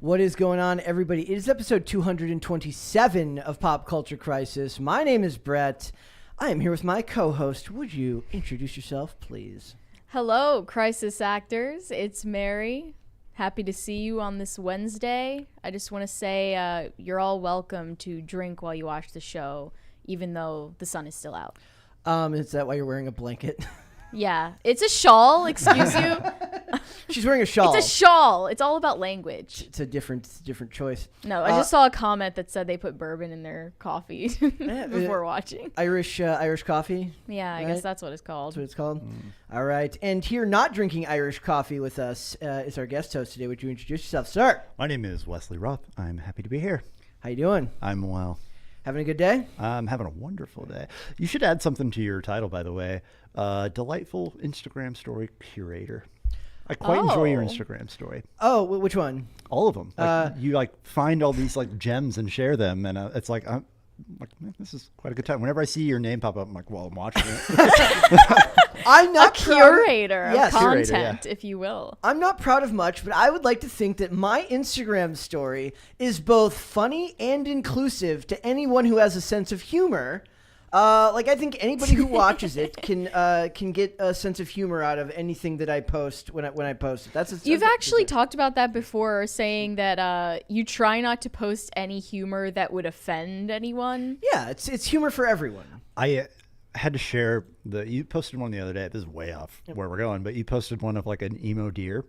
What is going on, everybody? It is episode 227 of Pop Culture Crisis. My name is Brett. I am here with my co-host. Would you introduce yourself, please? Hello, Crisis Actors. It's Mary. Happy to see you on this Wednesday. I just want to say you're all welcome to drink while you watch the show, even though the sun is still out. Is that why you're wearing a blanket? Yeah, it's a shawl, excuse you. She's wearing a shawl. It's a shawl. It's all about language. It's a different choice. No, I just saw a comment that said they put bourbon in their coffee before watching. Irish coffee? Yeah, I guess that's what it's called. That's what it's called? All right. And here, not drinking Irish coffee with us is our guest host today. Would you introduce yourself, sir? My name is Wesley Roth. I'm happy to be here. How you doing? I'm well. Having a good day? I'm having a wonderful day. You should add something to your title, by the way. Delightful Instagram story curator. I quite enjoy your Instagram story. Oh, which one? All of them. Like, you find all these gems and share them, and it's like, I'm like, man, this is quite a good time. Whenever I see your name pop up, I'm like, well, I'm watching it. I'm not a curator of content, curator, yeah. if you will. I'm not proud of much, but I would like to think that my Instagram story is both funny and inclusive to anyone who has a sense of humor. I think anybody who watches it can get a sense of humor out of anything that I post when I post it. You've actually talked about that before, saying that you try not to post any humor that would offend anyone. Yeah, it's humor for everyone. I had to share you posted one the other day. This is way off where we're going, but you posted one of an emo deer.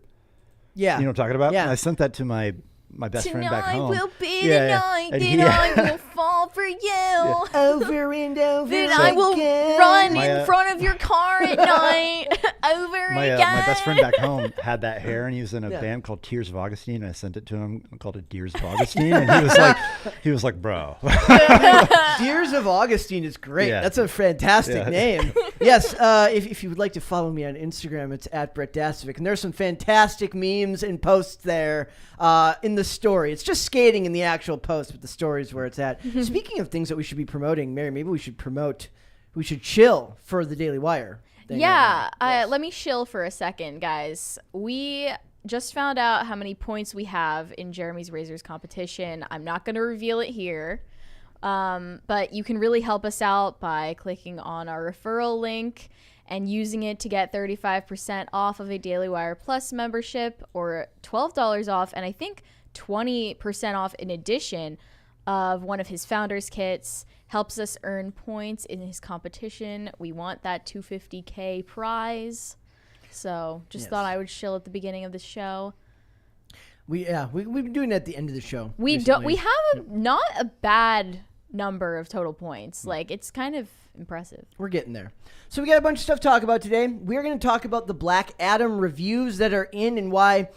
Yeah. You know what I'm talking about? Yeah. And I sent that to my best friend back home. Tonight will be the night that I will fall for you. Yeah. Over and over Then again. I will run in front of your car at night. Over again. My best friend back home had that hair, and he was in a band called Tears of Augustine. And I sent it to him. I called it Deers of Augustine, and he was like, bro. Deers of Augustine is great. Yeah. That's a fantastic name. Yes, if you would like to follow me on Instagram, it's @BrettDasovic, and there's some fantastic memes and posts there in the story. It's just skating in the actual post, but the story is where it's at. Speaking of things that we should be promoting, Mary, maybe we should chill for the Daily Wire. Yeah, let me chill for a second, guys. We just found out how many points we have in Jeremy's Razors competition. I'm not going to reveal it here, but you can really help us out by clicking on our referral link and using it to get 35% off of a Daily Wire Plus membership, or $12 off, and I think 20% off in addition of one of his founders kits. Helps us earn points in his competition. We want that $250K prize. So just thought I would chill at the beginning of the show. We've been doing it at the end of the show. We have not a bad number of total points. It's kind of impressive. We're getting there. So we got a bunch of stuff to talk about today. We're going to talk about the Black Adam reviews that are in, and why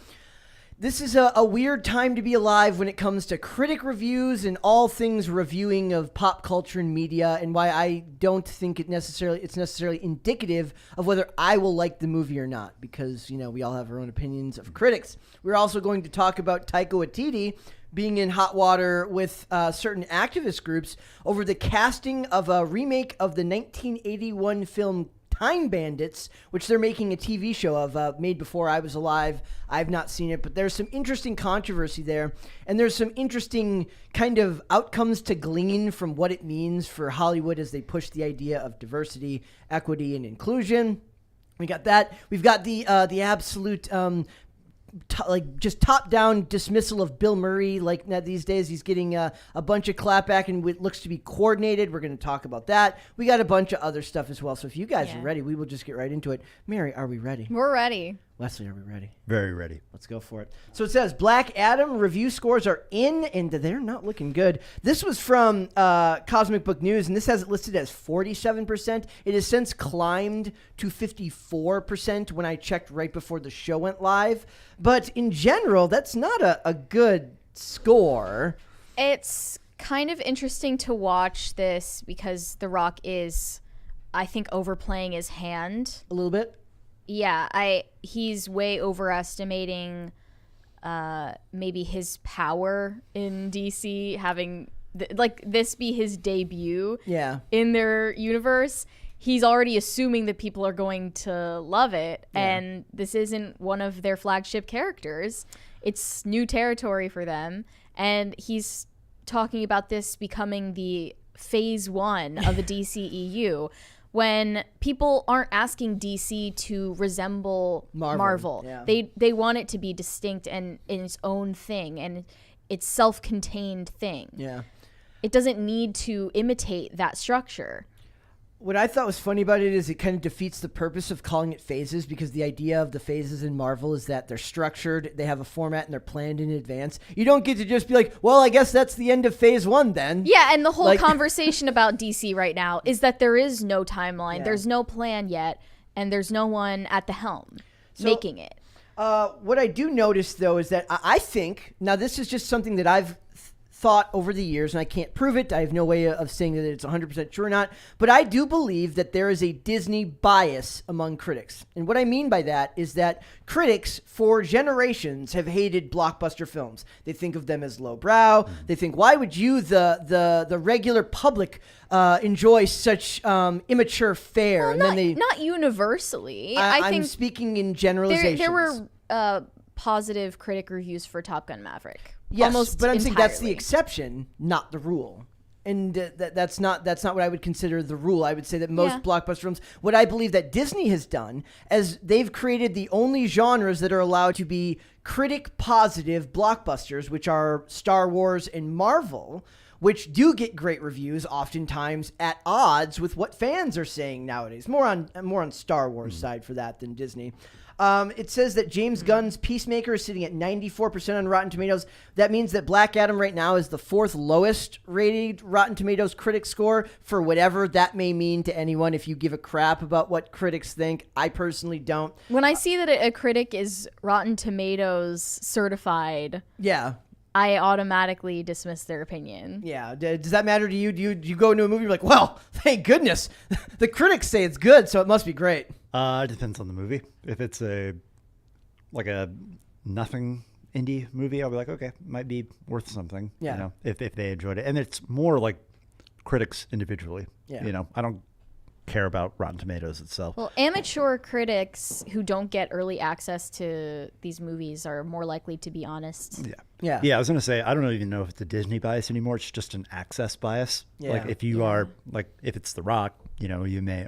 this is a weird time to be alive when it comes to critic reviews and all things reviewing of pop culture and media, and why I don't think it's necessarily indicative of whether I will like the movie or not, because, we all have our own opinions of critics. We're also going to talk about Taika Waititi being in hot water with certain activist groups over the casting of a remake of the 1981 film Time Bandits, which they're making a TV show of, made before I was alive. I've not seen it, but there's some interesting controversy there, and there's some interesting kind of outcomes to glean from what it means for Hollywood as they push the idea of diversity, equity, and inclusion. We got that. We've got the absolute just top-down dismissal of Bill Murray. These days, he's getting a bunch of clapback, and it looks to be coordinated. We're going to talk about that. We got a bunch of other stuff as well. So if you guys are ready, we will just get right into it. Mary, are we ready? We're ready. Wesley, are we ready? Very ready. Let's go for it. So it says Black Adam review scores are in, and they're not looking good. This was from Cosmic Book News, and this has it listed as 47%. It has since climbed to 54% when I checked right before the show went live. But in general, that's not a good score. It's kind of interesting to watch this because The Rock is, I think, overplaying his hand. A little bit? Yeah, he's way overestimating maybe his power in DC, having this be his debut in their universe. He's already assuming that people are going to love it, and this isn't one of their flagship characters. It's new territory for them. And he's talking about this becoming the phase 1 of the DCEU when people aren't asking DC to resemble Marvel. Yeah. They want it to be distinct and in its own thing and its self-contained thing. Yeah. It doesn't need to imitate that structure. What I thought was funny about it is it kind of defeats the purpose of calling it phases, because the idea of the phases in Marvel is that they're structured, they have a format, and they're planned in advance. You don't get to just be like, well, I guess that's the end of phase 1 then. Yeah, and the whole Like- conversation about DC right now is that there is no timeline, Yeah. there's no plan yet, and there's no one at the helm making it. What I do notice, though, is that I think, now this is just something that I've thought over the years, and I can't prove it. I have no way of saying that it's 100% true or not, but I do believe that there is a Disney bias among critics. And what I mean by that is that critics for generations have hated blockbuster films. They think of them as lowbrow. They think, why would you, the regular public, enjoy such immature fare? Well, and not, then they, not universally. I'm I think speaking in generalizations. there were positive critic reviews for Top Gun Maverick. Yes, Almost but I'm saying that's the entirely. exception, not the rule. And that's not what I would consider the rule. I would say that most Yeah. blockbuster films, what I believe that Disney has done, as they've created the only genres that are allowed to be critic positive blockbusters, which are Star Wars and Marvel, which do get great reviews, oftentimes at odds with what fans are saying nowadays. More on Star Wars side for that than Disney. It says that James Gunn's Peacemaker is sitting at 94% on Rotten Tomatoes. That means that Black Adam right now is the 4th lowest rated Rotten Tomatoes critic score, for whatever that may mean to anyone. If you give a crap about what critics think, I personally don't. When I see that a critic is Rotten Tomatoes certified, Yeah. I automatically dismiss their opinion. Yeah. Does that matter to you? Do you go into a movie, you're like, well, thank goodness. The critics say it's good, so it must be great. It depends on the movie. If it's a nothing indie movie, I'll be like, okay, might be worth something. Yeah. You know, if they enjoyed it, and it's more like critics individually. Yeah. You know, I don't care about Rotten Tomatoes itself. Well, amateur critics who don't get early access to these movies are more likely to be honest. Yeah. Yeah, I was gonna say I don't even know if it's a Disney bias anymore. It's just an access bias. Yeah. Like if you are if it's The Rock, you know, you may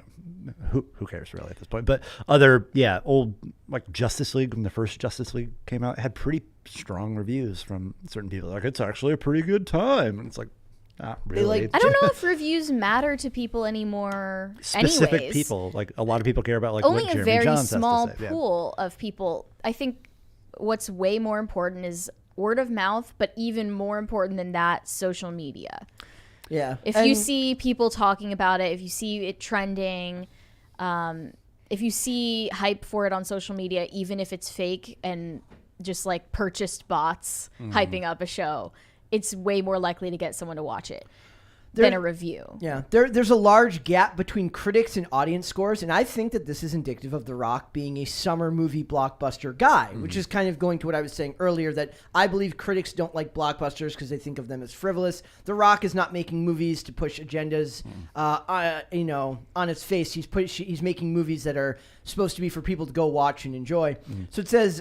who cares really at this point. But other old like Justice League, when the first Justice League came out, had pretty strong reviews from certain people. Like it's actually a pretty good time, and it's like not really. I don't know if reviews matter to people anymore. Specific anyways. people, like a lot of people care about like Only what a Jeremy very Jahns has to small say. Yeah. pool of people. I think what's way more important is word of mouth, but even more important than that, social media. Yeah. If you see people talking about it, if you see it trending, if you see hype for it on social media, even if it's fake and just like purchased bots hyping up a show, it's way more likely to get someone to watch it than a review. Yeah, there's a large gap between critics and audience scores, and I think that this is indicative of The Rock being a summer movie blockbuster guy, which is kind of going to what I was saying earlier, that I believe critics don't like blockbusters because they think of them as frivolous. The Rock is not making movies to push agendas. On its face, he's making movies that are supposed to be for people to go watch and enjoy. So it says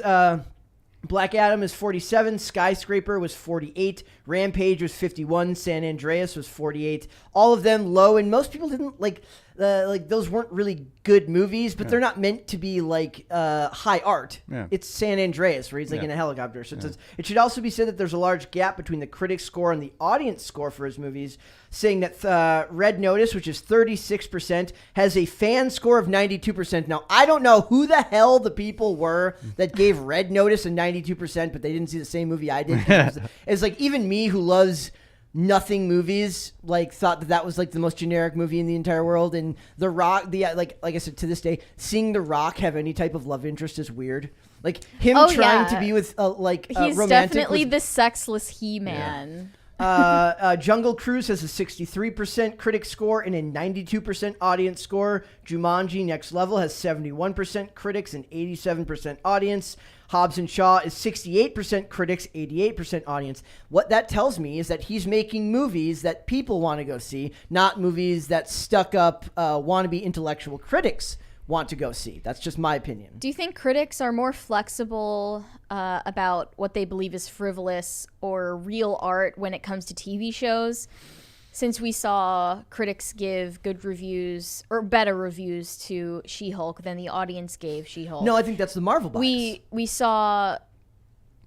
Black Adam is 47, Skyscraper was 48, Rampage was 51, San Andreas was 48. All of them low, and most people didn't like those weren't really good movies, but they're not meant to be like high art. Yeah. It's San Andreas where he's like in a helicopter. So it says, it should also be said that there's a large gap between the critic score and the audience score for his movies, saying that Red Notice, which is 36%, has a fan score of 92%. Now, I don't know who the hell the people were that gave Red Notice a 92%, but they didn't see the same movie I did. It's like even me who loves nothing movies like thought that was like the most generic movie in the entire world. And The Rock, like I said, to this day, seeing The Rock have any type of love interest is weird. Like him trying to be with He's romantic definitely with, the sexless He-Man. Jungle Cruise has a 63% critic score and a 92% audience score. Jumanji Next Level has 71% critics and 87% audience. Hobbs and Shaw is 68% critics, 88% audience. What that tells me is that he's making movies that people want to go see, not movies that stuck up wannabe intellectual critics want to go see. That's just my opinion. Do you think critics are more flexible about what they believe is frivolous or real art when it comes to TV shows? Since we saw critics give good reviews or better reviews to She-Hulk than the audience gave She-Hulk. No, I think that's the Marvel bias. We saw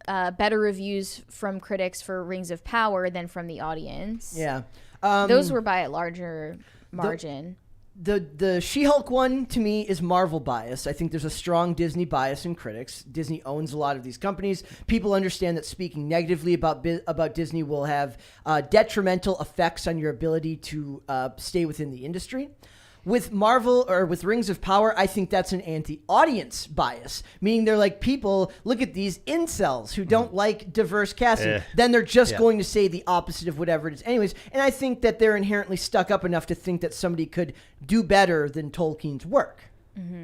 better reviews from critics for Rings of Power than from the audience. Yeah. Those were by a larger margin. The She-Hulk one, to me, is Marvel bias. I think there's a strong Disney bias in critics. Disney owns a lot of these companies. People understand that speaking negatively about Disney will have detrimental effects on your ability to stay within the industry. With Marvel or with Rings of Power, I think that's an anti-audience bias, meaning they're like, people, look at these incels who don't like diverse casting. Then they're just going to say the opposite of whatever it is anyways. And I think that they're inherently stuck up enough to think that somebody could do better than Tolkien's work.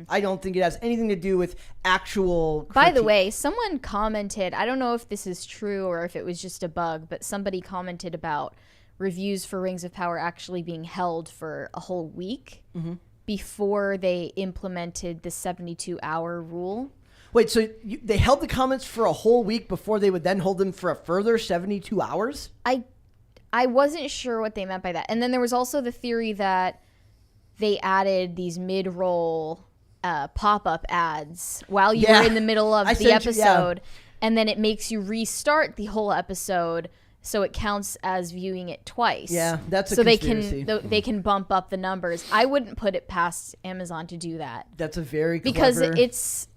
I don't think it has anything to do with actual By the critique. way, someone commented, I don't know if this is true or if it was just a bug, but somebody commented about reviews for Rings of Power actually being held for a whole week before they implemented the 72-hour rule. Wait, so they held the comments for a whole week before they would then hold them for a further 72 hours? I wasn't sure what they meant by that. And then there was also the theory that they added these mid-roll pop-up ads while you were in the middle of the episode, and then it makes you restart the whole episode, so it counts as viewing it twice. Yeah, that's a so conspiracy. they can bump up the numbers. I wouldn't put it past Amazon to do that. That's a very Because clever... it's,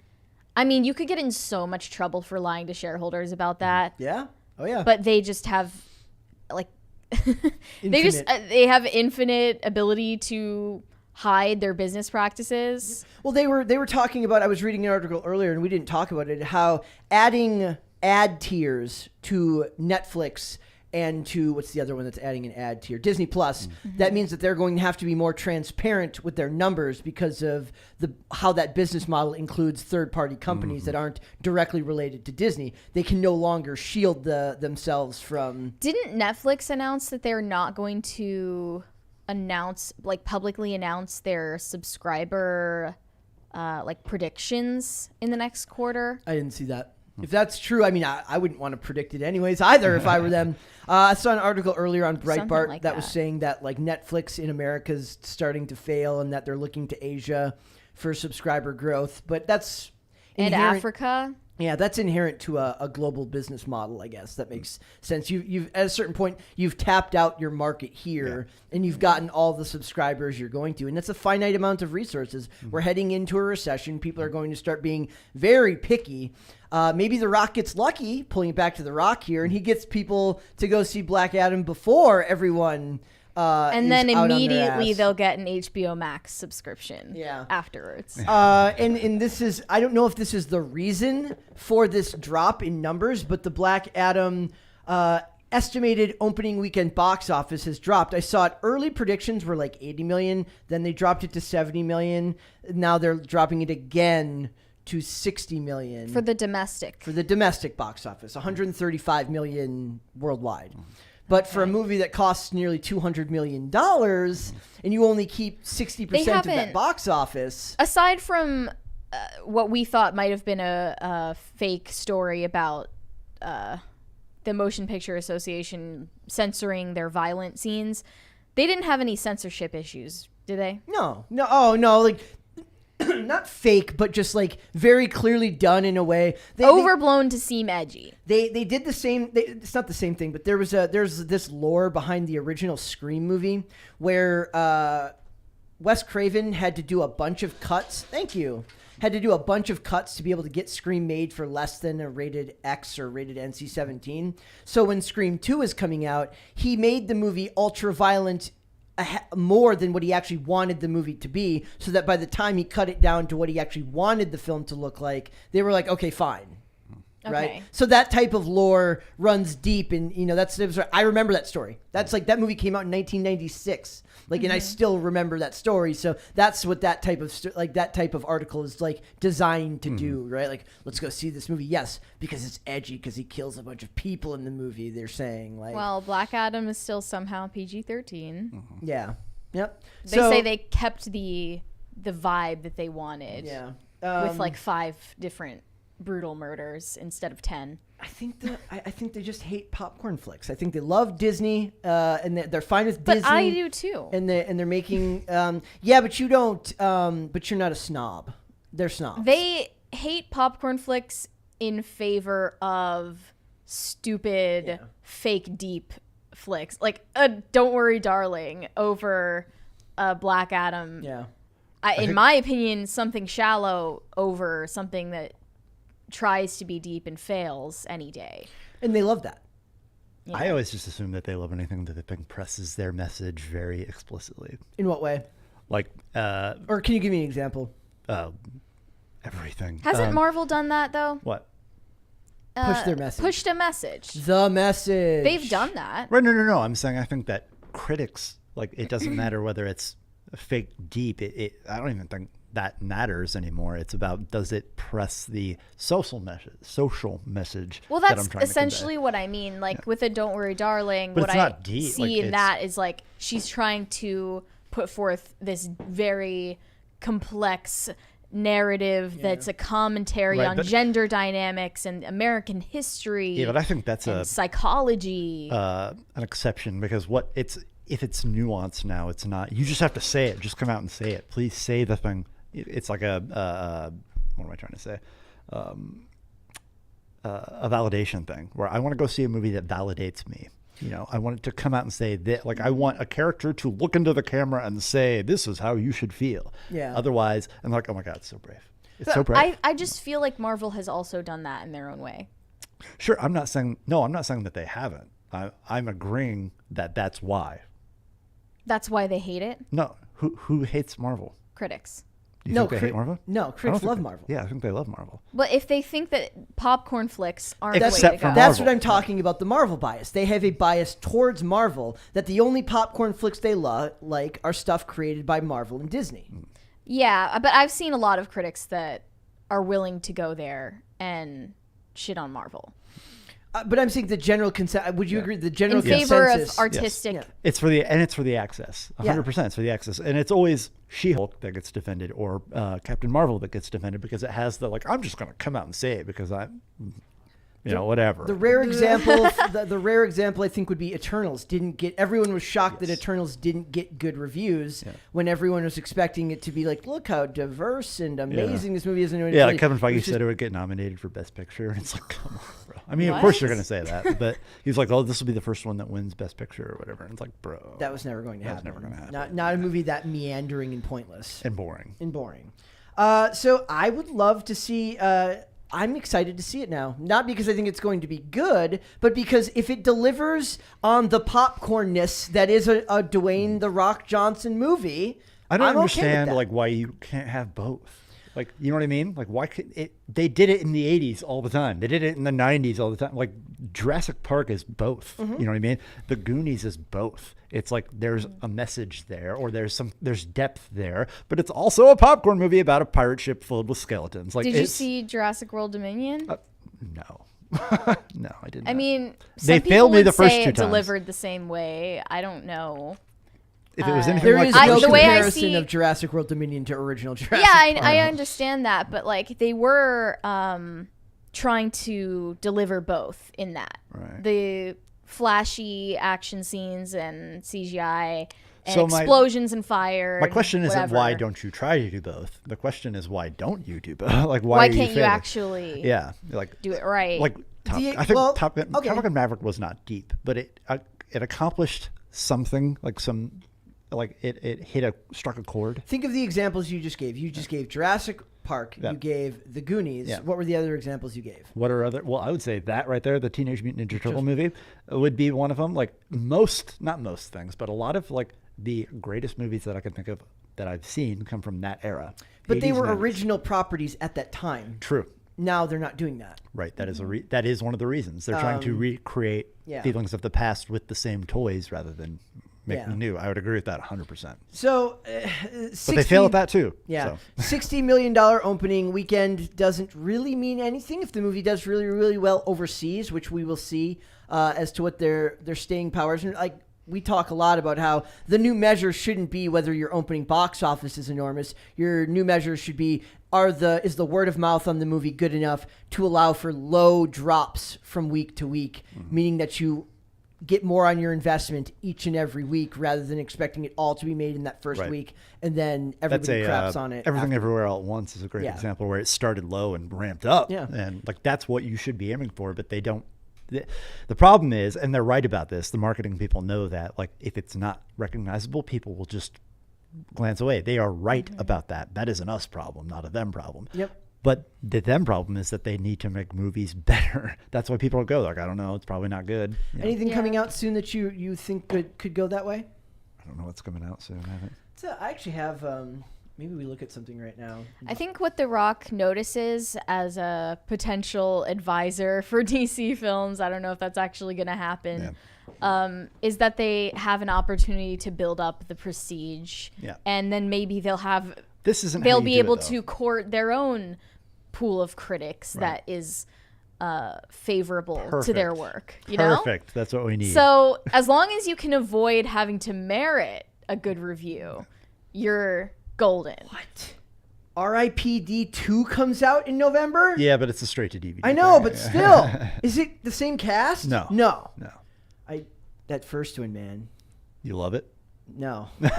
I mean, you could get in so much trouble for lying to shareholders about that. Yeah? Oh, yeah. But they just have, like, they have infinite ability to hide their business practices. Well, they were talking about, I was reading an article earlier and we didn't talk about it, how adding ad tiers to Netflix and to, what's the other one that's adding an ad tier? Disney Plus. That means that they're going to have to be more transparent with their numbers because of how that business model includes third-party companies that aren't directly related to Disney. They can no longer shield themselves from... Didn't Netflix announce that they're not going to publicly announce their subscriber predictions in the next quarter? I didn't see that. If that's true, I mean, I wouldn't want to predict it anyways either if I were them. I saw an article earlier on Breitbart that was saying that like Netflix in America is starting to fail and that they're looking to Asia for subscriber growth. But that's And Africa. Yeah, that's inherent to a global business model, I guess. That makes sense. You've at a certain point, you've tapped out your market here, and you've gotten all the subscribers you're going to. And that's a finite amount of resources. We're heading into a recession. People are going to start being very picky. Maybe The Rock gets lucky, pulling it back to The Rock here, and he gets people to go see Black Adam before everyone and then is out on their immediately ass. they'll get an HBO Max subscription Yeah. afterwards. And this is, I don't know if this is the reason for this drop in numbers, but the Black Adam estimated opening weekend box office has dropped. I saw it, early predictions were like 80 million, then they dropped it to 70 million. Now they're dropping it again to 60 million. For the domestic. For the domestic box office, 135 million worldwide. But for a movie that costs nearly $200 million and you only keep 60% of that box office. Aside from what we thought might have been a fake story about the Motion Picture Association censoring their violent scenes, they didn't have any censorship issues, did they? No. Oh, no. Like, not fake, but just like very clearly done in a way. Overblown to seem edgy. They did the same. It's not the same thing, but there's this lore behind the original Scream movie where Wes Craven had to do a bunch of cuts. Thank you. Had to do a bunch of cuts to be able to get Scream made for less than a rated X or rated NC-17. So when Scream 2 is coming out, he made the movie ultra violent more than what he actually wanted the movie to be, so that by the time he cut it down to what he actually wanted the film to look like, they were like, okay, fine. Right. Okay. So that type of lore runs deep, and I remember that story. That's like, that movie came out in 1996, and I still remember that story. So that's what that type of article is like designed to do, right? Like, let's go see this movie. Yes, because it's edgy, because he kills a bunch of people in the movie. They're saying like, Well, Black Adam is still somehow PG-13. yeah, yep. They say they kept the the vibe that they wanted. Yeah. With like 5 different brutal murders instead of 10. I think they just hate popcorn flicks. I think they love Disney, and they're fine with Disney. But I do too. And they're making yeah, but you don't. But you're not a snob. They're snobs. They hate popcorn flicks in favor of stupid, fake deep flicks, like "Don't Worry, Darling" over Black Adam. Yeah. In my opinion, something shallow over something that tries to be deep and fails any day. And they love that. Yeah. I always just assume that they love anything that presses their message very explicitly. In what way? Like, Or can you give me an example? everything. Hasn't Marvel done that though? What? Push their message. Pushed a message. The message. They've done that. Right, no. I'm saying I think that critics, like, it doesn't matter whether it's fake deep. I don't even think that matters anymore. It's about, does it press the social message? Well, that that's I'm trying to essentially convey? what I mean. Like with a "Don't Worry, Darling," But what it's I not deep. see Like, in it's- that is like she's trying to put forth this very complex narrative that's a commentary Right, on but- gender dynamics and American history. Yeah, but I think that's and psychology. an exception, because if it's nuanced now, it's not. You just have to say it. Just come out and say it. Please say the thing. It's like what am I trying to say? A validation thing, where I want to go see a movie that validates me. You know, I want it to come out and say that. Like, I want a character to look into the camera and say, "This is how you should feel." Yeah. Otherwise, I'm like, "Oh my God, it's so brave. It's so brave." I just feel like Marvel has also done that in their own way. Sure, I'm not saying that they haven't. I'm agreeing that that's why. That's why they hate it. No, who hates Marvel? Critics. Do you think they hate Marvel? No, I don't critics think love they- Marvel. Yeah, I think they love Marvel. But if they think that popcorn flicks aren't the way Except to for go. That's Marvel. what I'm talking about, the Marvel bias. They have a bias towards Marvel, that the only popcorn flicks they like are stuff created by Marvel and Disney. Yeah, but I've seen a lot of critics that are willing to go there and shit on Marvel But I'm saying the general consensus. Would you agree? The general in favor consensus. of artistic. Yeah. It's for the access. 100%. It's for the access, and it's always She-Hulk that gets defended, or Captain Marvel that gets defended, because it has the, like, I'm just going to come out and say it because I'm, whatever. The rare example, the rare example, I think, would be Eternals. Everyone was shocked that Eternals didn't get good reviews when everyone was expecting it to be like, look how diverse and amazing this movie is. And Yeah, like Kevin Feige said it would get nominated for Best Picture. And it's like, come on, bro. I mean, of course you're going to say that, but he's like, oh, this will be the first one that wins Best Picture or whatever. And it's like, bro. that was never going to happen. That was never gonna happen. Not a movie that meandering and pointless. And boring. So I would love to see. I'm excited to see it now. Not because I think it's going to be good, but because if it delivers on the popcornness that is a Dwayne "The Rock" Johnson movie, I don't I'm okay with understand that. like why you can't have both. Like, you know what I mean? Like, why could it? They did it in the 80s all the time. They did it in the 90s all the time. Like, Jurassic Park is both. Mm-hmm. You know what I mean? The Goonies is both. It's like there's a message there, or there's depth there, but it's also a popcorn movie about a pirate ship filled with skeletons. Like, Did you see Jurassic World Dominion? No. No, I didn't. I mean, They some failed people me the would first say two it times. delivered the same way. I don't know. If it was anything There like is the no first the two- way I comparison see- of Jurassic World Dominion to original Jurassic Yeah, Park. I understand that, but like they were trying to deliver both in that. Right. The flashy action scenes and CGI and So my- explosions and fire. My question isn't whatever. why don't you try to do both. The question is why don't you do both? Like, why Why are can't you failing? actually Yeah, like do it right? like Top, The- I think well, Top Gun okay. Maverick was not deep, but it accomplished something, like it struck a chord. Think of the examples you just gave. You just gave Jurassic Park. Yeah. You gave The Goonies. Yeah. What were the other examples you gave? What are other? Well, I would say that right there, the Teenage Mutant Ninja Turtle movie, would be one of them. Like not most things, but a lot of like the greatest movies that I can think of that I've seen come from that era. But they 80s, were 90s. original properties at that time. True. Now they're not doing that. Right. That is one of the reasons they're trying to recreate yeah. feelings of the past with the same toys rather than making Yeah. new. I would agree with that 100%. So, But they fail at that too. Yeah, So. $60 million opening weekend doesn't really mean anything if the movie does really, really well overseas, which we will see as to what their staying powers are. Like we talk a lot about how the new measure shouldn't be whether your opening box office is enormous. Your new measure should be is the word of mouth on the movie good enough to allow for low drops from week to week, meaning that you get more on your investment each and every week rather than expecting it all to be made in that first Right. week and then everybody craps on it. Everything after. Everywhere All at Once is a great Yeah. example where it started low and ramped up. Yeah. And like that's what you should be aiming for, but they don't. The problem is, and they're right about this, the marketing people know that, like, if it's not recognizable, people will just glance away. They are right about that. That is an us problem, not a them problem. Yep. But the them problem is that they need to make movies better. That's why people go like, I don't know, it's probably not good. You know, Anything Yeah. coming out soon that you think could go that way? I don't know what's coming out soon. I haven't. So I actually have. Maybe we look at something right now. I think what The Rock notices as a potential advisor for DC films, I don't know if that's actually going to happen, is that they have an opportunity to build up the prestige. Yeah. And then maybe they'll have This isn't. they'll how you be do it, able though. to court their own pool of critics that is favorable to their work. You know? Perfect. That's what we need. So as long as you can avoid having to merit a good review, you're golden. What? R.I.P.D. 2 comes out in November? yeah, but it's a straight to DVD. I know, thing. but still. Is it the same cast? No. No. No. That first one, man. You love it? No. Even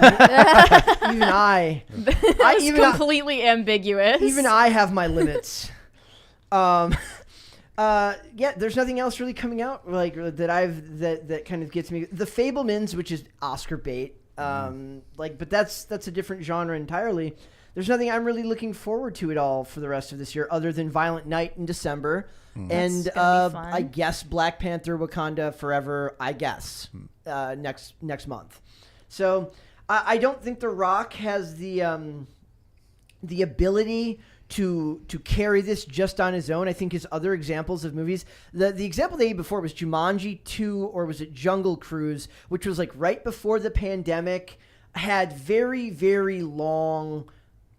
I That's even I- completely ambiguous. Even I have my limits. Yeah, there's nothing else really coming out like that kind of gets me. The Fablemans, which is Oscar bait, but that's a different genre entirely. There's nothing I'm really looking forward to at all for the rest of this year, other than Violent Night in December, and That's gonna be fun. I guess Black Panther: Wakanda Forever. I guess next month. So I don't think The Rock has the ability to carry this just on his own. I think his other examples of movies, the example they gave before was Jumanji 2, or was it Jungle Cruise, which was like right before the pandemic, had very, very long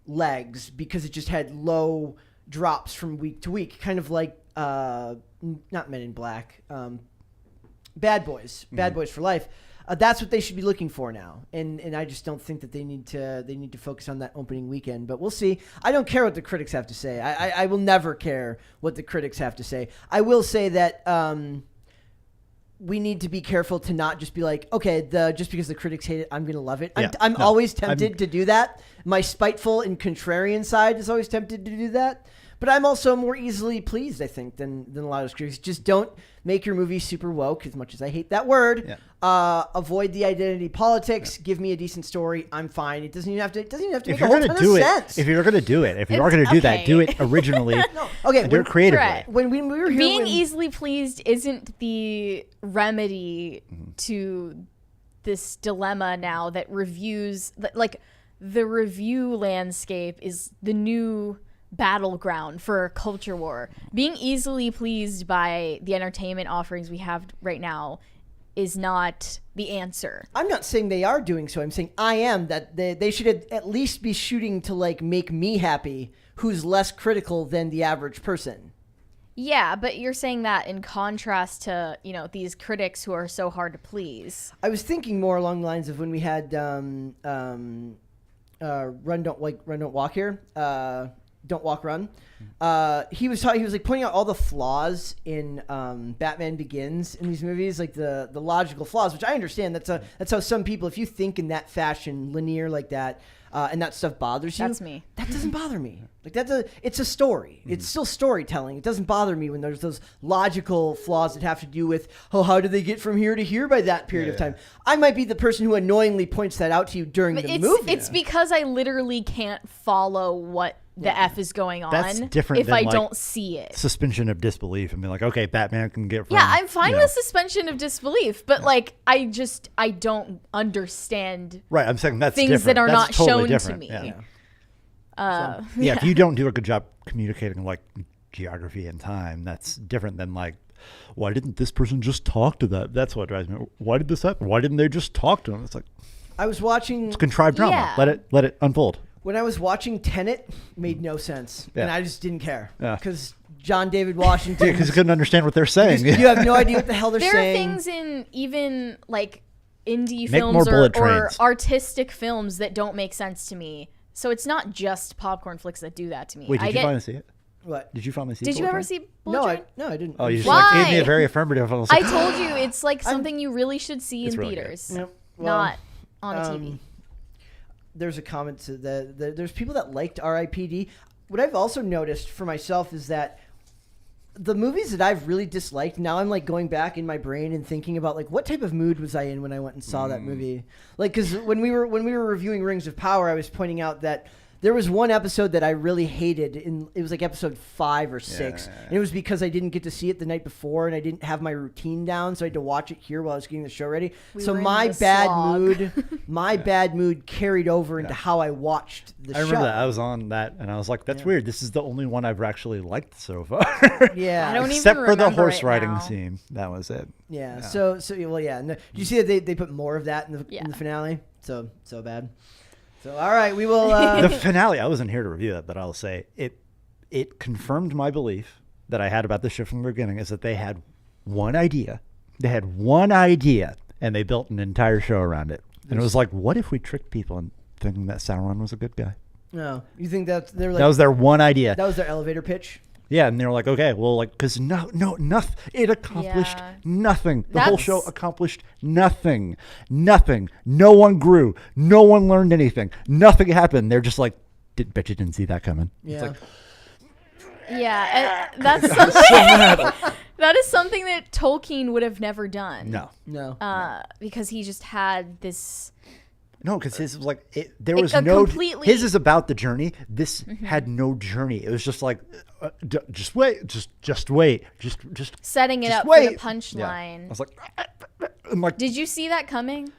legs because it just had low drops from week to week, kind of like not Men in Black, Bad Boys for Life. That's what they should be looking for now, and I just don't think that they need to focus on that opening weekend. But we'll see. I don't care what the critics have to say. I will never care what the critics have to say. I will say that we need to be careful to not just be like, okay, just because the critics hate it, I'm going to love it. Yeah. I'm No, always tempted to do that. My spiteful and contrarian side is always tempted to do that. But I'm also more easily pleased, I think, than a lot of critics. Just don't make your movie super woke, as much as I hate that word. Yeah. Avoid the identity politics. Give me a decent story. I'm fine. It doesn't even have to. It doesn't even have to If make a you're whole gonna ton do of it, sense. if you're gonna do it, if you It's- are gonna do that, okay. do it originally. Okay, and do it creatively. Right. when we were here, being when- easily pleased isn't the remedy to this dilemma now that reviews, like the review landscape is the new battleground for a culture war. Being easily pleased by the entertainment offerings we have right now is not the answer. I'm not saying they are doing so. I'm saying I am, that they should at least be shooting to like make me happy, who's less critical than the average person. Yeah, but you're saying that in contrast to, these critics who are so hard to please. I was thinking more along the lines of when we had Run Don't Walk here. Don't Walk Run. He was like pointing out all the flaws in Batman Begins in these movies, like the logical flaws, which I understand. That's how some people, if you think in that fashion, linear like that, and that stuff bothers you. That's me. That doesn't bother me. Like it's a story. It's still storytelling. It doesn't bother me when there's those logical flaws that have to do with, how did they get from here to here by that period of time? I might be the person who annoyingly points that out to you during the movie. It's because I literally can't follow what the F is going on That's different if than, I like, don't see it. Suspension of disbelief and be like, okay, Batman can get from. Yeah, I'm fine you know. with suspension of disbelief, but I don't understand Right, I'm saying that's things different. that are That's not totally shown to different. me. Yeah. Yeah, if you don't do a good job communicating like geography and time, that's different than like, why didn't this person just talk to that? That's what drives me. Why did this happen? Why didn't they just talk to him? It's like I was watching it's contrived drama. Yeah. Let it unfold. when I was watching Tenet, made no sense, Yeah. and I just didn't care Yeah. because John David Washington. Yeah, because you couldn't understand what they're saying. you have no idea what the hell they're There saying. are things in even like indie Make films more bullet or trains. artistic films that don't make sense to me. So it's not just popcorn flicks that do that to me. Wait, did you finally see it? What? Did you finally see? Did you Bullet ever Train? see Bullet No, Train? I didn't. Oh, you just Why? like gave me a very affirmative. I was I like, told you it's like something you really should see It's in really good. theaters, Yep. Well, not on a TV. There's a comment to there's people that liked R.I.P.D. What I've also noticed for myself is that the movies that I've really disliked, now I'm like going back in my brain and thinking about like what type of mood was I in when I went and saw that movie. Like, because when we were reviewing Rings of Power, I was pointing out that there was one episode that I really hated, and it was like episode 5 or 6. Yeah. And it was because I didn't get to see it the night before, and I didn't have my routine down, so I had to watch it here while I was getting the show ready. We So were in my the bad slog. mood, bad mood carried over into how I watched the show. I remember that. I was on that, and I was like, "That's weird. This is the only one I've actually liked so far." Yeah. I don't Except even for the remember horse it riding now. scene. That was it. Yeah. So well, yeah. No, did you see that they put more of that in Yeah. the finale? So bad. So all right, we will. The finale. I wasn't here to review it, but I'll say it confirmed my belief that I had about the show from the beginning. Is that they had one idea. They had one idea, and they built an entire show around it. And it was like, what if we tricked people into thinking that Sauron was a good guy? No, you think they're like That was their one idea. that was their elevator pitch? Yeah, and they were like, okay, well, like, because nothing. It accomplished Yeah. nothing. The whole That's- show accomplished nothing. Nothing. No one grew. No one learned anything. Nothing happened. They're just like, bet you didn't see that coming. Yeah. It's like, Yeah, and that's something. That is something that Tolkien would have never done. no. Because he just had this. No, because his was like, there It- was a no, completely- his is about the journey. This had no journey. It was just like, just wait, just wait, just Setting it just up for wait. the punchline. Yeah. I was like, I'm like, Did you see that coming?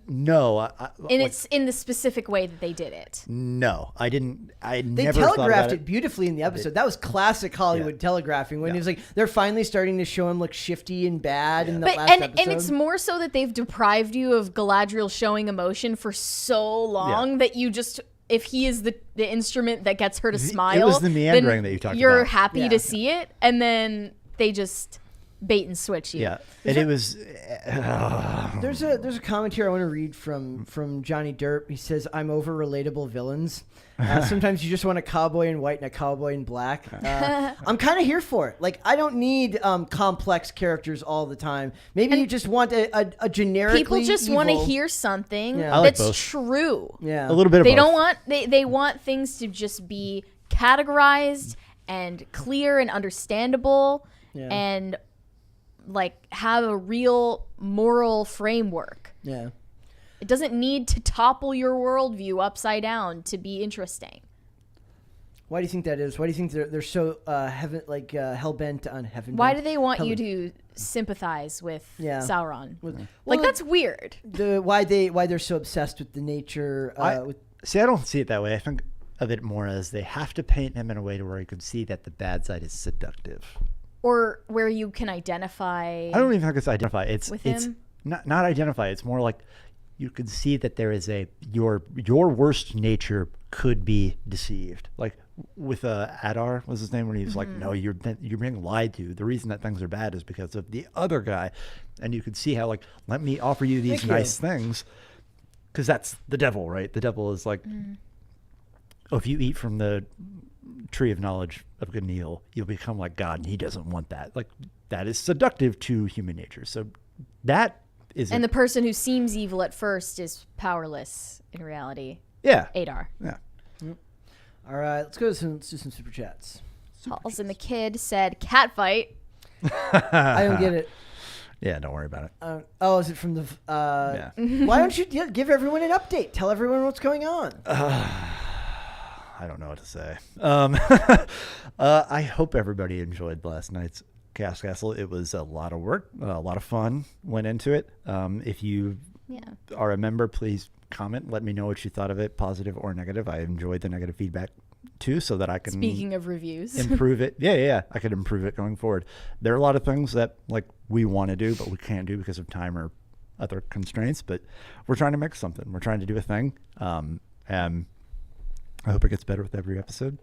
no. And it's in the specific way that they did it. No, I didn't. I They never thought telegraphed about it beautifully in the episode. That was classic Hollywood telegraphing when it was like they're finally starting to show him look shifty and bad in the But last episode. and it's more so that they've deprived you of Galadriel showing emotion for so long that you just, if he is the instrument that gets her to smile, was the meandering then that you talked you're about. happy Yeah. to see it, and then they just bait and switch you. Yeah, and it was. There's a comment here I want to read from Johnny Derp. He says, "I'm over relatable villains. Sometimes you just want a cowboy in white and a cowboy in black." I'm kind of here for it. Like, I don't need complex characters all the time. Maybe you just want a generically People just want to evil- hear something Yeah. I like that's both. true. Yeah, A little bit of They both. don't want they want things to just be categorized and clear and understandable Yeah. and like have a real moral framework. Yeah. It doesn't need to topple your worldview upside down to be interesting. Why do you think that is? Why do you think they're so hell bent on heaven? Why do they want you to sympathize with Yeah. Sauron? Well, Like, that's weird. why they're so obsessed with the nature? With, See, I don't see it that way. I think of it more as they have to paint him in a way to where you can see that the bad side is seductive. Or where you can identify. I don't even think it's identify. It's With it's him? not identify. It's more like you can see that there is your worst nature could be deceived. Like with Adar was his name, when he was like, "No, you're being lied to. The reason that things are bad is because of the other guy," and you could see how, like, let me offer you these Thank you. nice things, because that's the devil, right? The devil is like, oh, if you eat from the tree of knowledge of good and evil, you'll become like God, and he doesn't want that. Like, that is seductive to human nature. So that is And the person who seems evil at first is powerless in reality. yeah. Adar. Yeah. all right, let's do some super chats. Halls and the Kid said cat fight. I don't get it. Yeah, don't worry about it. Is it from the? Yeah. Why don't you give everyone an update? Tell everyone what's going on. I don't know what to say. I hope everybody enjoyed last night's Chaos Castle. It was a lot of work, a lot of fun went into it. If you Yeah. are a member, please comment. Let me know what you thought of it, positive or negative. I enjoyed the negative feedback too, so that I can Speaking of reviews. improve it. Yeah. I could improve it going forward. There are a lot of things that like we want to do, but we can't do because of time or other constraints. But we're trying to make something. We're trying to do a thing. And I hope it gets better with every episode.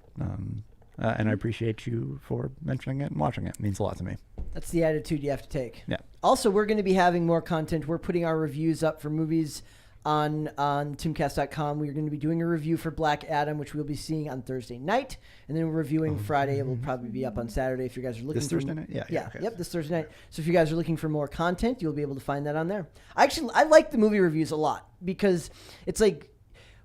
and I appreciate you for mentioning it and watching it. It means a lot to me. That's the attitude you have to take. Yeah. Also, we're going to be having more content. We're putting our reviews up for movies on timcast.com. We're going to be doing a review for Black Adam, which we'll be seeing on Thursday night, and then we're reviewing Friday. It will probably be up on Saturday if you guys are looking This for Thursday night? Yeah. Okay. Yep, this Thursday night. So if you guys are looking for more content, you'll be able to find that on there. I like the movie reviews a lot because it's like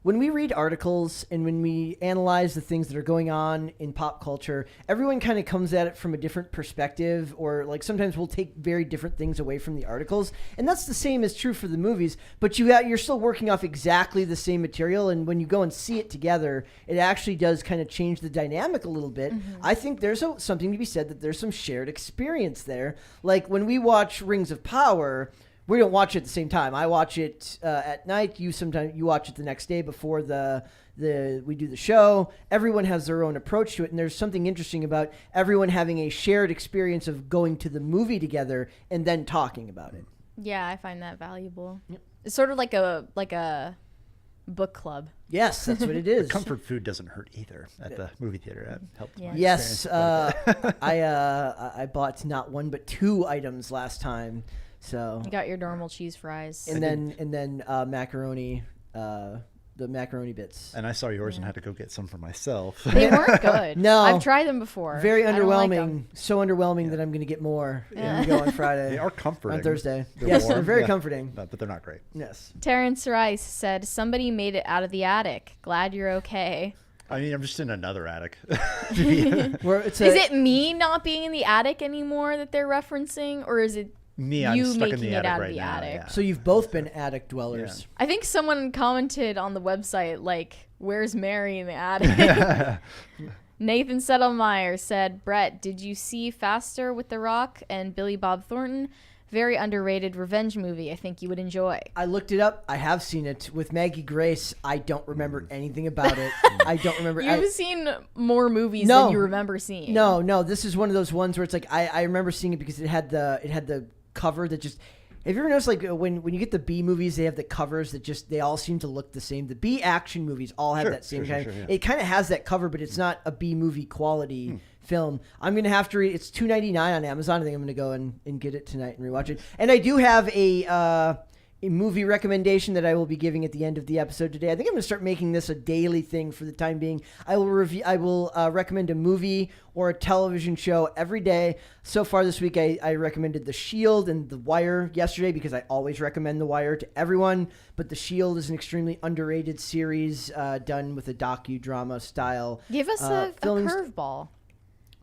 when we read articles and when we analyze the things that are going on in pop culture, everyone kind of comes at it from a different perspective, or like sometimes we'll take very different things away from the articles. And that's the same is true for the movies, but you're still working off exactly the same material. And when you go and see it together, it actually does kind of change the dynamic a little bit. I think there's something to be said that there's some shared experience there. Like when we watch Rings of Power, we don't watch it at the same time. I watch it at night. You watch it the next day before we do the show. Everyone has their own approach to it, and there's something interesting about everyone having a shared experience of going to the movie together and then talking about it. Yeah, I find that valuable. Yep. It's sort of like a book club. Yes, that's what it is. Comfort food doesn't hurt either at the movie theater. That helped. Yeah. Yes, I bought not one but 2 items last time. So You got your normal cheese fries. and then macaroni, the macaroni bits. And I saw yours and had to go get some for myself. They weren't good. No. I've tried them before. Very I don't like underwhelming. them. So underwhelming that I'm going to get more when we go on Friday. They are comforting. On Thursday. They're Yes, warm. they're very Yeah. comforting. But they're not great. Yes. Terrence Rice said, "Somebody made it out of the attic. Glad you're okay." I mean, I'm just in another attic. Where it's Is it me not being in the attic anymore that they're referencing, or is it Me, I'm you stuck in making the it attic out of right the now. attic? Yeah. So you've both been attic dwellers. I think someone commented on the website, like, "Where's Mary in the attic?" Nathan Settlemeyer said, "Brett, did you see Faster with The Rock and Billy Bob Thornton? Very underrated revenge movie. I think you would enjoy." I looked it up. I have seen it with Maggie Grace. I don't remember anything about it. I don't remember. You've seen more movies No. than you remember seeing. No. This is one of those ones where it's like I remember seeing it because it had the cover that just. Have you ever noticed like when you get the B movies, they have the covers that just they all seem to look the same. The B action movies all have that same kind. Yeah. It kind of has that cover, but it's not a B movie quality film. I'm gonna have to read. It's $2.99 on Amazon. I think I'm gonna go and get it tonight and rewatch it. And I do have a movie recommendation that I will be giving at the end of the episode today. I think I'm going to start making this a daily thing for the time being. I will recommend a movie or a television show every day. So far this week, I recommended The Shield and The Wire yesterday because I always recommend The Wire to everyone. But The Shield is an extremely underrated series done with a docudrama style. Give us a filming curveball.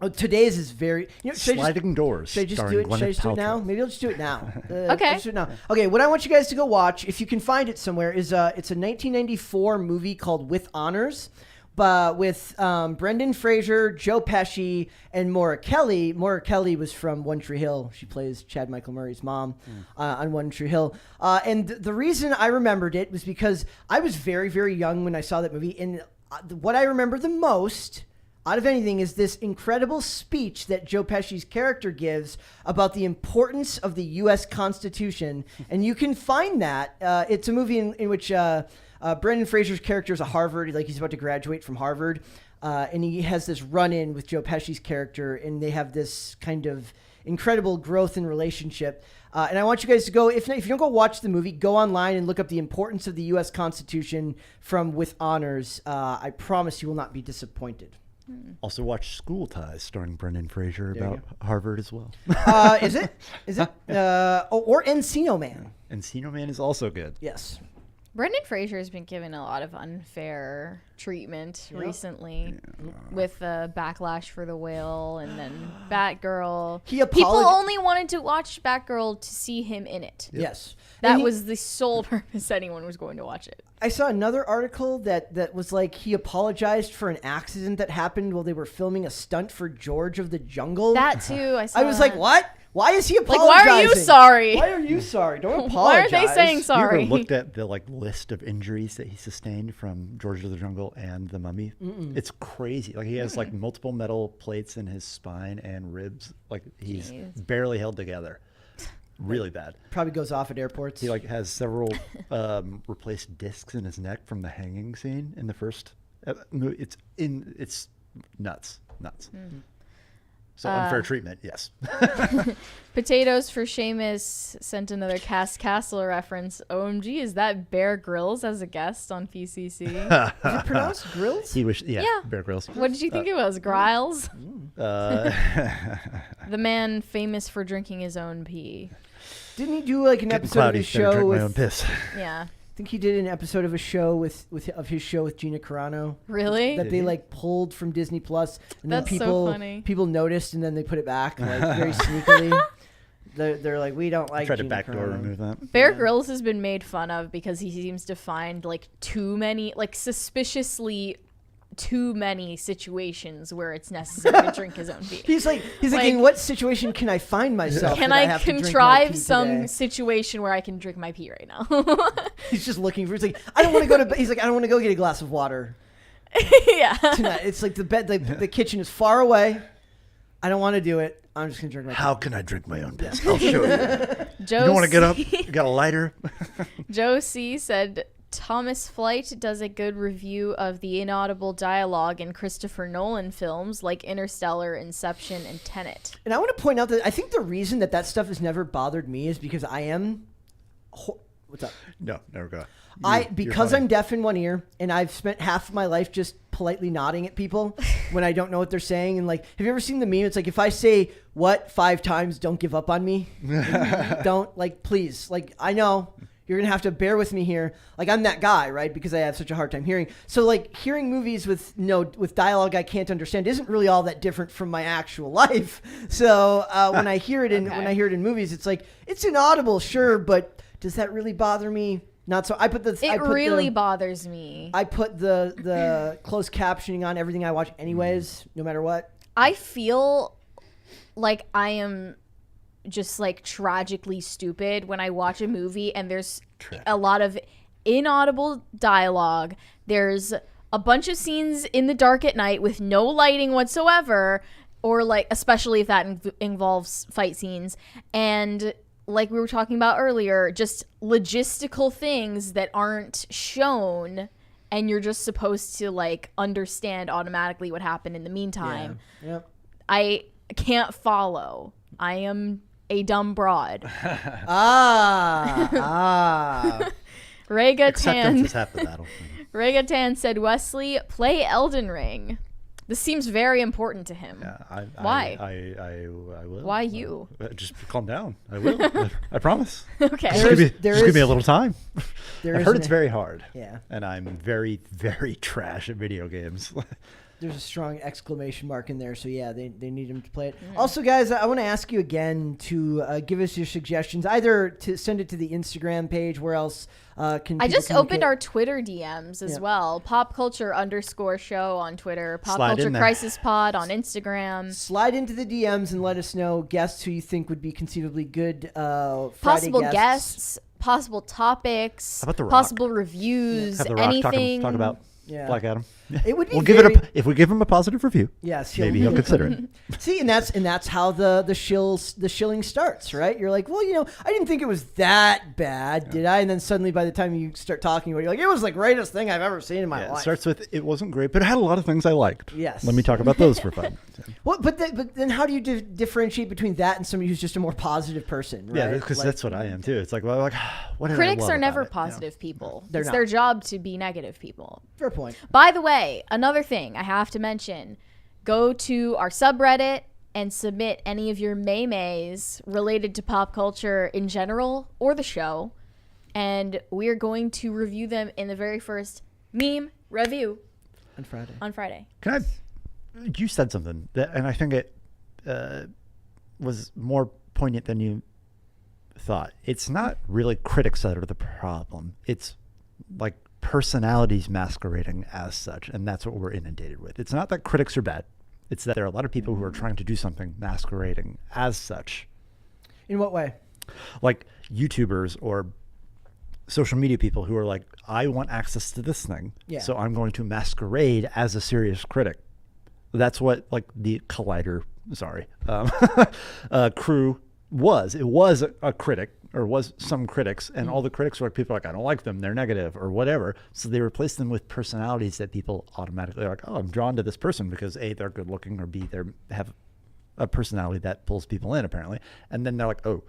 Oh, today's is very. Should Sliding Doors. I just starring do it? Should I Gwyneth just do it now? Paltrow. Maybe I'll just do it now. Okay. I'll just do it now. Okay, what I want you guys to go watch, if you can find it somewhere, is it's a 1994 movie called With Honors, with Brendan Fraser, Joe Pesci, and Maura Kelly. Maura Kelly was from One Tree Hill. She plays Chad Michael Murray's mom on One Tree Hill. And the reason I remembered it was because I was very, very young when I saw that movie. And what I remember the most out of anything is this incredible speech that Joe Pesci's character gives about the importance of the U.S. Constitution. And you can find that. It's a movie in which Brendan Fraser's character is a Harvard, like he's about to graduate from Harvard. And he has this run-in with Joe Pesci's character, and they have this kind of incredible growth in relationship. And I want you guys to go, if you don't go watch the movie, go online and look up the importance of the U.S. Constitution from With Honors. I promise you will not be disappointed. Also watch School Ties starring Brendan Fraser about Harvard as well. Is it? Or Encino Man. Encino Man is also good. Yes. Brendan Fraser has been given a lot of unfair treatment recently with Backlash for the Whale and then Batgirl. People only wanted to watch Batgirl to see him in it. Yes. That was the sole purpose anyone was going to watch it. I saw another article that was like he apologized for an accident that happened while they were filming a stunt for George of the Jungle. That too, I saw. I was like, what? Why is he apologizing? Like, why are you sorry? Why are you sorry? Don't apologize. Why are they saying sorry? You ever looked at the list of injuries that he sustained from George of the Jungle and The Mummy? It's crazy. Like he has multiple metal plates in his spine and ribs. Like he's barely held together. Really bad. Probably goes off at airports. He has several replaced discs in his neck from the hanging scene in the first. It's nuts. nuts. So unfair treatment, yes. Potatoes for Seamus sent another Cast Castle reference. OMG, is that Bear Grylls as a guest on PCC? Is it pronounced Grills? He was, Yeah. Bear Grylls. What did you think it was? Griles? Uh, The man famous for drinking his own pee. Didn't he do like an getting episode of cloudy. his Better drink show my own with? piss. Yeah. I think he did an episode of a show with his show with Gina Carano. Really? That Did they he? like pulled from Disney Plus, and then That's so people funny. people noticed, and then they put it back like very sneakily. They're like, we don't like. Tried to Gina backdoor Carano. remove that. Bear Yeah. Grylls has been made fun of because he seems to find like too many, like suspiciously too many situations where it's necessary to drink his own pee. He's like, Like- in what situation can I find myself? Can that I have to drink my contrive pee some today? situation where I can drink my pee right now? He's just looking for. He's like, I don't want to go to. He's like, I don't want to go get a glass of water Yeah. tonight. It's like the bed. The kitchen is far away. I don't want to do it. I'm just gonna drink my. How can I drink my own piss? I'll show you. Joe You don't want to get up? C- You got a lighter? Joe C said Thomas Flight does a good review of the inaudible dialogue in Christopher Nolan films like Interstellar, Inception, and Tenet. And I want to point out that I think the reason that stuff has never bothered me is because I am. What's up? No, never go. Because I'm deaf in one ear, and I've spent half of my life just politely nodding at people when I don't know what they're saying. And like, have you ever seen the meme? It's like, if I say what 5 times, don't give up on me. Don't, like, please. Like, I know you're gonna have to bear with me here. Like, I'm that guy, right? Because I have such a hard time hearing. So like, hearing movies with dialogue I can't understand isn't really all that different from my actual life. So when I hear it in movies, it's like, it's inaudible, sure, but does that really bother me? Not so. It really bothers me. I put the closed captioning on everything I watch anyways, no matter what. I feel like I am just like tragically stupid when I watch a movie and there's a lot of inaudible dialogue. There's a bunch of scenes in the dark at night with no lighting whatsoever, or like, especially if that involves fight scenes. And like we were talking about earlier, just logistical things that aren't shown, and you're just supposed to like understand automatically what happened in the meantime. Yeah. Yep. I can't follow. I am a dumb broad. Rega Acceptance Tan. is half the battle. Rega Tan said, Wesley, play Elden Ring. This seems very important to him. Yeah, Why? I will. Why you? Just calm down. I will. I promise. Okay. Just give me a little time. There I've is heard an- it's very hard. Yeah. And I'm very, very trash at video games. There's a strong exclamation mark in there, so yeah, they need him to play it. Also, guys, I want to ask you again to give us your suggestions, either to send it to the Instagram page, where else can I people just opened communicate? our Twitter DMs as Yeah. well. _show on Twitter. Pop Slide Culture in there. Crisis Pod on Instagram. Slide into the DMs and let us know guests who you think would be conceivably good Friday Possible guests, possible topics, How about The Rock? possible reviews, Have the Rock anything. talk about Yeah. Black Adam. It would be We'll give it if we give him a positive review. yes, Maybe he'll consider it. See, and that's how the shilling starts, right? You're like, well, I didn't think it was that bad, did I? And then suddenly, by the time you start talking about it, you're like, it was the greatest thing I've ever seen in my Yeah, it life. starts with it wasn't great, but it had a lot of things I liked. Yes. Let me talk about those for 5 minutes. Well, but then how do you differentiate between that and somebody who's just a more positive person? Right? Yeah, because Like, that's what I am too. It's like, well, what did I Critics love are about never it? positive people. They're It's not. their job to be negative people. fair point. By the way, another thing I have to mention, go to our subreddit and submit any of your maymays related to pop culture in general or the show, and we're going to review them in the very first meme review On Friday. on Friday. You said something that, and I think it was more poignant than you thought. It's not really critics that are the problem. It's like personalities masquerading as such, and that's what we're inundated with. It's not that critics are bad. It's that there are a lot of people who are trying to do something masquerading as such. In what way? Like YouTubers or social media people who are like, I want access to this thing, Yeah. so I'm going to masquerade as a serious critic. That's what like the Collider, crew was. It was a critic, or was some critics, and all the critics were like, people are like, I don't like them, they're negative or whatever. So they replaced them with personalities that people automatically are like, oh, I'm drawn to this person because A, they're good looking, or B, they have a personality that pulls people in apparently. And then they're like, oh,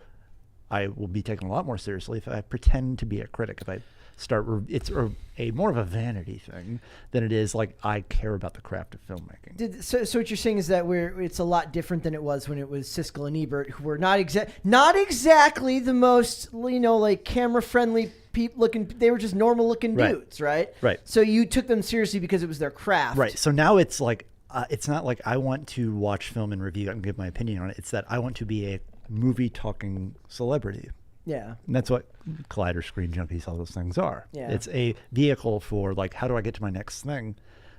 I will be taken a lot more seriously if I pretend to be a critic. If I start, it's a more of a vanity thing than it is like I care about the craft of filmmaking. So what you're saying is that it's a lot different than it was when it was Siskel and Ebert, who were not exactly the most, like camera friendly looking. They were just normal looking dudes, right? Right. So you took them seriously because it was their craft, Right. So now it's like it's not like I want to watch film and review it and give my opinion on it. It's that I want to be a movie talking celebrity. Yeah. And that's what Collider, Screen Junkies, all those things are. Yeah. It's a vehicle for like, how do I get to my next thing?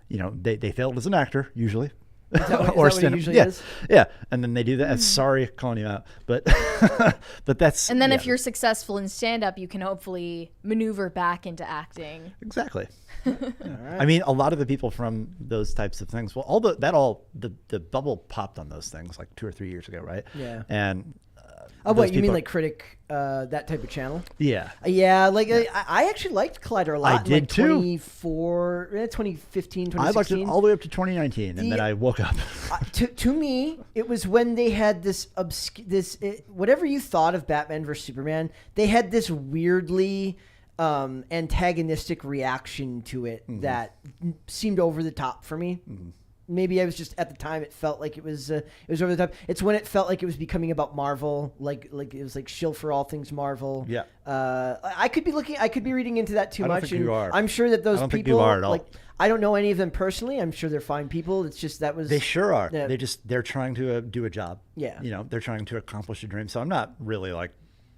They failed as an actor usually. Is that what it usually is? Yeah. And then they do that. Sorry, calling you out, but but that's. And then if you're successful in stand-up, you can hopefully maneuver back into acting. Exactly. I mean, a lot of the people from those types of things. Well, the bubble popped on those things like 2 or 3 years ago, right? Yeah. And what you mean, like critic, that type of channel? Yeah. Yeah, like I actually liked Collider a lot. I did too. 2015, 2016. I liked it all the way up to 2019, and then I woke up. To me, it was when they had this whatever you thought of Batman vs Superman, they had this weirdly antagonistic reaction to it that seemed over the top for me. Maybe I was just at the time it felt like it was over the top. It's when it felt like it was becoming about Marvel, like it was like shill for all things Marvel. Yeah. I could be reading into that too I don't much. think you are. I'm sure that those I don't people think you are at all. like I don't know any of them personally. I'm sure they're fine people. It's just They sure are. Yeah. They're trying to do a job. Yeah. They're trying to accomplish a dream. So I'm not really like.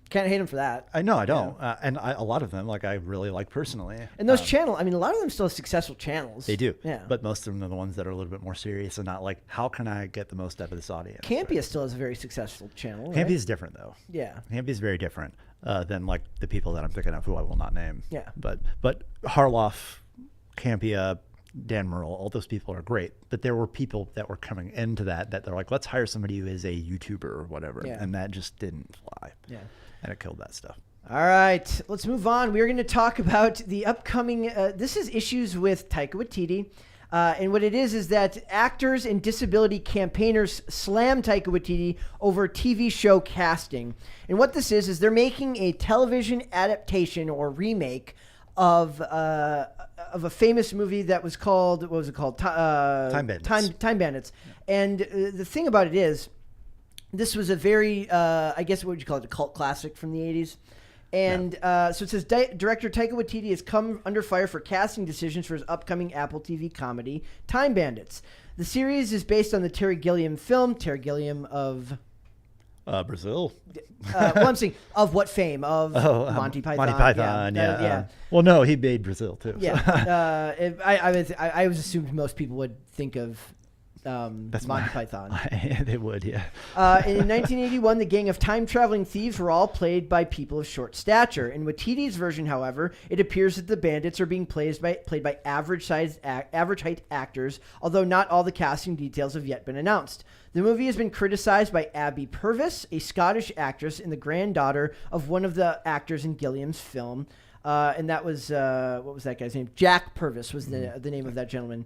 Can't hate them for that. I know I don't, and a lot of them like I really like personally. And those channels, I mean, a lot of them still have successful channels. They do, Yeah. But most of them are the ones that are a little bit more serious and not like, how can I get the most out of this audience? Campia still has a very successful channel. Campia right? is different though. Yeah. Campia is very different than like the people that I'm thinking of, who I will not name. Yeah. But Harloff, Campia, Dan Murrell, all those people are great. But there were people that were coming into that they're like, let's hire somebody who is a YouTuber or whatever, Yeah. and that just didn't fly. Yeah. And it killed that stuff. All right, let's move on. We are going to talk about the upcoming. This is issues with Taika Waititi, and what it is that actors and disability campaigners slam Taika Waititi over TV show casting. And what this is they're making a television adaptation or remake of a famous movie that was called, what was it called? Time Bandits. Time Bandits. And the thing about it is, this was a very, I guess, what would you call it, a cult classic from the 80s. And so it says, director Taika Waititi has come under fire for casting decisions for his upcoming Apple TV comedy, Time Bandits. The series is based on the Terry Gilliam film, Terry Gilliam of... Brazil. well, I'm saying, of what fame? Of Monty Python. Monty Python, yeah. yeah. Well, no, he made Brazil too. So. Yeah. I was assumed most people would think of Monty Python. They would, yeah. In 1981, the gang of time-traveling thieves were all played by people of short stature. In Waititi's version, however, it appears that the bandits are being played by average height actors, although not all the casting details have yet been announced. The movie has been criticized by Abby Purvis, a Scottish actress and the granddaughter of one of the actors in Gilliam's film. And that was what was that guy's name? Jack Purvis was the name of that gentleman.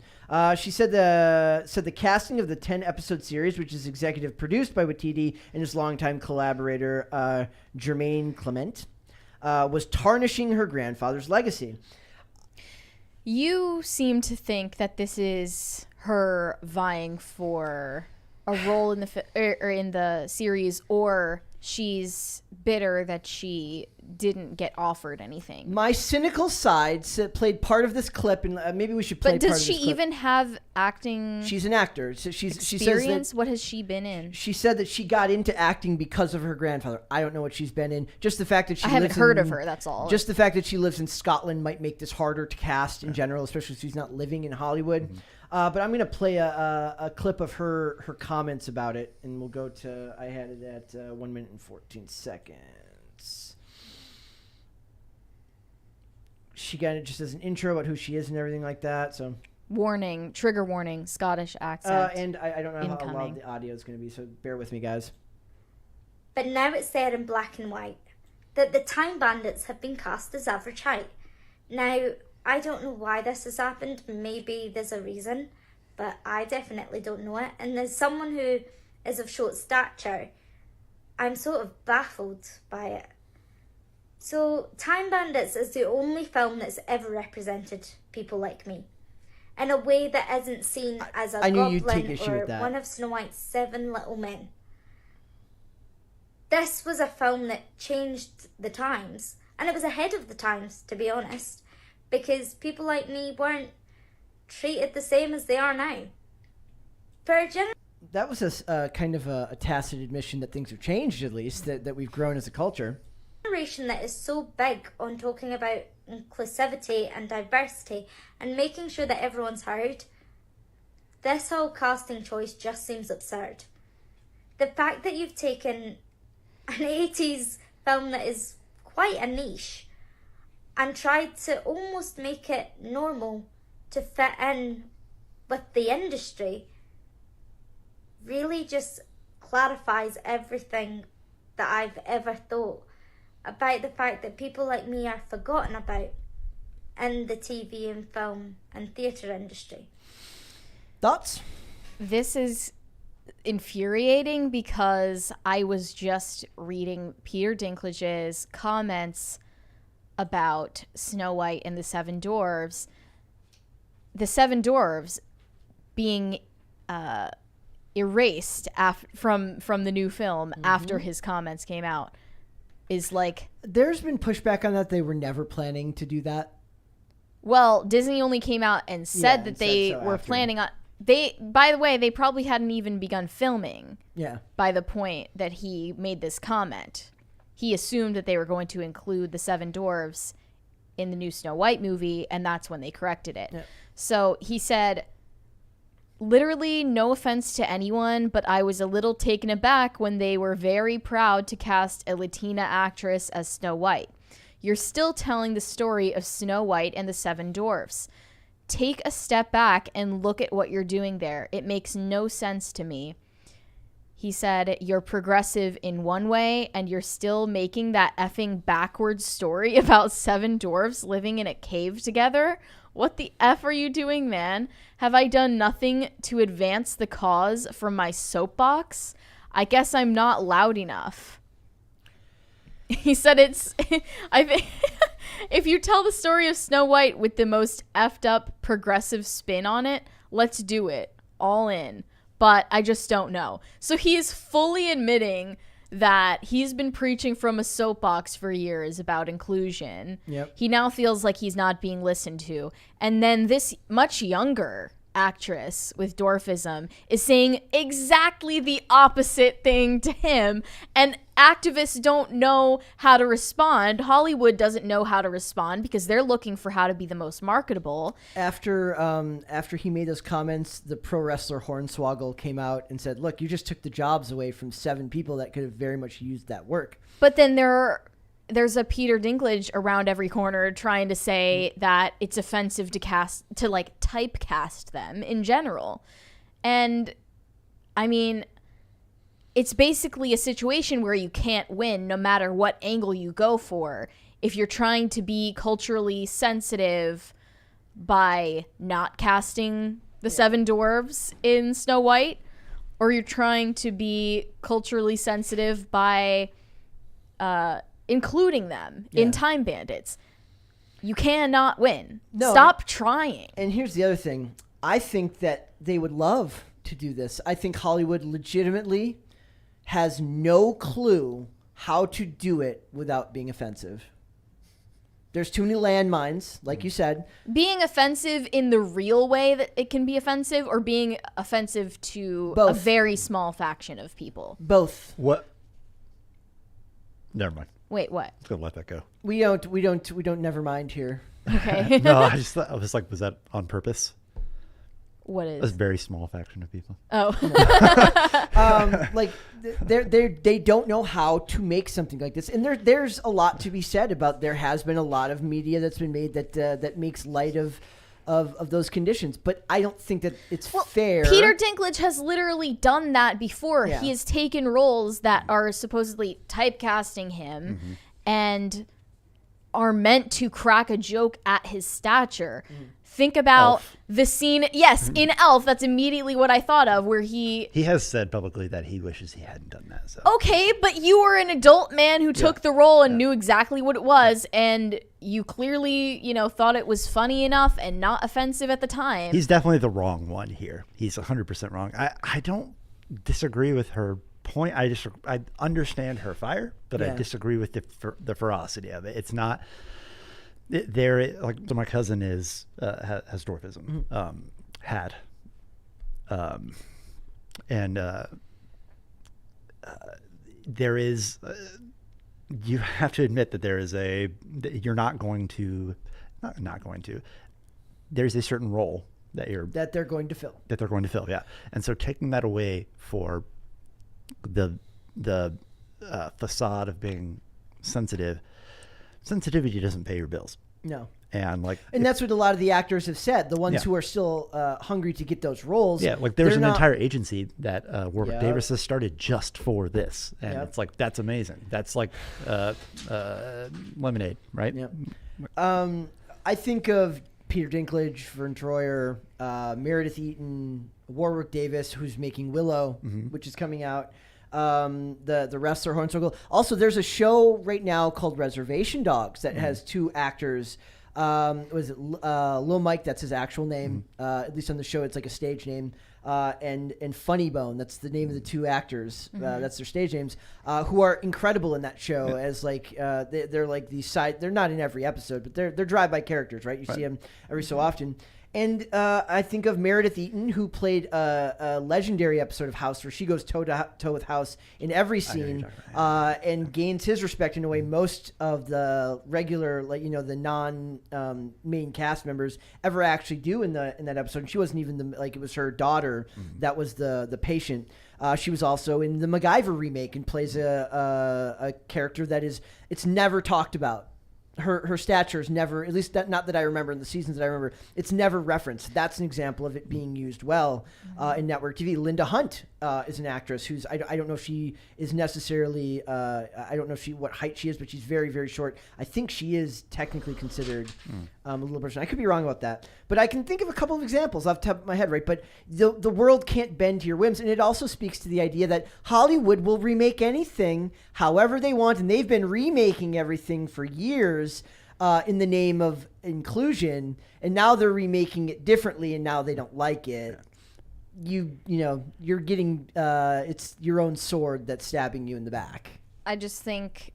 She said the casting of the 10-episode series, which is executive produced by Waititi and his longtime collaborator Jermaine Clement, was tarnishing her grandfather's legacy. You seem to think that this is her vying for a role in the series, or she's bitter that she didn't get offered anything. My cynical side played part of this clip, and maybe we should play. But does she even have acting? She's an actor. So she says that, what has she been in? She said that she got into acting because of her grandfather. I don't know what she's been in. Just the fact that she I haven't heard of her. That's all. Just the fact that she lives in Scotland might make this harder to cast in general, especially if she's not living in Hollywood. Mm-hmm. But I'm going to play a clip of her comments about it, and we'll go to, I had it at 1 minute and 14 seconds. She got it just as an intro about who she is and everything like that. So warning, trigger warning, Scottish accent. And I don't know incoming. how loud the audio is going to be, so bear with me, guys. But now it's there in black and white. that the Time Bandits have been cast as average height. Now, I don't know why this has happened. Maybe there's a reason, but I definitely don't know it. And as someone who is of short stature, I'm sort of baffled by it. So, Time Bandits is the only film that's ever represented people like me in a way that isn't seen as a I knew you'd take goblin issue or with that. one of Snow White's 7 little men. This was a film that changed the times, and it was ahead of the times, to be honest, because people like me weren't treated the same as they are now. For a That was a kind of a tacit admission that things have changed, at least, that we've grown as a culture. generation that is so big on talking about inclusivity and diversity and making sure that everyone's heard, this whole casting choice just seems absurd. The fact that you've taken an 80s film that is quite a niche and tried to almost make it normal to fit in with the industry really just clarifies everything that I've ever thought about the fact that people like me are forgotten about in the TV and film and theatre industry. Thoughts? This is infuriating because I was just reading Peter Dinklage's comments about Snow White and the Seven Dwarfs. The Seven Dwarfs being erased from the new film after his comments came out is like... There's been pushback on that. They were never planning to do that. Well, Disney only came out and said that they were planning on... By the way, they probably hadn't even begun filming by the point that he made this comment. He assumed that they were going to include the Seven Dwarfs in the new Snow White movie, and that's when they corrected it. Yeah. So he said, literally, no offense to anyone, but I was a little taken aback when they were very proud to cast a Latina actress as Snow White. You're still telling the story of Snow White and the Seven Dwarfs. Take a step back and look at what you're doing there. It makes no sense to me. He said, you're progressive in one way, and you're still making that effing backwards story about 7 dwarfs living in a cave together? What the F are you doing, man? Have I done nothing to advance the cause from my soapbox? I guess I'm not loud enough. He said I think if you tell the story of Snow White with the most effed up progressive spin on it, let's do it. All in. But I just don't know. So he is fully admitting that he's been preaching from a soapbox for years about inclusion. Yep. He now feels like he's not being listened to. And then this much younger actress with dwarfism is saying exactly the opposite thing to him, and activists don't know how to respond. Hollywood doesn't know how to respond because they're looking for how to be the most marketable. After he made those comments, the pro wrestler Hornswoggle came out and said, look, you just took the jobs away from 7 people that could have very much used that work. But then there's a Peter Dinklage around every corner trying to say that it's offensive to typecast them in general. And I mean, it's basically a situation where you can't win no matter what angle you go for. If you're trying to be culturally sensitive by not casting the 7 dwarves in Snow White, or you're trying to be culturally sensitive by including them in Time Bandits. You cannot win. No. Stop trying. And here's the other thing. I think that they would love to do this. I think Hollywood legitimately has no clue how to do it without being offensive. There's too many landmines, like you said. Being offensive in the real way that it can be offensive, or being offensive to Both. a very small faction of people. Both. What? Never mind. Wait, what? Let's go let that go. We don't never mind here. Okay. No, I was like, was that on purpose? What A is? very small faction of people. Oh. Like they don't know how to make something like this, and there's a lot to be said about. There has been a lot of media that's been made that makes light of those conditions, but I don't think that it's fair. Peter Dinklage has literally done that before. Yeah. He has taken roles that are supposedly typecasting him and are meant to crack a joke at his stature. Think about the scene. Yes, in Elf, that's immediately what I thought of, where he has said publicly that he wishes he hadn't done that. So. okay, but you were an adult man who took the role and knew exactly what it was, and you clearly, thought it was funny enough and not offensive at the time. He's definitely the wrong one here. He's 100% wrong. I don't disagree with her point. I understand her fire, but I disagree with the ferocity of it. It's not so my cousin has dwarfism, had, and there is. You have to admit that you're not going to. There's a certain role that they're going to fill. Yeah. And so taking that away for the facade of being sensitivity doesn't pay your bills. No. And that's what a lot of the actors have said. The ones who are still hungry to get those roles. Yeah, there's an entire agency that Warwick Davis has started just for this, and it's that's amazing. That's Lemonade, right? Yeah. I think of Peter Dinklage, Vern Troyer, Meredith Eaton, Warwick Davis, who's making Willow, which is coming out. The wrestler Hornswoggle. Also, there's a show right now called Reservation Dogs that has two actors. Was it Lil Mike? That's his actual name. At least on the show, it's like a stage name. And Funny Bone. That's the name of the two actors. That's their stage names. Who are incredible in that show as they're like these side. They're not in every episode, but they're drive-by characters, right? You see them every so often. And I think of Meredith Eaton, who played a legendary episode of House where she goes toe to toe with House in every scene, and gains his respect in a way most of the regular, the non-main cast members ever actually do in that episode. And she wasn't even it was her daughter that was the patient. She was also in the MacGyver remake and plays a character it's never talked about. Her stature is never, at least not that I remember in the seasons that I remember, it's never referenced. That's an example of it being used well in network TV. Linda Hunt is an actress who's, I don't know if she is necessarily, I don't know what height she is, but she's very, very short. I think she is technically considered a little person. I could be wrong about that. But I can think of a couple of examples off the top of my head, right? But the world can't bend to your whims. And it also speaks to the idea that Hollywood will remake anything however they want. And they've been remaking everything for years in the name of inclusion. And now they're remaking it differently, and now they don't like it. You're getting it's your own sword that's stabbing you in the back. I just think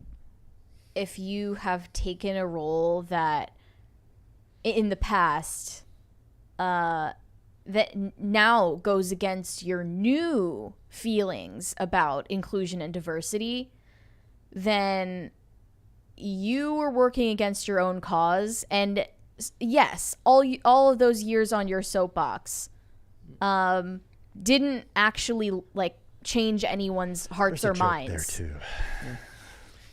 if you have taken a role that in the past that now goes against your new feelings about inclusion and diversity, then you were working against your own cause. And yes, all of those years on your soapbox didn't actually change anyone's hearts or minds. There too.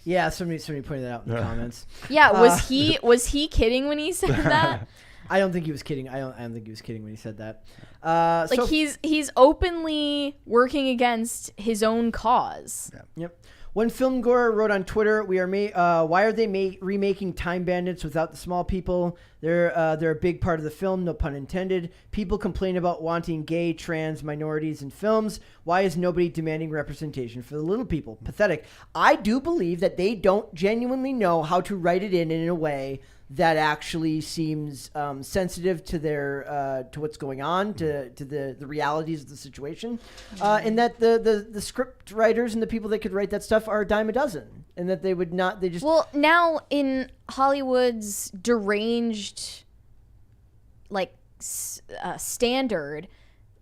Yeah, somebody pointed that out in the comments. Yeah, was he kidding when he said that? I don't think he was kidding. I don't think he was kidding when he said that. He's openly working against his own cause. Yeah. Yep. One film goer wrote on Twitter, why are they remaking Time Bandits without the small people? They're a big part of the film, no pun intended. People complain about wanting gay, trans, minorities in films. Why is nobody demanding representation for the little people? Pathetic. I do believe that they don't genuinely know how to write it in a way that actually seems sensitive to their to what's going on, to the realities of the situation, and that the script writers and the people that could write that stuff are a dime a dozen, and that they would not. They just now in Hollywood's deranged standard,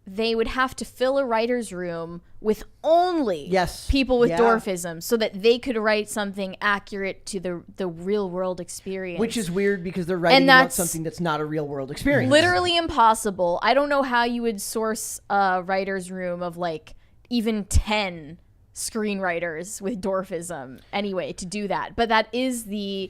they would have to fill a writer's room with only people with dwarfism so that they could write something accurate to the real world experience. Which is weird because they're writing about something that's not a real world experience. Literally impossible. I don't know how you would source a writer's room of even 10 screenwriters with dwarfism anyway to do that. But that is the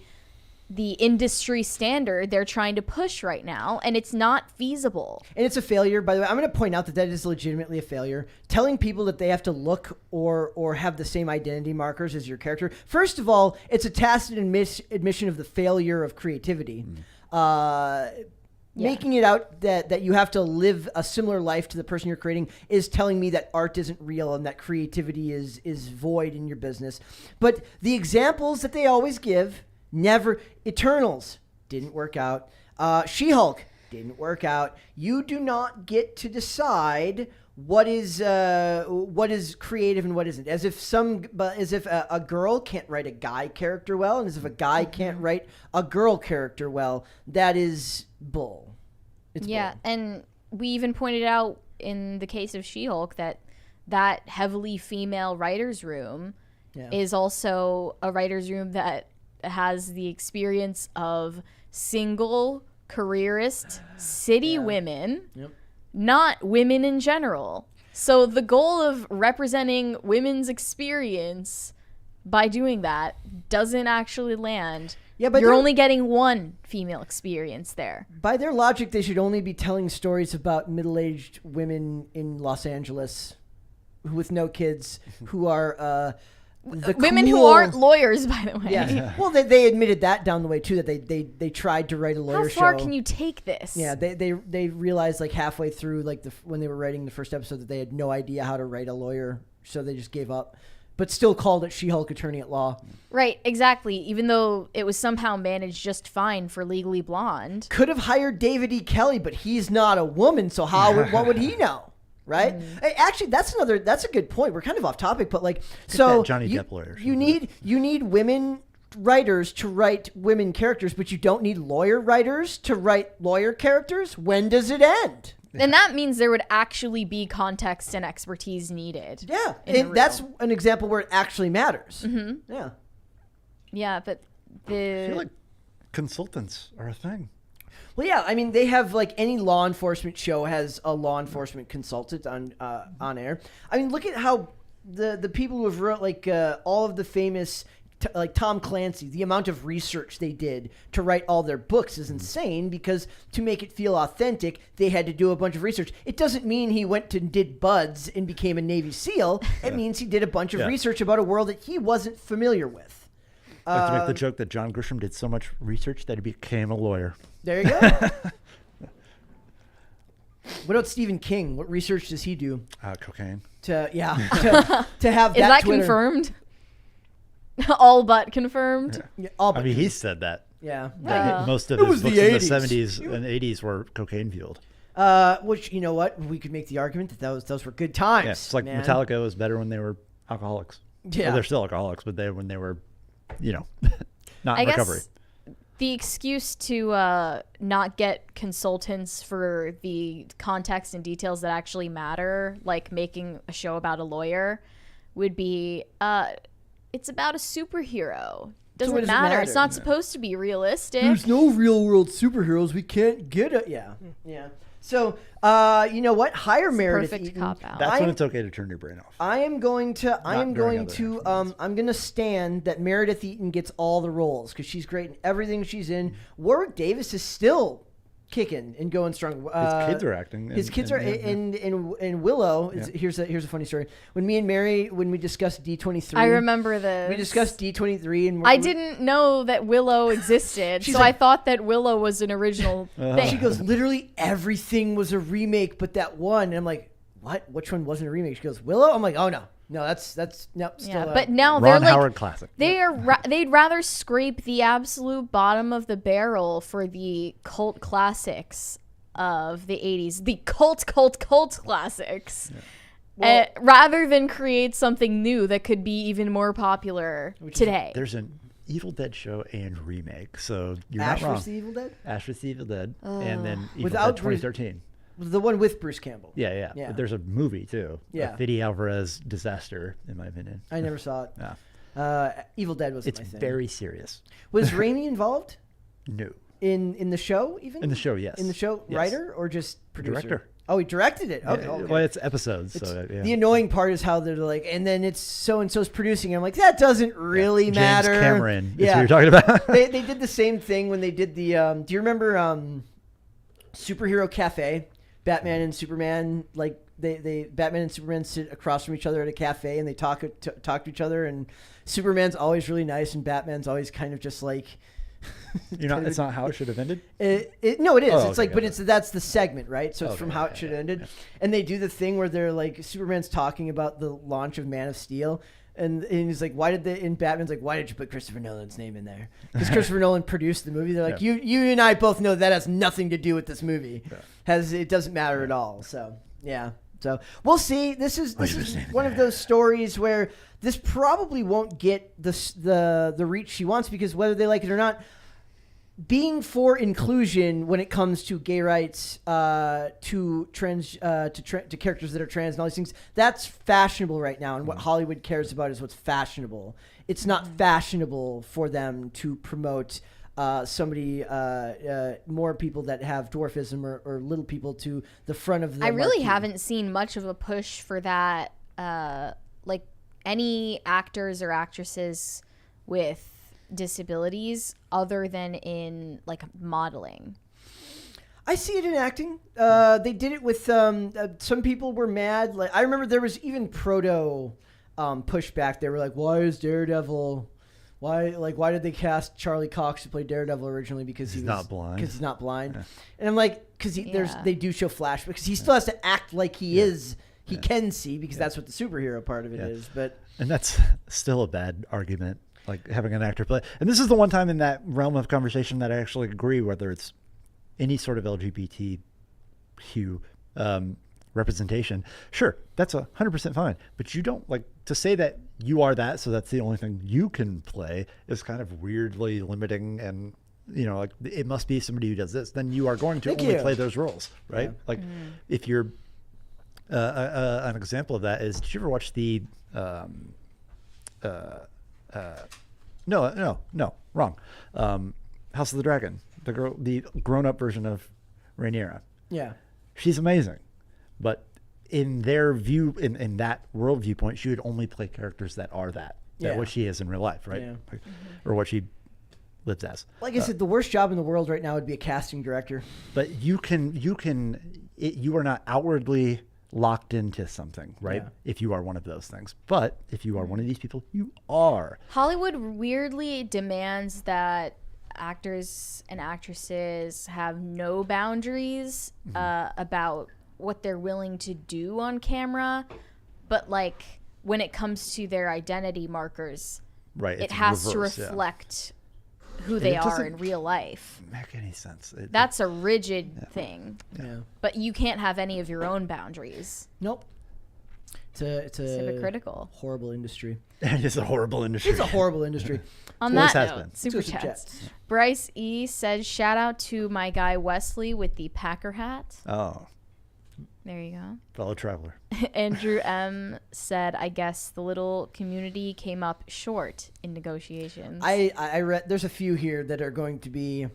the industry standard they're trying to push right now, and it's not feasible. And it's a failure, by the way. I'm going to point out that that is legitimately a failure. Telling people that they have to look or have the same identity markers as your character. First of all, it's a tacit admission of the failure of creativity. Making it out that you have to live a similar life to the person you're creating is telling me that art isn't real and that creativity is void in your business. But the examples that they always give, never. Eternals didn't work out. She-Hulk didn't work out. You do not get to decide what is creative and what isn't. As if a girl can't write a guy character well, and as if a guy can't write a girl character well. That is bull. It's bull. And we even pointed out in the case of She-Hulk that heavily female writers' room is also a writers' room that has the experience of single careerist city women. Yep. Not women in general. So the goal of representing women's experience by doing that doesn't actually land. Yeah, but you're only getting one female experience there. By their logic, they should only be telling stories about middle-aged women in Los Angeles with no kids who are women who aren't lawyers, by the way. Yeah. Well, they admitted that down the way too, that they tried to write a lawyer show. How far can you take this? Yeah, they realized like halfway through, like when they were writing the first episode, that they had no idea how to write a lawyer, so they just gave up. But still called it She-Hulk Attorney at Law. Right, exactly. Even though it was somehow managed just fine for Legally Blonde. Could have hired David E. Kelly, but he's not a woman, so what would he know? Right? Hey, actually, that's a good point. We're kind of off topic, but like, so Johnny Depp lawyer. You need women writers to write women characters, but you don't need lawyer writers to write lawyer characters. When does it end? And that means there would actually be context and expertise needed. Yeah, and that's an example where it actually matters. Mm-hmm. Yeah. Yeah, but I feel like consultants are a thing. Well, yeah, I mean, they have, like, any law enforcement show has a law enforcement consultant on air. I mean, look at how the people who have wrote, like, all of the famous, like, Tom Clancy, the amount of research they did to write all their books is insane, because to make it feel authentic, they had to do a bunch of research. It doesn't mean he went and did buds and became a Navy SEAL. It means he did a bunch of research about a world that he wasn't familiar with. I like to make the joke that John Grisham did so much research that he became a lawyer. There you go. What about Stephen King? What research does he do? Cocaine. To have is that Twitter. Confirmed? All but confirmed. Yeah, all but I mean, he said that. Yeah. Most of It his was books the in the 80s. 70s and 80s were cocaine fueled. Which, you know what? We could make the argument that those were good times. Yeah, it's like man. Metallica was better when they were alcoholics. Yeah. Well, they're still alcoholics, but when they were, not I in recovery. guess the excuse to not get consultants for the context and details that actually matter, like making a show about a lawyer, would be it's about a superhero. Doesn't does it matter. It's matter? not supposed to be realistic. There's no real world superheroes. We can't get it. Yeah. Yeah. So, you know what? Hire Meredith Perfect Eaton. cop-out. That's when it's okay to turn your brain off. I'm going to other I'm going to stand that Meredith Eaton gets all the roles because she's great in everything she's in. Warwick Davis is still kicking and going strong. His kids are acting. His kids are in Willow. Here's a funny story. When me and Mary, when we discussed D23, I remember this. we discussed D23 and I didn't know that Willow existed, She's so like- I thought that Willow was an original thing. She goes, literally everything was a remake, but that one. And I'm like, what? Which one wasn't a remake? She goes, Willow. I'm like, oh no, that's no. Still, Yeah, but now they're Ron like Howard classic. they'd rather scrape the absolute bottom of the barrel for the cult classics of the 80s, the cult classics, rather than create something new that could be even more popular today. There's an Evil Dead show and remake, so you're Ash not wrong. vs. the Evil Dead, Ash vs. the Evil Dead, and then Evil Without Dead Bruce- 2013. the one with Bruce Campbell. Yeah. Yeah. There's a movie too. Yeah. A Fede Alvarez disaster, in my opinion. I never saw it. Yeah. Evil Dead was It's my thing. very serious. Was Raimi involved No. in the show even? In the show, yes. In the show, Yes. writer or just producer? Director. Oh, he directed it. Okay. okay. Well, it's episodes. So, yeah. The annoying part is how they're like, and then it's so and so's producing. I'm like, that doesn't really matter. James Cameron is Yeah. who you're talking about. they did the same thing when they did the. Do you remember Superhero Cafe? Batman and Superman, like they Batman and Superman sit across from each other at a cafe and they talk to each other, and Superman's always really nice and Batman's always kind of just like. It's not how it should have ended. No, it is. Oh, it's okay, like, but gotcha. that's the segment, right? So it's Okay, from how it should have ended. And they do the thing where they're like, Superman's talking about the launch of Man of Steel. And he's like, and Batman's like, why did you put Christopher Nolan's name in there? Because Christopher Nolan produced the movie. They're like, you and I both know that has nothing to do with this movie. Yeah. It doesn't matter at all. So, yeah. So we'll see. This is one of those stories where this probably won't get the reach she wants, because whether they like it or not, being for inclusion when it comes to gay rights, to characters that are trans and all these things, that's fashionable right now. And what Hollywood cares about is what's fashionable. It's not fashionable for them to promote more people that have dwarfism or little people to the front of the I really marquee. haven't seen much of a push for that, like any actors or actresses with disabilities other than in like modeling. I see it in acting. They did it with some people were mad. Like I remember there was even proto pushback. They were like, "Why is Daredevil? Why did they cast Charlie Cox to play Daredevil originally? Because he's not blind. Because he's not blind." Yeah. And I'm like, because they do show flashbacks because he still has to act like he is. He can see because that's what the superhero part of it is. But and that's still a bad argument. Like having an actor play, and this is the one time in that realm of conversation that I actually agree, whether it's any sort of LGBTQ representation. Sure, that's 100% fine, but you don't like to say that you are that, so that's the only thing you can play is kind of weirdly limiting, and like it must be somebody who does this. Then you are going to only play those roles, right? Yeah. Like if you're an example of that is, did you ever watch the no, wrong. House of the Dragon, the grown-up version of Rhaenyra. Yeah, she's amazing, but in their view, in that world viewpoint, she would only play characters that are that what she is in real life, right? Yeah. Or what she lives as. Like I said, the worst job in the world right now would be a casting director. But you are not outwardly locked into something, right? Yeah. If you are one of those things. But if you are one of these people, you are. Hollywood weirdly demands that actors and actresses have no boundaries about what they're willing to do on camera. But like when it comes to their identity markers, right, it has to reflect who they are in real life. Make any sense? That's a rigid thing. Yeah. But you can't have any of your own boundaries. Nope. It's a hypocritical, horrible industry. It is a horrible industry. It's a horrible industry. On that note, super chats. Bryce E says, "Shout out to my guy Wesley with the Packer hat." Oh. There you go. Fellow traveler. Andrew M said, "I guess the little community came up short in negotiations." I read there's a few here that are going to be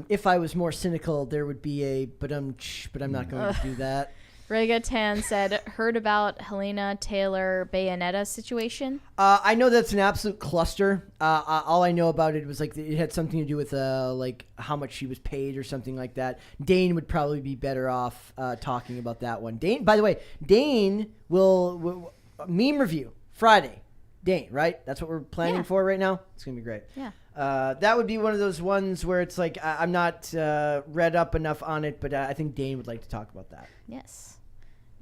if I was more cynical there would be a but I'm not going to do that. Rega Tan said, "Heard about Helena Taylor Bayonetta situation?" I know that's an absolute cluster. All I know about it was like it had something to do with like how much she was paid or something like that. Dane would probably be better off talking about that one. Dane, by the way, Dane will meme review Friday. Dane, right? That's what we're planning for right now. It's gonna be great. Yeah. That would be one of those ones where it's like I'm not read up enough on it, but I think Dane would like to talk about that. Yes.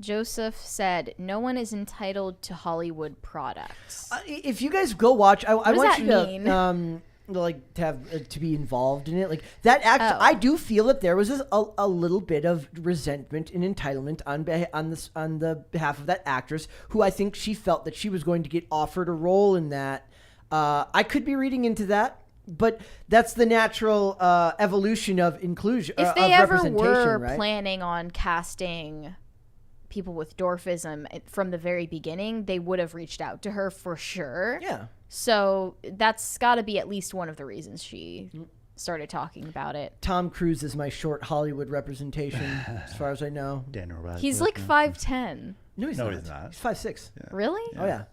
Joseph said, "No one is entitled to Hollywood products." If you guys go watch, I want does you that to mean? like to have to be involved in it. Like that act, I do feel that there was a little bit of resentment and entitlement on the behalf of that actress, who I think she felt that she was going to get offered a role in that. I could be reading into that. But that's the natural evolution of inclusion. If they ever were right? planning on casting people with dwarfism from the very beginning, they would have reached out to her for sure. Yeah. So that's got to be at least one of the reasons she started talking about it. Tom Cruise is my short Hollywood representation, as far as I know. Daniel Radcliffe. He's like 5'10". No, he's No, not. he's not. He's 5'6". Really? Oh yeah.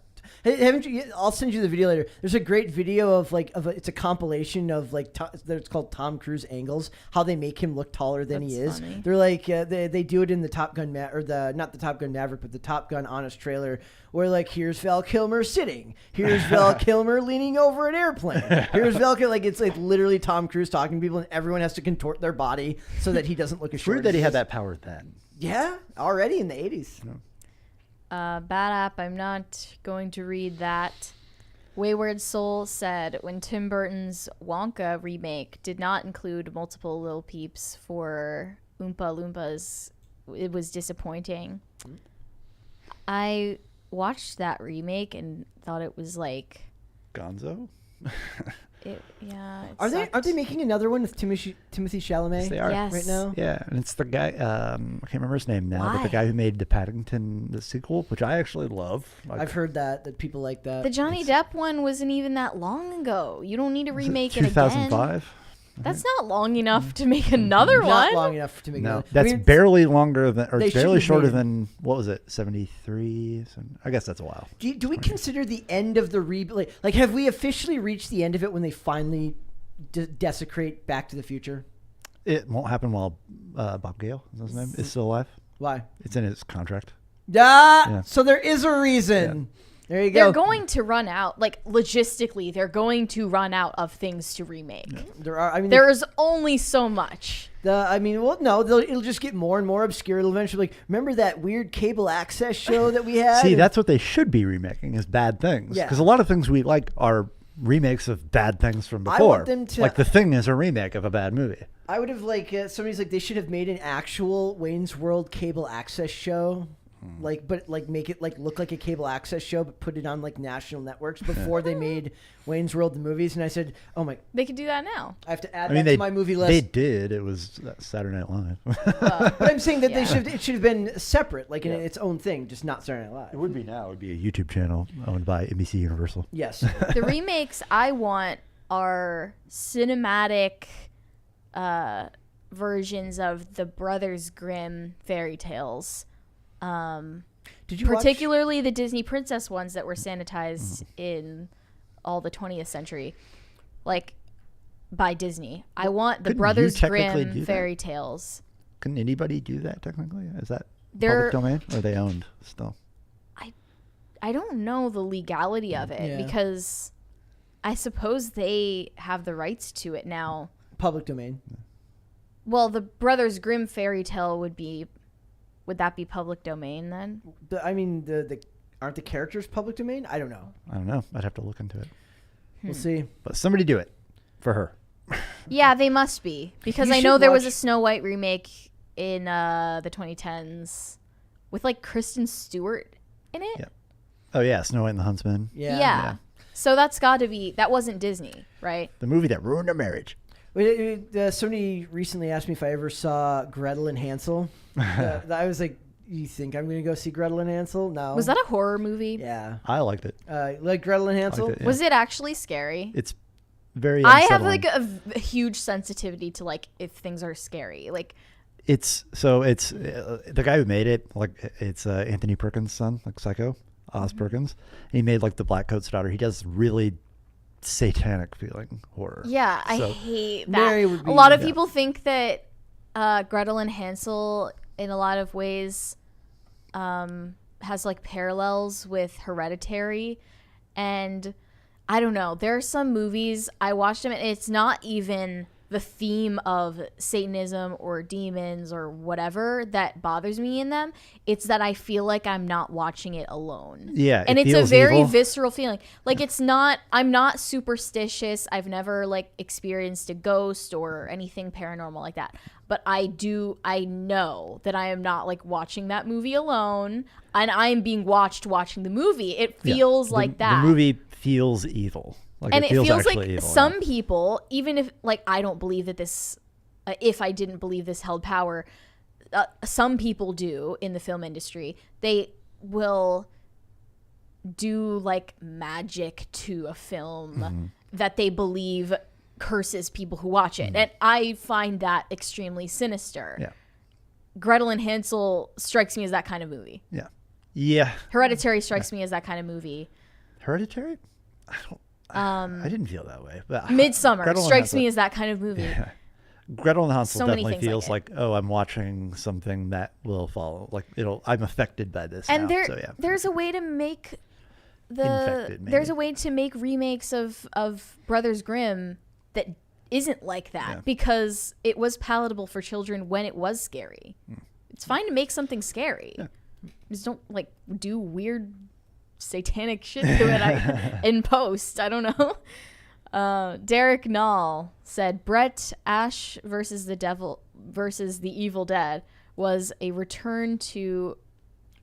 Hey, haven't you? I'll send you the video later. There's a great video of it's a compilation of it's called Tom Cruise angles. How they make him look taller than he That's is. funny. They're like they do it in the Top Gun not the Top Gun Maverick, but the Top Gun Honest trailer, where like here's Val Kilmer sitting, here's Val Kilmer leaning over an airplane, here's Val Kilmer, like it's like literally Tom Cruise talking to people, and everyone has to contort their body so that he doesn't look as It's short. weird that as he had is. that power then. Yeah, already in the 80s. Bad app. I'm not going to read that. Wayward Soul said when Tim Burton's Wonka remake did not include multiple Lil Peeps for Oompa Loompas, it was disappointing. I watched that remake and thought it was like, Gonzo? it Aren't sucked. they making another one with Timothy Chalamet Yes, they are. Yes. right now? Yeah, and it's the guy, I can't remember his name now, but Why? the guy who made the Paddington, the sequel, which I actually love. Like, I've heard that people like that. The Johnny Depp one wasn't even that long ago. You don't need to remake it again. 2005? That's not long enough to make another Not one. long enough to make No, it. that's barely longer than, or they it's barely should have shorter made- than, what was it, 73? So I guess that's a while. Do we consider the end of the like have we officially reached the end of it when they finally desecrate Back to the Future? It won't happen while Bob Gale, is his name, is still alive. Why? It's in his contract. Yeah. So there is a reason. There you go. They're going to run out, like logistically, they're going to run out of things to remake. There are. I mean, There is only so much. it'll just get more and more obscure. It'll eventually, like, remember that weird cable access show that we had? See, that's what they should be remaking is bad things. Yeah. Because a lot of things we like are remakes of bad things from I before. want them to- like The Thing is a remake of a bad movie. I would have somebody's like they should have made an actual Wayne's World cable access show. But make it like look like a cable access show, but put it on like national networks before they made Wayne's World the movies. And I said, "Oh my, They could do that now. I have to add I mean, that to my movie list." They did. It was Saturday Night Live. But I'm saying that Yeah. it should have been separate, like in its own thing, just not Saturday Night Live. It would be now. It would be a YouTube channel owned by NBC Universal. Yes. The remakes I want are cinematic versions of the Brothers Grimm fairy tales. Did you watch- Particularly the Disney princess ones that were sanitized in all the 20th century, like by Disney. I want the Couldn't you Brothers technically do Grimm that? fairy tales. Can anybody do that technically? Is that They're- public domain? Or are they owned still? I don't know the legality of it Yeah. because I suppose they have the rights to it now. Public domain. Well, the Brothers Grimm fairy tale would that be public domain then? The aren't the characters public domain? I don't know. I don't know. I'd have to look into it. We'll see. But somebody do it for her. Yeah, they must be because You I know should there was a watch- Snow White remake in the 2010s with like Kristen Stewart in it. Yeah. Oh yeah, Snow White and the Huntsman. Yeah. So that's got to be that wasn't Disney, right? The movie that ruined a marriage. Somebody recently asked me if I ever saw Gretel and Hansel. I was like, "You think I'm going to go see Gretel and Hansel?" No. Was that a horror movie? Yeah. I liked it. Like Gretel and Hansel? Liked it, yeah. Was it actually scary? It's very I have unsettling. like a huge sensitivity to like if things are scary. Like It's the guy who made it, like it's Anthony Perkins' son, like Psycho, Oz Mm-hmm. Perkins. He made like the Black Coat's Daughter. He does really satanic feeling horror. yeah, I So- hate Mary that. would A be- lot of Yeah. people think that Gretel and Hansel in a lot of ways has like parallels with Hereditary, and I don't know. There are some movies I watched them and it's not even the theme of Satanism or demons or whatever that bothers me in them. It's that I feel like I'm not watching it alone. Yeah, And it it's a feels very evil. visceral feeling. Like I'm not superstitious. I've never like experienced a ghost or anything paranormal like that. But I know that I am not like watching that movie alone and I am being watched watching the movie. It Yeah. feels like that. The movie feels evil. Like And it it feels actually like evil, some people, even if like I don't believe that this, if I didn't believe this held power, some people do in the film industry. They will do like magic to a film that they believe curses people who watch it. And I find that extremely sinister. Yeah. Gretel and Hansel strikes me as that kind of movie. Yeah. Yeah. Hereditary strikes me as that kind of movie. Hereditary? I didn't feel that way. But Midsummer Gretel and strikes Hansel- me as that kind of movie. Yeah. Gretel and Hansel So many definitely things feels like like, oh, I'm watching something that will follow. Like I'm affected by this. And now, so yeah. there's a way to make Infected, maybe. there's a way to make remakes of Brothers Grimm that isn't like that because it was palatable for children when it was scary. It's fine to make something scary. Just don't like do weird satanic shit to it in post. I don't know. Derek Nall said Brett Ash versus the Devil versus the Evil Dead was a return to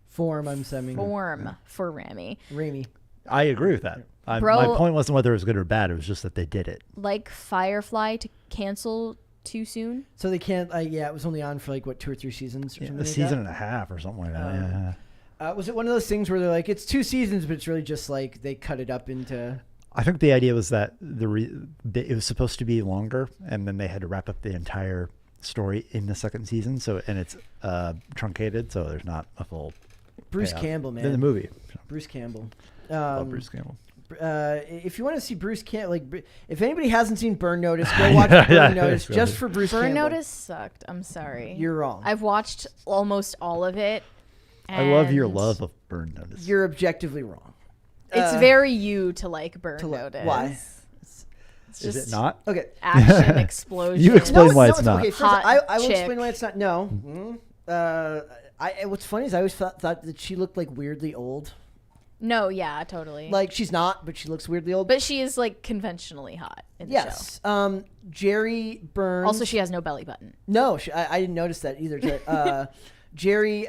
Form, I'm assuming. form for Rami. Raimi. I agree with that. My Bro- point wasn't whether it was good or bad. It was just that they did it. Like Firefly to cancel too soon. So they can't. Yeah, it was only on for like what 2 or 3 seasons or Yeah, something. a like season that? and a half or something like that. Yeah. Was it one of those things where they're like, it's 2 seasons, but it's really just like they cut it up into? I think the idea was that it was supposed to be longer, and then they had to wrap up the entire story in the second season. So it's truncated, so there's not a full. Bruce payoff. Campbell, man. In the movie. Bruce Campbell. Love Bruce Campbell. If you want to see Bruce Campbell, like if anybody hasn't seen Burn Notice, go watch Burn Notice it's just really- for Bruce Burn Campbell. Notice sucked. I'm sorry. You're wrong. I've watched almost all of it. I love your and love of Burn Notice. You're objectively wrong. It's very you to like Burn to like- Notice. why? It's Is just it not? Okay. action explosion. You explain why it's okay. not. First, Hot I will chick. explain why it's not. No. What's funny is I always thought that she looked like weirdly old. No, yeah, totally. Like she's not, but she looks weirdly old. but she is like conventionally hot in the yes. Jerry show. Burns. Also, she has no belly button. No, I didn't notice that either. Jerry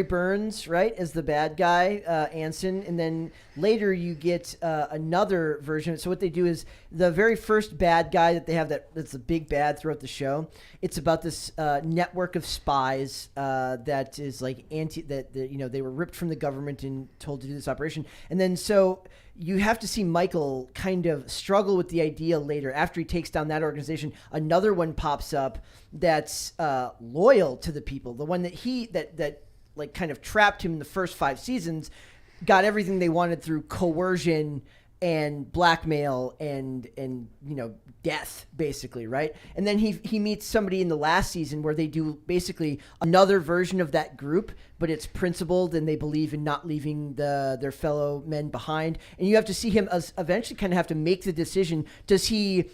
Burns, right, as the bad guy, Anson, and then later you get another version. So what they do is the very first bad guy that they have that's the big bad throughout the show. It's about this network of spies that is like they were ripped from the government and told to do this operation, and then so. You have to see Michael kind of struggle with the idea later. After he takes down that organization, another one pops up that's loyal to the people. The one that like kind of trapped him in the first 5 seasons, got everything they wanted through coercion and blackmail and death, basically, right? And then he meets somebody in the last season where they do basically another version of that group, but it's principled and they believe in not leaving their fellow men behind. And you have to see him eventually kind of have to make the decision: does he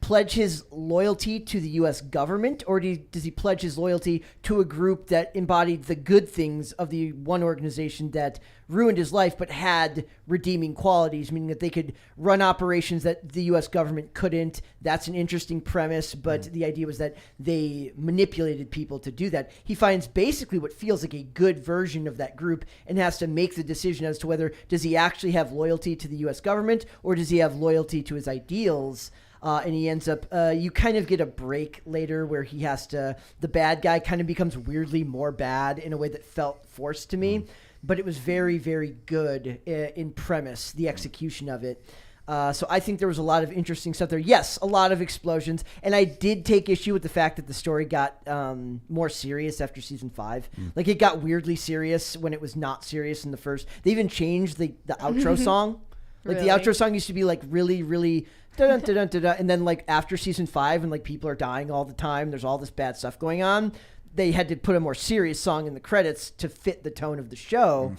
pledge his loyalty to the U.S. government, or does he pledge his loyalty to a group that embodied the good things of the one organization that ruined his life but had redeeming qualities, meaning that they could run operations that the U.S. government couldn't? That's an interesting premise, but the idea was that they manipulated people to do that. He finds basically what feels like a good version of that group and has to make the decision as to whether does he actually have loyalty to the U.S. government or does he have loyalty to his ideals. And he ends up, you kind of get a break later where he has to, the bad guy kind of becomes weirdly more bad in a way that felt forced to me. But it was very, very good in premise, the execution of it. So I think there was a lot of interesting stuff there. Yes, a lot of explosions. And I did take issue with the fact that the story got more serious after season 5. Like it got weirdly serious when it was not serious in the first. They even changed the outro song. Like the Really? outro song used to be like really, really dun, dun, dun, dun, dun, and then like after season 5 and like people are dying all the time, there's all this bad stuff going on. They had to put a more serious song in the credits to fit the tone of the show.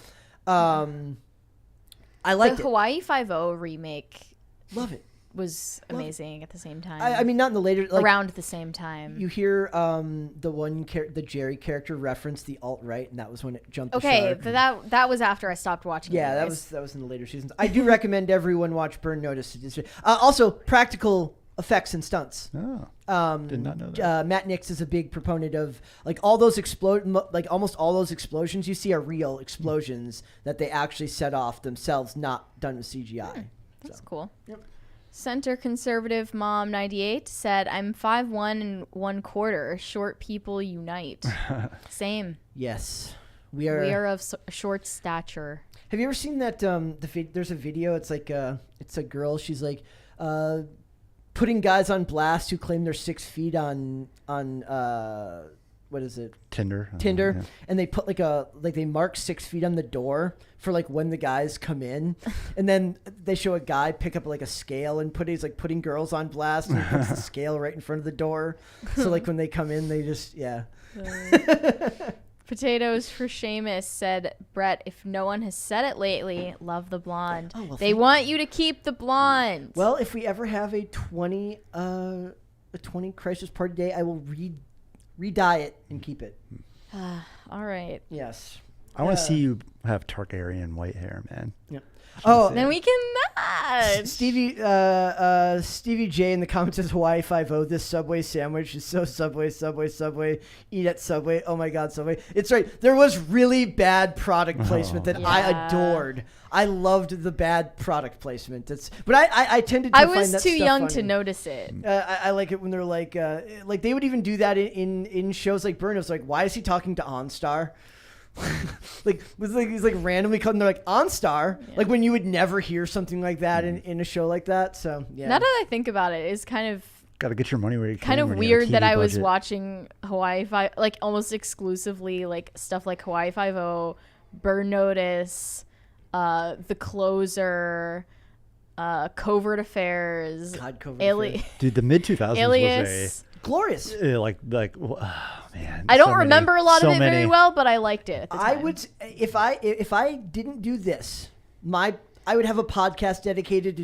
I liked The it. Hawaii Five-0 remake Love it. was amazing at the same time. I mean, not in the later like, around the same time. You hear the Jerry character reference the alt-right, and that was when it jumped. Okay, the shark. that was after I stopped watching. Yeah, anyways. that was in the later seasons. I do recommend everyone watch Burn Notice. Also, practical effects and stunts. Oh, did not know that. Matt Nix is a big proponent of like all those almost all those explosions you see are real explosions that they actually set off themselves, not done with CGI. That's cool. Yep. Center Conservative Mom 98 said, "I'm 5'1" and 1/4. Short people unite." Same. Yes, We are of short stature. Have you ever seen that? There's a video. It's like it's a girl. She's like, putting guys on blast who claim they're 6 feet on what is it? Tinder. Tinder, and they put they mark 6 feet on the door for like when the guys come in, and then they show a guy pick up like a scale and he's like putting girls on blast, and he puts the scale right in front of the door, so like when they come in, they just Potatoes for Seamus said, Brett, if no one has said it lately, love the blonde. Oh, well, they want you to keep the blonde. Well, if we ever have a 20 crisis party day, I will re-dye it and keep it. All right. Yes. I want to see you have Targaryen white hair, man. Yep. Oh, Then we can match. Stevie J in the comments says Hawaii 5-0. This Subway sandwich is so Subway. Eat at Subway. Oh my God, Subway. It's right. There was really bad product placement that I adored. I loved the bad product placement. But I tended to I find was that too stuff young funny. to notice it. I like it when they're like they would even do that in shows like Burn. It was like, why is he talking to OnStar? He's like randomly called, and they're like OnStar, like when you would never hear something like that in a show like that. So yeah. Now that I think about it, it's kind of Got to get your money where you can. kind of when you have a weird that TV I was budget. watching Hawaii 5, like almost exclusively like stuff like Hawaii 5-0, Burn Notice, The Closer, Covert Affairs, God, Covert Affairs. Dude, the mid 2000s Alias. glorious. was oh man. I don't so many- remember a lot so of it very many. well, but I liked it. At the I time. would if I didn't do this, I would have a podcast dedicated to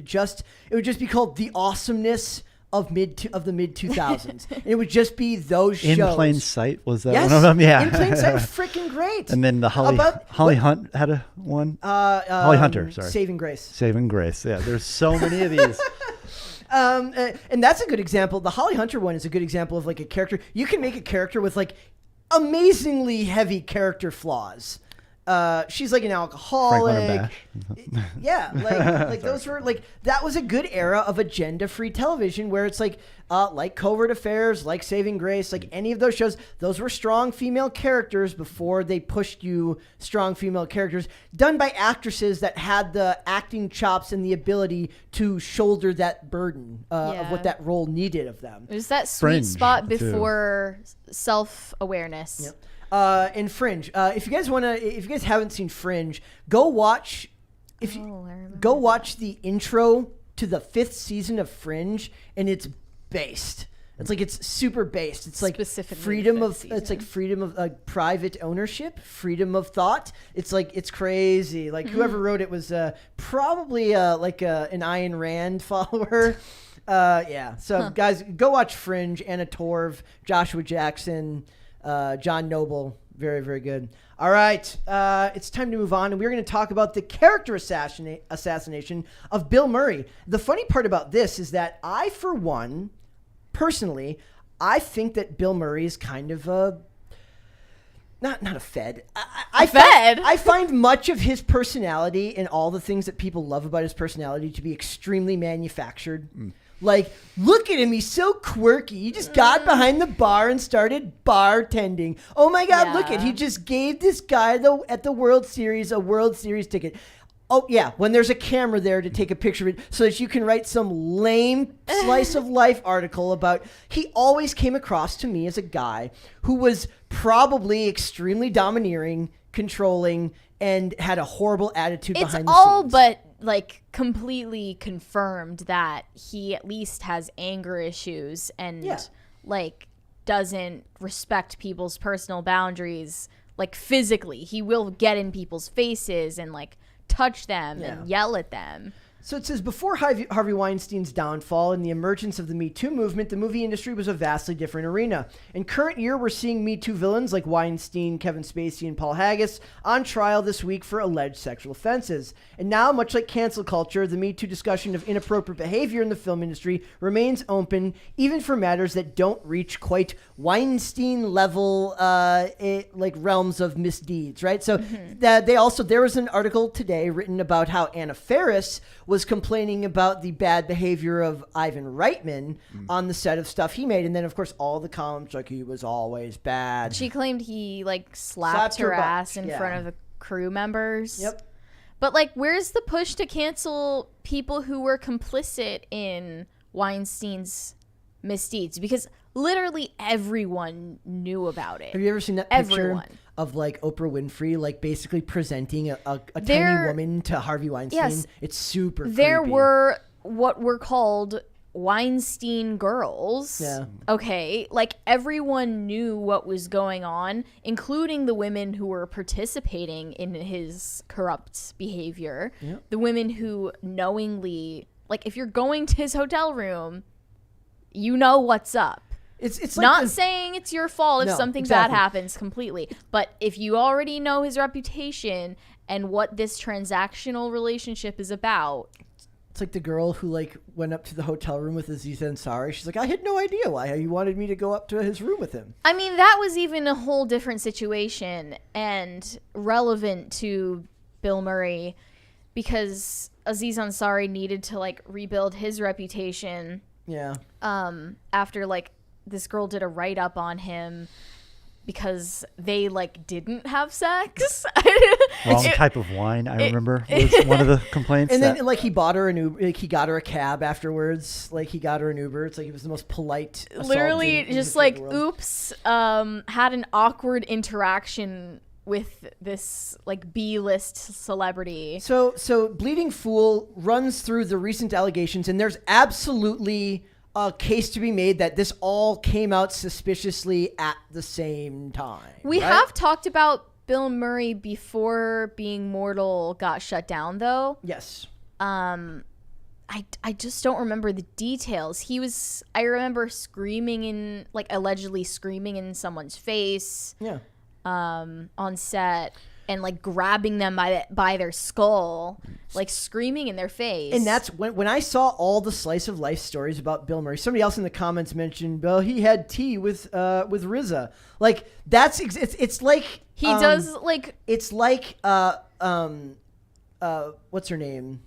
it would just be called The Awesomeness of the mid 2000s. And it would just be those In shows. Plain Sight was that Yes, one of them? Yeah. In Plain Sight was freaking great. And then the Holly Hunt had a one. Holly Hunter, sorry. Saving Grace. Saving Grace. Yeah, there's so many of these. And that's a good example. The Holly Hunter one is a good example of like a character. You can make a character with like amazingly heavy character flaws. She's like an alcoholic. Franklin and Yeah, like those were like that was a good era of agenda-free television where it's like Covert Affairs, like Saving Grace, like any of those shows. Those were strong female characters before they pushed you strong female characters done by actresses that had the acting chops and the ability to shoulder that burden of what that role needed of them. It was that sweet Fringe, spot too. before self-awareness. Yep. And Fringe. If you guys haven't seen Fringe, go watch. Go watch the intro to the 5th season of Fringe, and it's based. It's super based. It's like Specifically freedom the of. fifth It's like season. freedom of private ownership, freedom of thought. It's crazy. Like whoever wrote it was probably an Ayn Rand follower. Yeah. So guys, go watch Fringe. Anna Torv, Joshua Jackson, John Noble. Very, very good. All right. It's time to move on. And we're going to talk about the character assassination of Bill Murray. The funny part about this is that I, for one, personally, I think that Bill Murray is kind of a... Not a fed. I find much of his personality and all the things that people love about his personality to be extremely manufactured. Like, look at him. He's so quirky. He just got behind the bar and started bartending. Oh, my God, look at he just gave this guy at the World Series a World Series ticket. Oh, yeah, when there's a camera there to take a picture of it so that you can write some lame slice of life article about... He always came across to me as a guy who was probably extremely domineering, controlling, and had a horrible attitude behind the scenes. It's all but like completely confirmed that he at least has anger issues and like doesn't respect people's personal boundaries. Like physically, he will get in people's faces and like touch them and yell at them. So it says, before Harvey Weinstein's downfall and the emergence of the Me Too movement, the movie industry was a vastly different arena. In current year, we're seeing Me Too villains like Weinstein, Kevin Spacey, and Paul Haggis on trial this week for alleged sexual offenses. And now, much like cancel culture, the Me Too discussion of inappropriate behavior in the film industry remains open, even for matters that don't reach quite Weinstein-level realms of misdeeds, right? So there was an article today written about how Anna Faris was complaining about the bad behavior of Ivan Reitman on the set of stuff he made. And then, of course, all the columns, like, he was always bad. She claimed he like slapped her butt. ass in front of the crew members. Yep. But like, where's the push to cancel people who were complicit in Weinstein's misdeeds, because literally everyone knew about it. Have you ever seen that picture Everyone. of like Oprah Winfrey, like basically presenting a tiny There- woman to Harvey Weinstein? Yes. It's super There creepy. were what were called Weinstein girls. Yeah. Okay. Like everyone knew what was going on, including the women who were participating in his corrupt behavior. Yep. The women who knowingly, like, if you're going to his hotel room, you know what's up. It's like Not the- saying it's your fault if No, something exactly. bad happens completely. But if you already know his reputation and what this transactional relationship is about, It's like the girl who like went up to the hotel room with Aziz Ansari. She's like, I had no idea why he wanted me to go up to his room with him. I mean, that was even a whole different situation and relevant to Bill Murray, because Aziz Ansari needed to like rebuild his reputation Yeah. after like this girl did a write-up on him because they like didn't have sex. Wrong It- type of wine, I remember, was one of the complaints. And then that- like he bought her an Uber. Like, he got her a cab afterwards. Like he got her an Uber. It's like he was the most polite. assault Literally in the just history of like the world. oops, had an awkward interaction with this like B-list celebrity. So Bleeding Fool runs through the recent allegations, and there's absolutely a case to be made that this all came out suspiciously at the same time. We right? have talked about Bill Murray before Being Mortal got shut down, though. Yes. I just don't remember the details. I remember screaming in, like, allegedly screaming in someone's face Yeah. on set and, like, grabbing them by their skull, like, screaming in their face. And that's when I saw all the slice of life stories about Bill Murray. Somebody else in the comments mentioned, well, he had tea with RZA. Like that's it's like he does, like, It's like what's her name?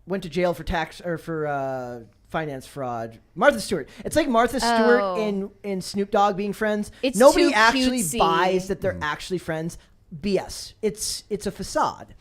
Went to jail for tax or for finance fraud. Martha Stewart. It's like Martha Stewart Oh. and Snoop Dogg being friends. It's Nobody too actually cutesy. buys that they're actually friends. BS. It's a facade.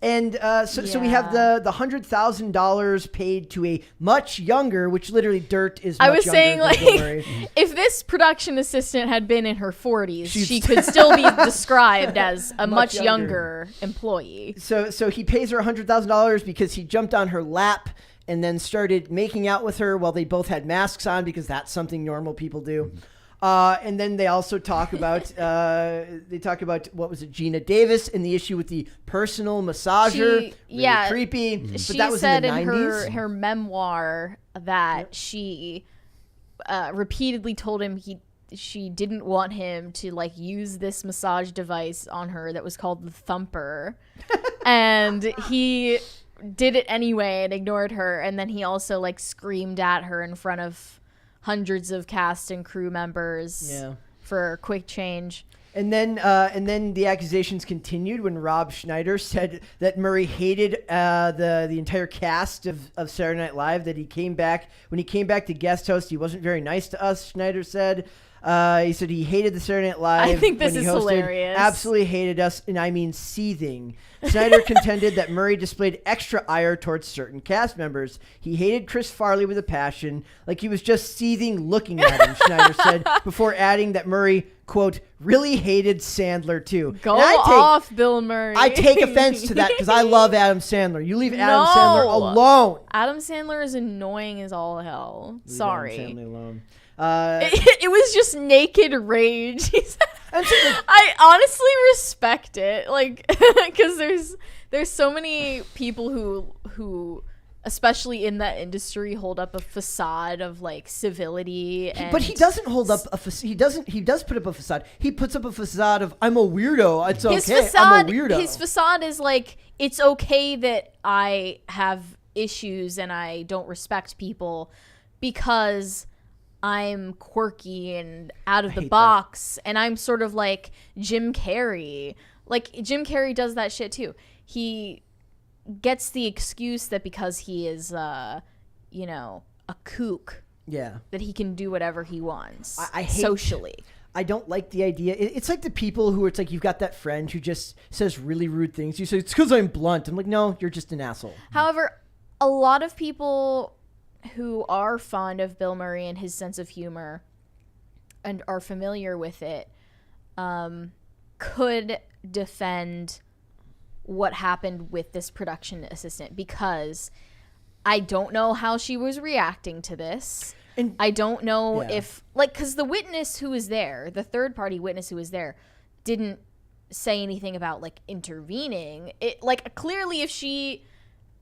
And so we have Yeah. the $100,000 paid to a much younger, which literally Dirt is. I much was younger saying, than like, Bill Murray. if this production assistant had been in her 40s, She's- she could still be described as a Much much younger. younger employee. So he pays her $100,000 because he jumped on her lap and then started making out with her while they both had masks on, because that's something normal people do. And then they also talk about what was it, Gina Davis, and the issue with the personal massager. Really creepy. But She that was said in the 90s. in her memoir that she repeatedly told him she didn't want him to like use this massage device on her that was called the Thumper, and he did it anyway and ignored her. And then he also like screamed at her in front of hundreds of cast and crew members Yeah. for quick change. And then the accusations continued when Rob Schneider said that Murray hated the entire cast of Saturday Night Live. That when he came back to guest host, he wasn't very nice to us. Schneider said. He said he hated the Saturday Night Live. I think this when he is hosted. hilarious. Absolutely hated us, and I mean seething. Schneider contended that Murray displayed extra ire towards certain cast members. He hated Chris Farley with a passion, like he was just seething looking at him, Schneider said, before adding that Murray, quote, really hated Sandler too. Go And off, Bill Murray. I take offense to that because I love Adam Sandler. You leave Adam No. Sandler alone. Adam Sandler is annoying as all hell. Leave Sorry. Adam Sandler alone. It was just naked rage. I'm saying, like, I honestly respect it, like, because there's so many people who, especially in that industry, hold up a facade of like civility. And but he doesn't hold up a facade. He does put up a facade. He puts up a facade of I'm a weirdo. It's his okay. facade. I'm a weirdo. His facade is like it's okay that I have issues and I don't respect people because I'm quirky and out of the hate box, and I'm sort of like Jim Carrey. Like Jim Carrey does that shit too. He gets the excuse that because he is, a kook, Yeah. that he can do whatever he wants I hate- socially. I don't like the idea. It's like the people who it's like you've got that friend who just says really rude things. You say it's because I'm blunt. I'm like, no, you're just an asshole. However, a lot of people who are fond of Bill Murray and his sense of humor and are familiar with it could defend what happened with this production assistant, because I don't know how she was reacting to this. And I don't know Yeah. if, like, because the witness who was there, the third party witness who was there, didn't say anything about, like, intervening. It, like, clearly if she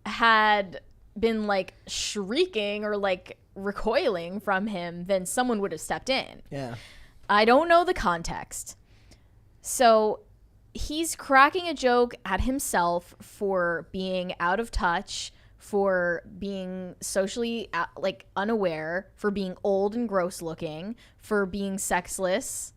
had been, like, shrieking or, like, recoiling from him, then someone would have stepped in. Yeah. I don't know the context. So he's cracking a joke at himself for being out of touch, for being socially like unaware, for being old and gross looking, for being sexless.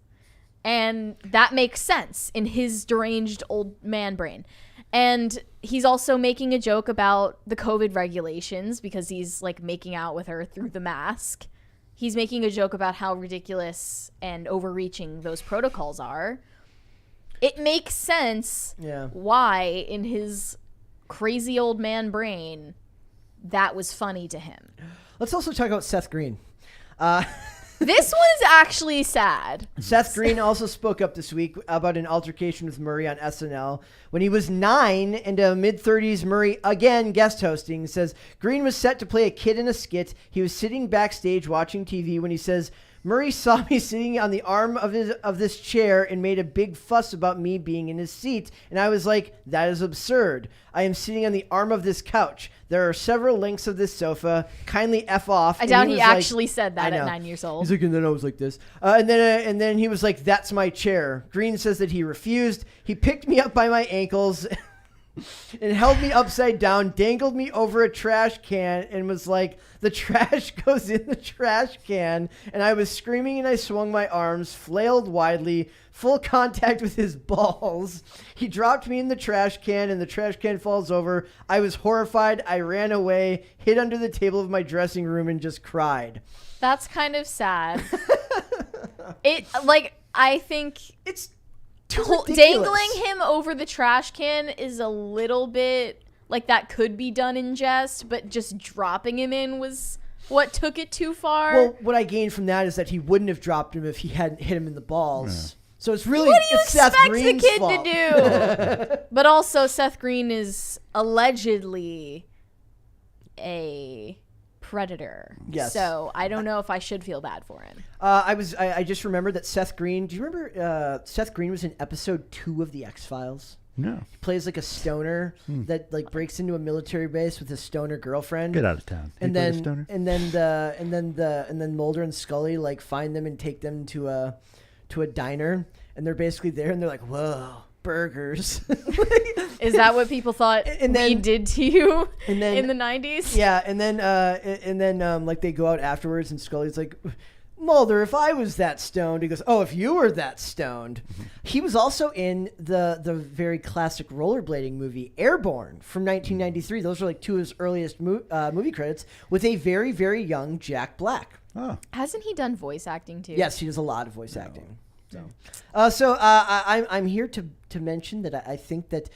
And that makes sense in his deranged old man brain. And he's also making a joke about the COVID regulations because he's like making out with her through the mask. He's making a joke about how ridiculous and overreaching those protocols are. It makes sense Yeah. why in his crazy old man brain that was funny to him. Let's also talk about Seth Green. This was actually sad. Seth Green also spoke up this week about an altercation with Murray on SNL. When he was 9 and a mid-30s, Murray, again guest hosting, says Green was set to play a kid in a skit. He was sitting backstage watching TV when he says, Murray saw me sitting on the arm of this chair and made a big fuss about me being in his seat. And I was like, that is absurd. I am sitting on the arm of this couch. There are several lengths of this sofa. Kindly F off. I And doubt he was like- actually said that I at know. 9 years old. He's like, and then I was like this. And then he was like, that's my chair. Green says that he refused. He picked me up by my ankles and held me upside down, dangled me over a trash can, and was like, the trash goes in the trash can. And I was screaming and I swung my arms, flailed widely, full contact with his balls. He dropped me in the trash can and the trash can falls over. I was horrified. I ran away, hid under the table of my dressing room, and just cried. That's kind of sad. I think It's too ridiculous. dangling him over the trash can is a little bit like that could be done in jest, but just dropping him in was what took it too far. Well, what I gained from that is that he wouldn't have dropped him if he hadn't hit him in the balls. So it's really what do you it's Seth expect Green's the kid fault. to do? But also, Seth Green is allegedly a predator. Yes. So I don't know if I should feel bad for him. I just remembered that Seth Green. Do you remember Seth Green was in episode 2 of the X-Files? No. He plays like a stoner that like breaks into a military base with his stoner girlfriend. Get out of town. And You play the then stoner? and then Mulder and Scully like find them and take them to a diner, and they're basically there and they're like, whoa, burgers. Is that what people thought And we then- did to you and then- in the 90s? Yeah, and then like they go out afterwards, and Scully's like, Mulder, if I was that stoned, he goes, oh, if you were that stoned. He was also in the very classic rollerblading movie Airborne from 1993. Those are like 2 of his earliest movie credits with a very, very young Jack Black. Oh. Hasn't he done voice acting too? Yes, he does a lot of voice acting. So I'm here to mention that I think that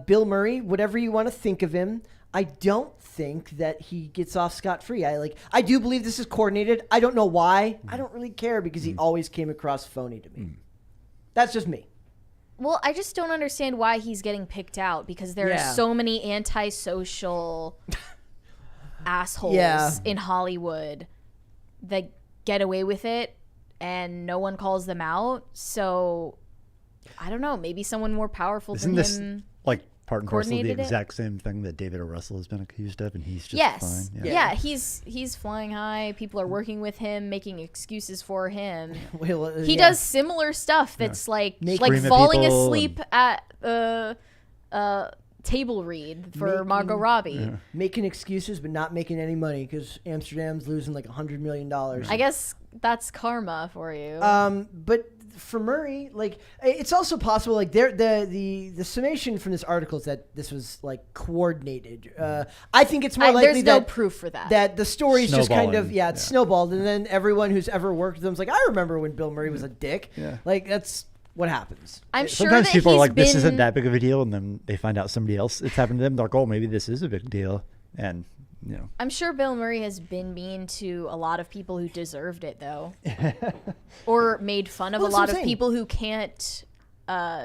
Bill Murray, whatever you want to think of him, I don't think that he gets off scot-free. I do believe this is coordinated. I don't know why. I don't really care because he always came across phony to me. That's just me. Well, I just don't understand why he's getting picked out because there Yeah. are so many antisocial assholes Yeah. in Hollywood that get away with it and no one calls them out. So I don't know. Maybe someone more powerful Isn't than this him. like part and parcel of the coordinated it? exact same thing that David O. Russell has been accused of, and he's just Yes. fine? Yeah. He's flying high. People are working with him, making excuses for him. Well, He yeah. does similar stuff that's like Scream at falling people asleep at table read for Making- Margot Robbie. making excuses but not making any money because Amsterdam's losing like $100 million. I guess that's karma for you. But for Murray, like it's also possible, like the summation from this article is that this was like coordinated. I think it's more likely there's no that proof for that. that the story's just kind of Snowballing, it's snowballed, and then everyone who's ever worked with them is like, I remember when Bill Murray was a dick. Yeah. Like that's what happens. I'm sure Sometimes that people are he's like, this been- isn't that big of a deal, and then they find out somebody else it's happened to them. They're like, oh, maybe this is a big deal, and you know. I'm sure Bill Murray has been mean to a lot of people who deserved it, though, or made fun of Well, a that's what lot I'm of saying. people who can't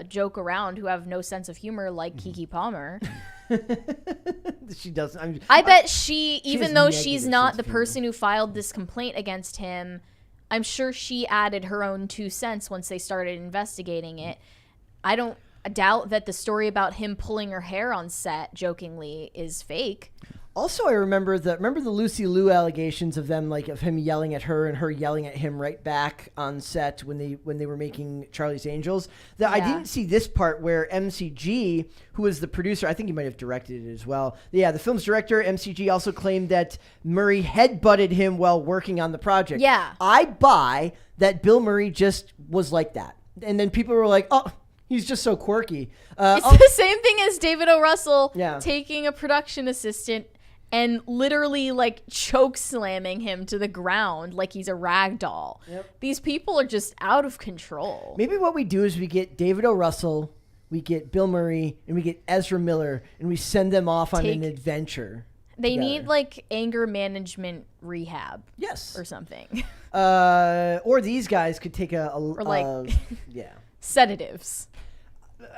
joke around, who have no sense of humor, like Kiki Palmer. She doesn't. I bet she, has even though negative she's not sense the of humor. person who filed this complaint against him, I'm sure she added her own 2 cents once they started investigating it. I doubt that the story about him pulling her hair on set jokingly is fake. Also, I remember the Lucy Liu allegations of him yelling at her and her yelling at him right back on set when they were making Charlie's Angels. I Yeah. didn't see this part where MCG, who was the producer, I think he might have directed it as well. Yeah, the film's director, MCG, also claimed that Murray headbutted him while working on the project. Yeah. I buy that Bill Murray just was like that, and then people were like, "Oh, he's just so quirky." It's the same thing as David O. Russell Yeah. taking a production assistant and literally like choke slamming him to the ground like he's a rag doll. Yep. These people are just out of control. Maybe what we do is we get David O. Russell, we get Bill Murray, and we get Ezra Miller, and we send them off on an Take- adventure. They together. need like anger management rehab Yes. or something. Or these guys could take or like- yeah. Sedatives.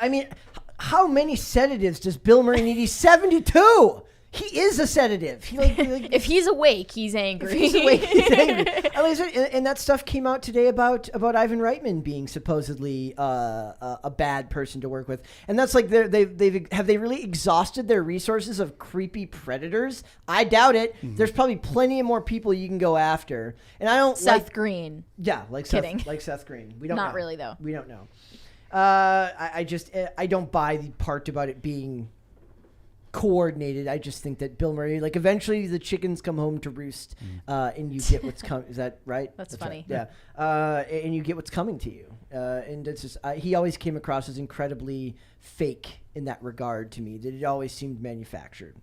I mean, how many sedatives does Bill Murray need? He's 72. He is a sedative. He If he's awake, he's angry. he's awake, he's angry. At least, and that stuff came out today about Ivan Reitman being supposedly a bad person to work with, and that's like have they really exhausted their resources of creepy predators? I doubt it. Mm-hmm. There's probably plenty of more people you can go after, and I don't Seth Green. like Kidding. Seth Green. We don't Not know. really, though. We don't know. I don't buy the part about it being coordinated. I just think that Bill Murray, like, eventually the chickens come home to roost, and you get what's coming. Is that right? That's funny. Right. Yeah. And you get what's coming to you. And it's just he always came across as incredibly fake in that regard to me. That it always seemed manufactured.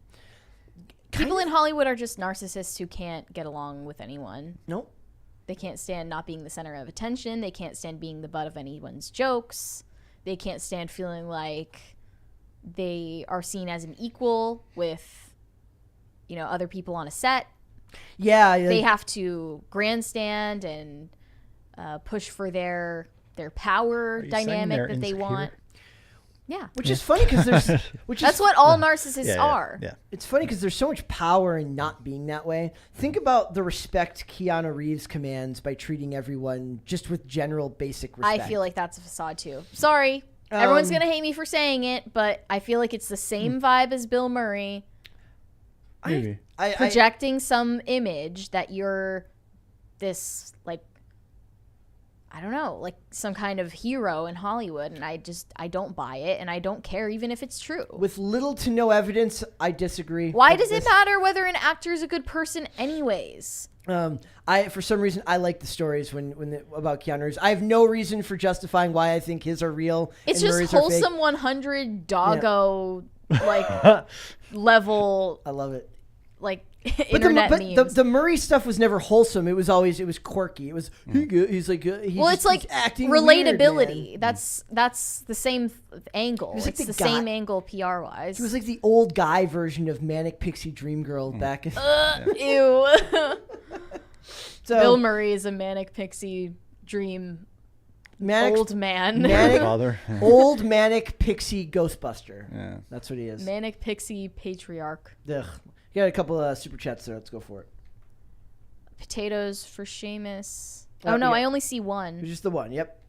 People in Hollywood are just narcissists who can't get along with anyone. Nope. They can't stand not being the center of attention. They can't stand being the butt of anyone's jokes. They can't stand feeling like they are seen as an equal with, other people on a set. Yeah. They have to grandstand and push for their power you saying dynamic they're that they insecure? want. Yeah. which is funny because That's what all narcissists are. Yeah. It's funny because there's so much power in not being that way. Think about the respect Keanu Reeves commands by treating everyone just with general basic respect. I feel like that's a facade too. Sorry. Everyone's going to hate me for saying it, but I feel like it's the same vibe as Bill Murray Maybe. projecting some image that you're this, like, I don't know, like some kind of hero in Hollywood, and I don't buy it, and I don't care even if it's true. with little to no evidence, I disagree. Why with does this. it matter whether an actor is a good person anyways? For some reason I like the stories about Keanu Reeves. I have no reason for justifying why I think his are real. It's and just Murray's are fake. wholesome 100 doggo like level, I love it. like But internet memes. the Murray stuff was never wholesome. It was quirky. It was he's like It's like acting relatability. weird, man. That's the same angle. was like It's the the guy- same angle PR wise. He was like the old guy version of Manic Pixie Dream Girl back in. Ew. So Bill Murray is a manic pixie dream Manic, old man. Manic- Father. old Manic Pixie Ghostbuster. Yeah. That's what he is. Manic pixie patriarch. Ugh. You got a couple of super chats there. Let's go for it. Potatoes for Seamus. Oh, Oh no, yeah. I only see It was one. just the one. Yep.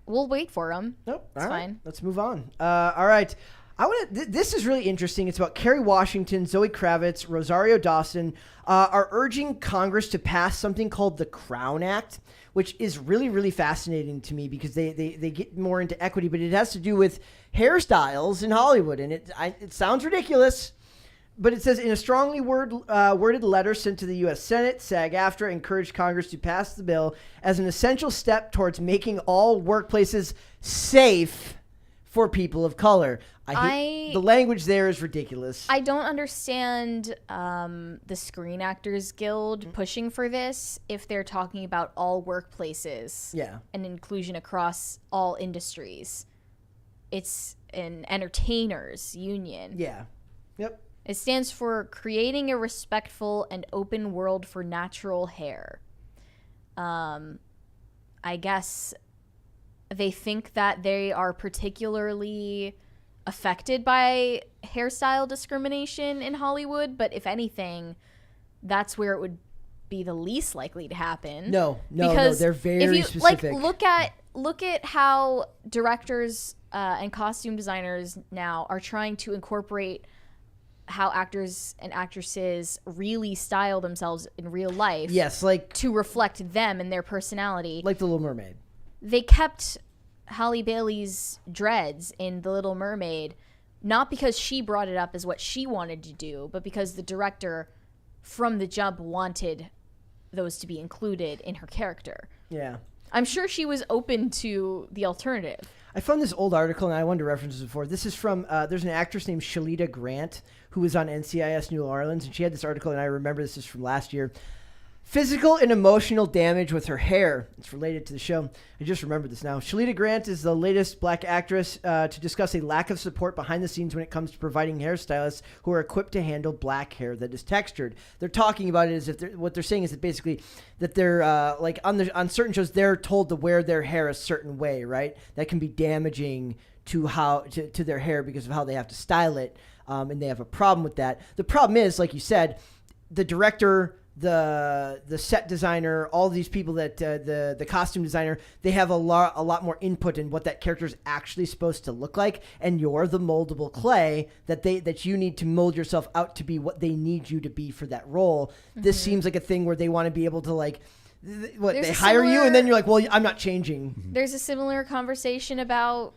We'll wait for him. Nope. It's All right. fine. Let's move on. All right. I want to. This is really interesting. It's about Kerry Washington, Zoe Kravitz, Rosario Dawson are urging Congress to pass something called the Crown Act, which is really, really fascinating to me because they get more into equity, but it has to do with hairstyles in Hollywood, and it sounds ridiculous. But it says, in a strongly worded letter sent to the U.S. Senate, SAG-AFTRA encouraged Congress to pass the bill as an essential step towards making all workplaces safe for people of color. The language there is ridiculous. I don't understand the Screen Actors Guild pushing for this if they're talking about all workplaces Yeah. and inclusion across all industries. It's an entertainers union. Yeah. Yep. It stands for Creating a Respectful and Open World for Natural Hair. I guess they think that they are particularly affected by hairstyle discrimination in Hollywood, but if anything, that's where it would be the least likely to happen. No, because they're very if you, specific. Like, look at how directors and costume designers now are trying to incorporate how actors and actresses really style themselves in real life. Yes, like to reflect them and their personality. like the Little Mermaid. They kept Halle Bailey's dreads in The Little Mermaid, not because she brought it up as what she wanted to do, but because the director from the jump wanted those to be included in her character. Yeah. I'm sure she was open to the alternative. I found this old article, and I wanted to reference this before. This is from, there's an actress named Shalita Grant who was on NCIS New Orleans, and she had this article, and I remember this is from last year. Physical and emotional damage with her hair. It's related to the show. I just remembered this now. Shalita Grant is the latest black actress to discuss a lack of support behind the scenes when it comes to providing hairstylists who are equipped to handle black hair that is textured. They're talking about it as if what they're saying is that basically that they're like on certain shows they're told to wear their hair a certain way, right? That can be damaging to to their hair because of how they have to style it, and they have a problem with that. The problem is, like you said, the director, the set designer, all these people that the costume designer, they have a lot more input in what that character is actually supposed to look like, and you're the moldable clay that you need to mold yourself out to be what they need you to be for that role. Mm-hmm. This seems like a thing where they want to be able to like they hire you and then you're like, well, I'm not changing. There's a similar conversation about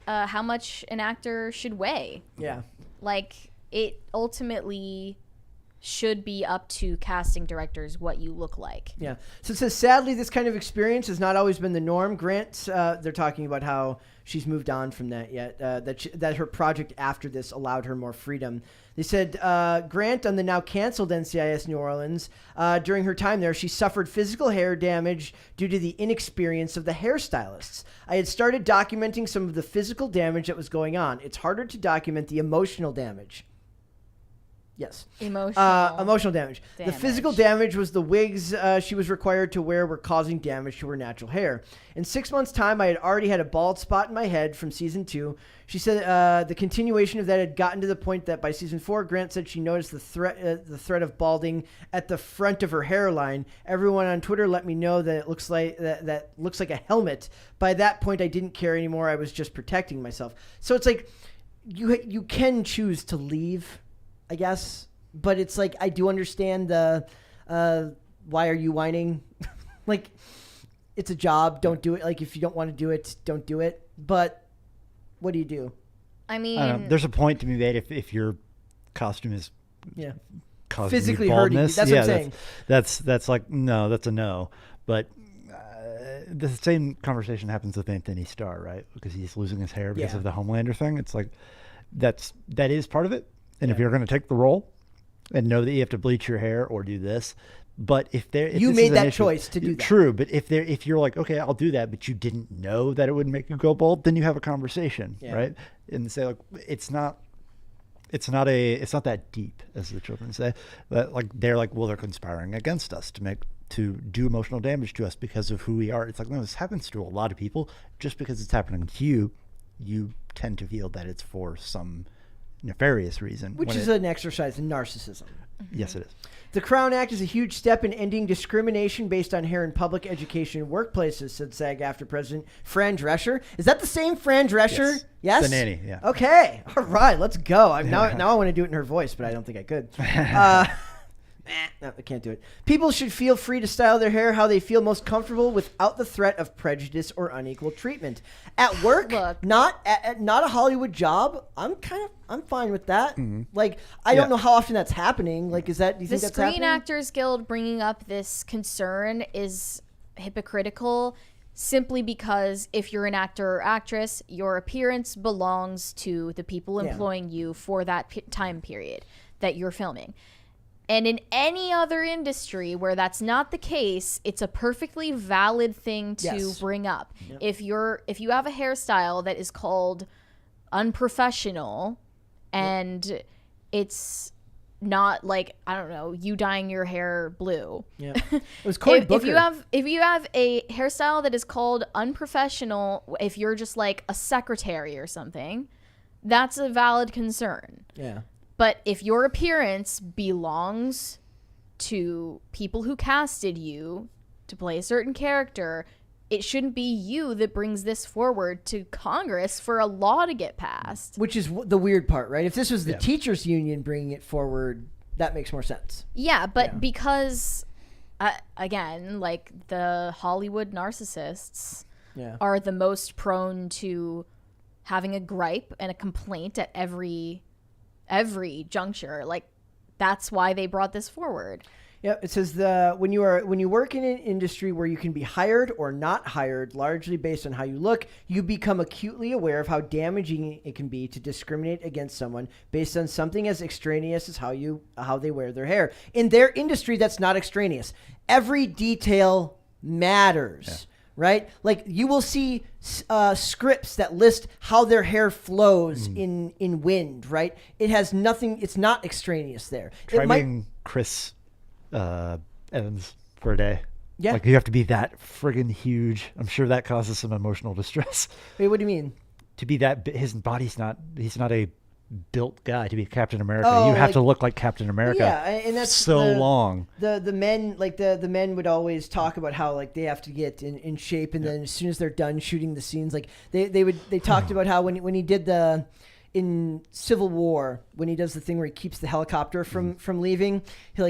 how much an actor should weigh. Yeah, like it ultimately should be up to casting directors what you look like. Yeah. So it says, sadly, this kind of experience has not always been the norm. Grant, they're talking about how she's moved on from that yet, that her project after this allowed her more freedom. They said, Grant, on the now canceled NCIS New Orleans, during her time there, she suffered physical hair damage due to the inexperience of the hairstylists. I had started documenting some of the physical damage that was going on. It's harder to document the emotional damage. Yes. Emotional damage. The physical damage was the wigs she was required to wear were causing damage to her natural hair. In 6 months' time, I had already had a bald spot in my head from season 2. She said the continuation of that had gotten to the point that by season 4, Grant said she noticed the threat of balding at the front of her hairline. Everyone on Twitter let me know that it looks like that looks like a helmet. By that point, I didn't care anymore. I was just protecting myself. So it's like you can choose to leave, I guess, but it's like I do understand the why are you whining? Like, it's a job. Don't do it. Like, if you don't want to do it, don't do it. But what do you do? I mean, there's a point to be made if your costume is causing physically you hurting you. baldness. That's what I'm saying. That's like no, that's a no. But the same conversation happens with Anthony Starr, right? Because he's losing his hair because of the Homelander thing. It's like that is part of it. And if you're going to take the role and know that you have to bleach your hair or do this, but if you made that choice to do that. True, but if you're like, okay, I'll do that, but you didn't know that it would make you go bald, then you have a conversation, right? And say like, it's not that deep, as the children say. But like they're like, well, they're conspiring against us to do emotional damage to us because of who we are. It's like, no, this happens to a lot of people. Just because it's happening to you, you tend to feel that it's for some nefarious reason, which is an exercise in narcissism. Yes, it is. The Crown Act is a huge step in ending discrimination based on hair in public education and workplaces, said SAG-AFTRA President Fran Drescher. Is that the same Fran Drescher? Yes. The nanny, yeah. Okay. All right, let's go. Now I want to do it in her voice, but I don't think I could. No, I can't do it. People should feel free to style their hair how they feel most comfortable without the threat of prejudice or unequal treatment. At work, not a Hollywood job, I'm fine with that. Mm-hmm. Like, I don't know how often that's happening. Like, do you think that's happening? The Screen Actors Guild bringing up this concern is hypocritical simply because if you're an actor or actress, your appearance belongs to the people employing you for that time period that you're filming. And in any other industry where that's not the case, it's a perfectly valid thing to bring up. Yep. If you have a hairstyle that is called unprofessional and it's not like, I don't know, you dyeing your hair blue. Yeah. It was Cory Booker. If you have a hairstyle that is called unprofessional, if you're just like a secretary or something, that's a valid concern. Yeah. But if your appearance belongs to people who casted you to play a certain character, it shouldn't be you that brings this forward to Congress for a law to get passed. Which is the weird part, right? If this was the teachers union bringing it forward, that makes more sense. Yeah, but because, again, like the Hollywood narcissists are the most prone to having a gripe and a complaint at every juncture. Like, that's why they brought this forward. Yeah, it says when you work in an industry where you can be hired or not hired largely based on how you look, you become acutely aware of how damaging it can be to discriminate against someone based on something as extraneous as how they wear their hair. In their industry, that's not extraneous. Every detail matters. Right? Like you will see scripts that list how their hair flows in wind, right? It has nothing, it's not extraneous there. Try being Chris Evans for a day. Yeah. Like you have to be that friggin' huge. I'm sure that causes some emotional distress. Wait, what do you mean? To be that, his body's he's not a built guy to be Captain America. You have to look like Captain America. Yeah, and that's so long. The men, like the men would always talk about how like they have to get in shape, and then as soon as they're done shooting the scenes, like they talked about how when he did in Civil War, when he does the thing where he keeps the helicopter from leaving,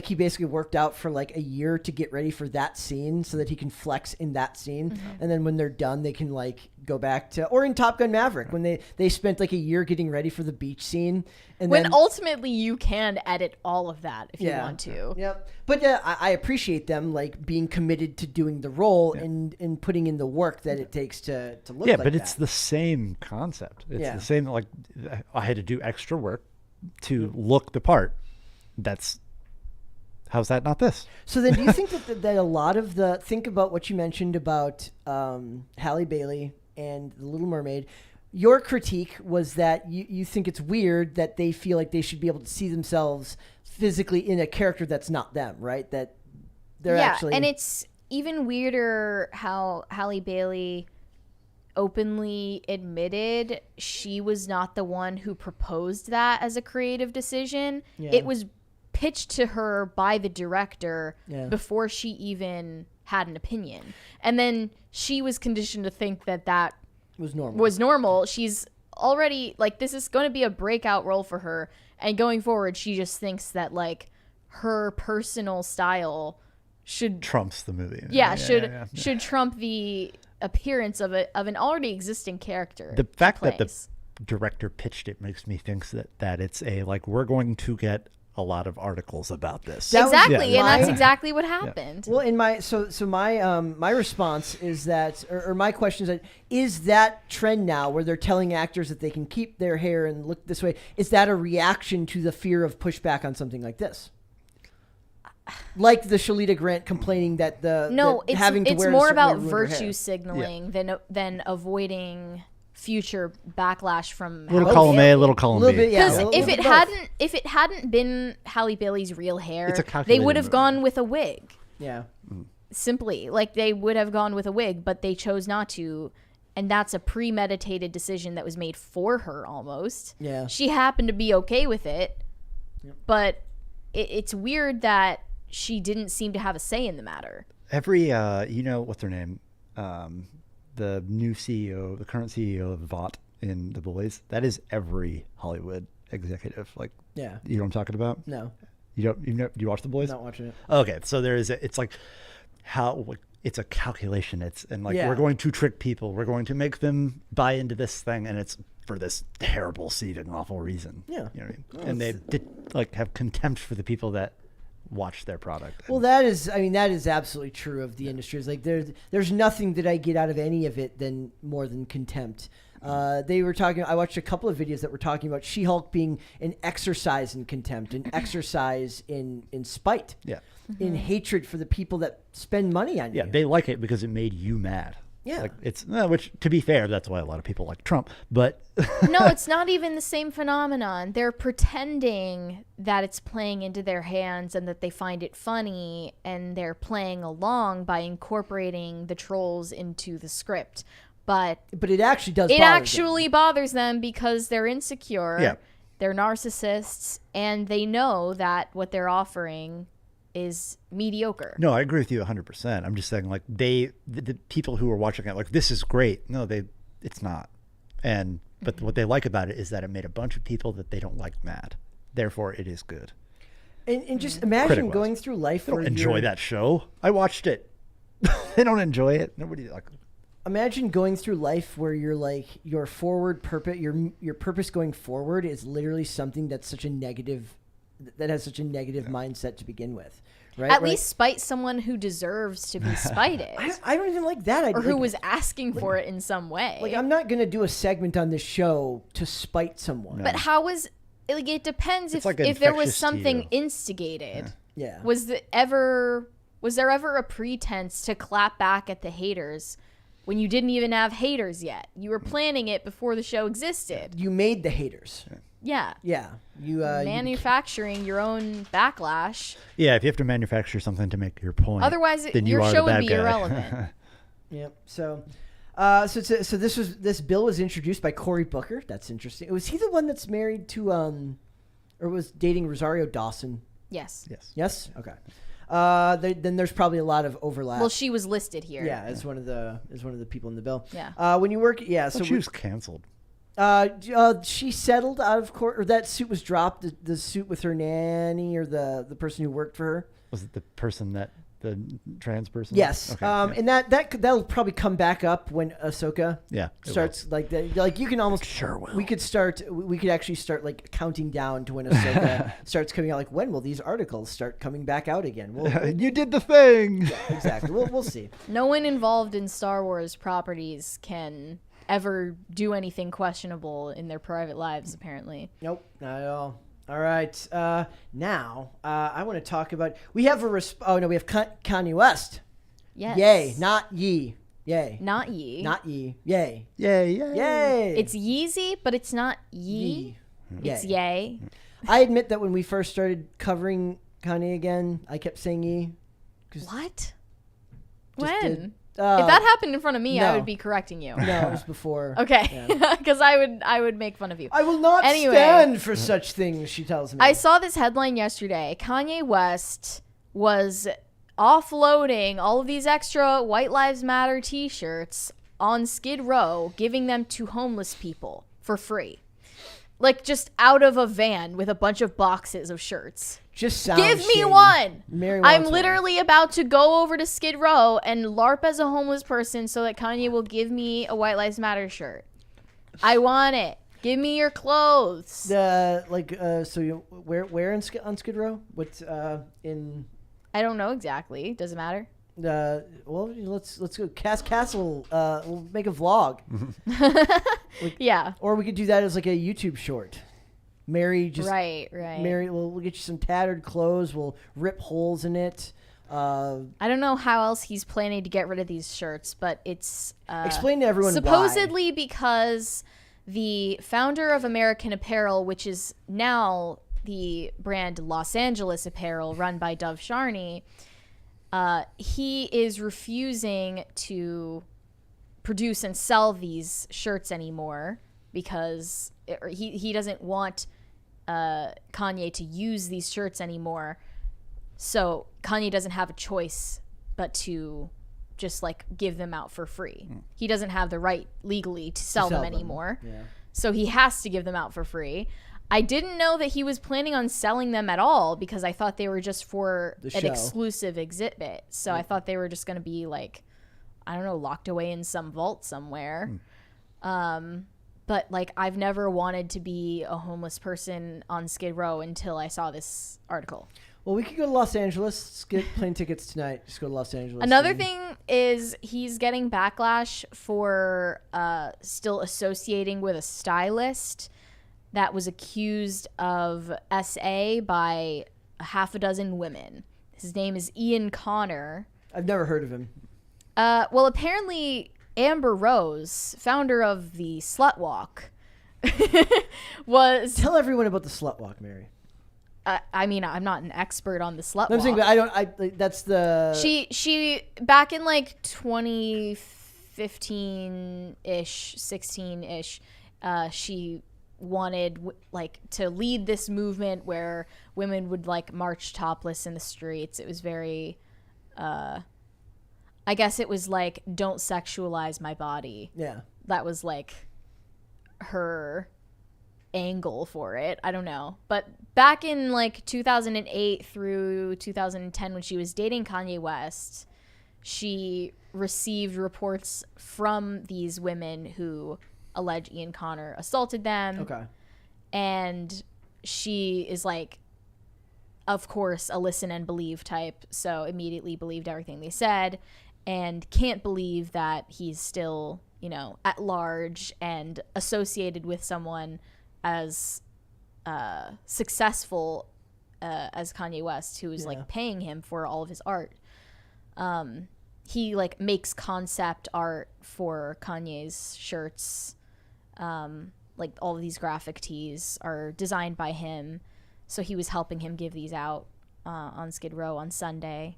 he basically worked out for like a year to get ready for that scene so that he can flex in that scene. And then when they're done, they can like go back to, or in Top Gun Maverick, when they spent like a year getting ready for the beach scene. And when then, ultimately you can edit all of that if you want to. Yep. But I appreciate them like being committed to doing the role and putting in the work that it takes to look like that. But it's the same concept. It's the same, like I had to do extra work to look the part. How's that not this? So then do you think that a lot of think about what you mentioned about Halle Bailey and The Little Mermaid, your critique was that you think it's weird that they feel like they should be able to see themselves physically in a character that's not them, right? That they're actually... and it's even weirder how Halle Bailey openly admitted she was not the one who proposed that as a creative decision. Yeah. It was pitched to her by the director before she even had an opinion. And then she was conditioned to think that was normal. She's already like, this is going to be a breakout role for her. And going forward, she just thinks that like her personal style should trumps the movie. Should trump the appearance of an already existing character. The fact that the director pitched it makes me think that it's we're going to get a lot of articles about this. Exactly, and that's exactly what happened. Well, in my my response is that, or my question is that trend now where they're telling actors that they can keep their hair and look this way, is that a reaction to the fear of pushback on something like this? Like the Shalita Grant complaining that it's more about virtue signaling than avoiding future backlash from little column A, little column B. Because if it hadn't been Halle Bailey's real hair, they would have gone with a wig. Yeah. Simply, like they would have gone with a wig, but they chose not to, and that's a premeditated decision that was made for her almost. Yeah. She happened to be okay with it, but it's weird that she didn't seem to have a say in the matter. Every what's her name? The new CEO, the current CEO of Vought in The Boys, that is every Hollywood executive. Like, you know what I'm talking about? No. Do you watch The Boys? Not watching it. Okay, so it's like how it's a calculation. We're going to trick people. We're going to make them buy into this thing, and it's for this terrible, seething, awful reason. Yeah. You know what I mean? And they have contempt for the people that watch their product. Well, that is absolutely true of the industry. It's like there's nothing that I get out of any of it more than contempt. They were talking. I watched a couple of videos that were talking about She-Hulk being an exercise in contempt, an exercise in spite, in hatred for the people that spend money on you. Yeah, they like it because it made you mad. Yeah. Like it's which, to be fair, that's why a lot of people like Trump. But No, it's not even the same phenomenon. They're pretending that it's playing into their hands and that they find it funny, and they're playing along by incorporating the trolls into the script. But it actually does. it bother them. actually bothers them because they're insecure, Yeah. they're narcissists, and they know that what they're offering is mediocre. no, I agree with you 100%. I'm just saying, like, the people who are watching it, like, this is great. No, it's not. And but what they like about it is that it made a bunch of people that they don't like mad. Therefore, it is good. And just imagine Critic-wise. going through life They where don't enjoy you're- that show. I watched it. They don't enjoy it. Nobody like. Imagine going through life where you're like your forward purpose, your purpose going forward is literally something that's such a negative, that has such a negative mindset to begin with, right? At least spite someone who deserves to be spited, I don't even like that idea. or who Like- was asking for it in some way. like I'm not gonna do a segment on this show to spite someone. But how was like? It depends It's if like there was infectious to something you. instigated. Yeah. Was there ever a pretense to clap back at the haters when you didn't even have haters yet? You were planning it before the show existed. You made the haters. Yeah. Yeah. You Manufacturing your own backlash. Yeah, if you have to manufacture something to make your point, Otherwise, then you your are show the would bad be guy. irrelevant. Yep. So, so this bill was introduced by Cory Booker. That's interesting. Was he the one that's married to or was dating Rosario Dawson? Yes. Yes. Yes. Okay. Then there's probably a lot of overlap. Well, she was listed here. yeah, as one of the people in the bill. Yeah. When you work, yeah. So She was canceled. she settled out of court, or that suit was dropped. The suit with her nanny or the person who worked for her. Was it the person the trans person? Yes. Okay, yeah. And that'll probably come back up when Ahsoka Yeah, it starts like that. Like you can almost Sure will. We could actually start like counting down to when Ahsoka starts coming out. Like when will these articles start coming back out again? You did the thing. Exactly. We'll see. No one involved in Star Wars properties can ever do anything questionable in their private lives, apparently. Nope, not at all. All right. Now I want to talk about. We have we have Kanye West. Yes. Yay, not ye. Yay. Not ye. Not ye. Yay. Yay, yay. Yay. It's Yeezy, but it's not ye. It's yay. I admit that when we first started covering Kanye again, I kept saying ye. What? Just When? did- If that happened in front of me, I no. would be correcting you. No, it was before. Okay, because I would make fun of you. I will not Anyway. stand for such things, she tells me. I saw this headline yesterday. Kanye West was offloading all of these extra White Lives Matter t-shirts on Skid Row, giving them to homeless people for free. Like just out of a van with a bunch of boxes of shirts. Just sounds Give me shady. one. Mary I'm wants one. literally about to go over to Skid Row and LARP as a homeless person so that Kanye will give me a White Lives Matter shirt. I want it. Give me your clothes. So you where on Skid Row? What's in? I don't know exactly. Does it matter? Well, let's go. Castle. We'll make a vlog, Yeah. or we could do that as like a YouTube short. Mary just Right. Mary, we'll get you some tattered clothes. We'll rip holes in it. I don't know how else he's planning to get rid of these shirts, but it's Explain to everyone supposedly because the founder of American Apparel, which is now the brand Los Angeles Apparel, run by Dov Sharney, he is refusing to produce and sell these shirts anymore because he doesn't want Kanye to use these shirts anymore. So Kanye doesn't have a choice but to just like give them out for free. He doesn't have the right legally to sell them anymore. Yeah. So he has to give them out for free. I didn't know that he was planning on selling them at all because I thought they were just for The an show. exclusive exhibit. So I thought they were just going to be like, I don't know, locked away in some vault somewhere. But like I've never wanted to be a homeless person on Skid Row until I saw this article. Well, we could go to Los Angeles. Let's get plane tickets tonight. Just go to Los Angeles. Another and- thing is he's getting backlash for still associating with a stylist that was accused of SA by a half a dozen women. His name is Ian Connor. I've never heard of him. Well, apparently Amber Rose, founder of the Slut Walk, was. Tell everyone about the slut walk, Mary. I mean, I'm not an expert on the Slut I'm saying, Walk. but that's the. She back in like 2015-ish, 16-ish, she wanted like to lead this movement where women would like march topless in the streets. It was very I guess it was like, don't sexualize my body. Yeah. That was like her angle for it. I don't know. But back in like 2008 through 2010, when she was dating Kanye West, she received reports from these women who allege Ian Connor assaulted them. Okay. And she is like, of course, a listen and believe type. So immediately believed everything they said and can't believe that he's still, you know, at large and associated with someone as successful as Kanye West, who is like paying him for all of his art. He like makes concept art for Kanye's shirts. Like all of these graphic tees are designed by him. So he was helping him give these out on Skid Row on Sunday.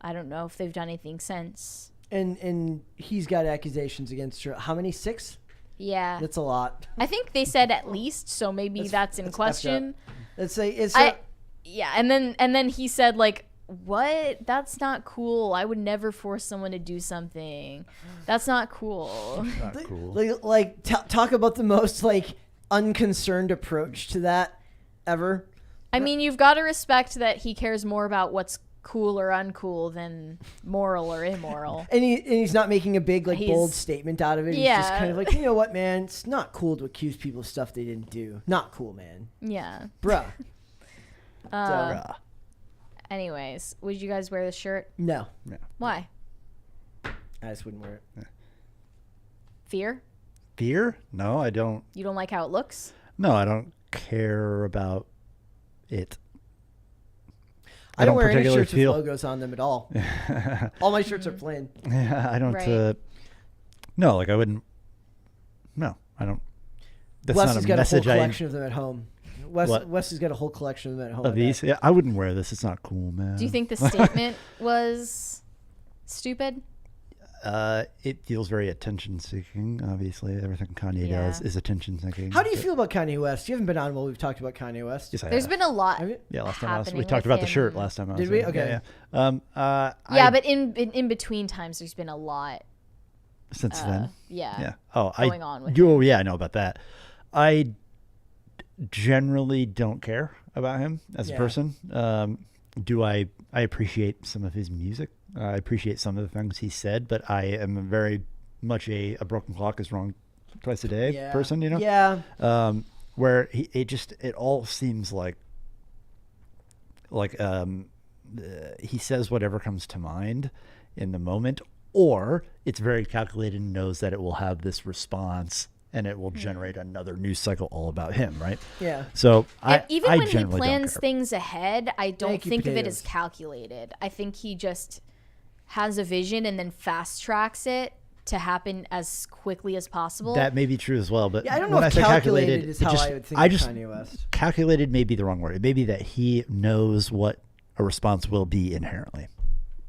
I don't know if they've done anything since. And he's got accusations against her. How many? 6? Yeah. That's a lot. I think they said at least, so maybe that's in question. Let's say it's. Yeah, and then he said like, what? That's not cool. I would never force someone to do something. That's not cool. Not cool. Talk about the most like unconcerned approach to that ever. I mean, you've got to respect that he cares more about what's cool or uncool than moral or immoral. And he's not making a big bold statement out of it. He's just Yeah. kind of like, you know what, man? It's not cool to accuse people of stuff they didn't do. Not cool, man. Yeah. Bruh. Anyways, would you guys wear this shirt? No. Why? I just wouldn't wear it. Fear? Fear? No, I don't. You don't like how it looks? No, I don't care about it. I don't wear any particularly shirts with logos on them at all. All my shirts are plain. Yeah, I don't. Right. No, like I wouldn't. No, I don't. That's Wes not has a got a whole message collection of them at home. What? Wes has got a whole collection of them at home. Of these, yeah, I wouldn't wear this. It's not cool, man. Do you think the statement was stupid? It feels very attention-seeking. Obviously, everything Kanye Yeah. does is attention-seeking. How do you feel about Kanye West? You haven't been on while we've talked about Kanye West. Yes, I There's have. been a lot. Have you? Yeah, last time we happening talked with about the shirt him. last time. Did we? here. Okay. Yeah. But in between times, there's been a lot. Since then. Yeah. Yeah. Oh, going on with Oh, yeah, I know about that. I generally don't care about him as a Yeah. person. Do I appreciate some of his music? I appreciate some of the things he said, but I am very much a broken clock is wrong twice a day person, you know? Yeah. Where it all seems like he says whatever comes to mind in the moment, or it's very calculated and knows that it will have this response and it will generate another news cycle all about him, right? Yeah. So Even I when he generally don't plans care. things ahead, I don't Yankee think of it as potatoes. calculated. I think he just has a vision and then fast tracks it to happen as quickly as possible. That may be true as well, but Yeah, I don't know when if I say calculated is it how just, I would think I of just Kanye West. calculated may be the wrong word. It may be that he knows what a response will be inherently.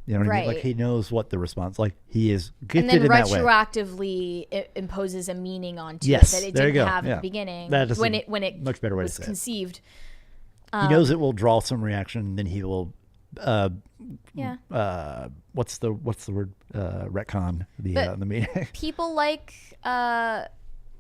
You know what I mean? Like Right. he knows what the response. Like he is and gifted then in that way. retroactively it imposes a meaning onto Yes, it that it there you didn't go. have at Yeah. the beginning That is when a it much better way to was say it. conceived. He knows it will draw some reaction, and then he will. Yeah. What's the word? Retcon But- the meeting. People like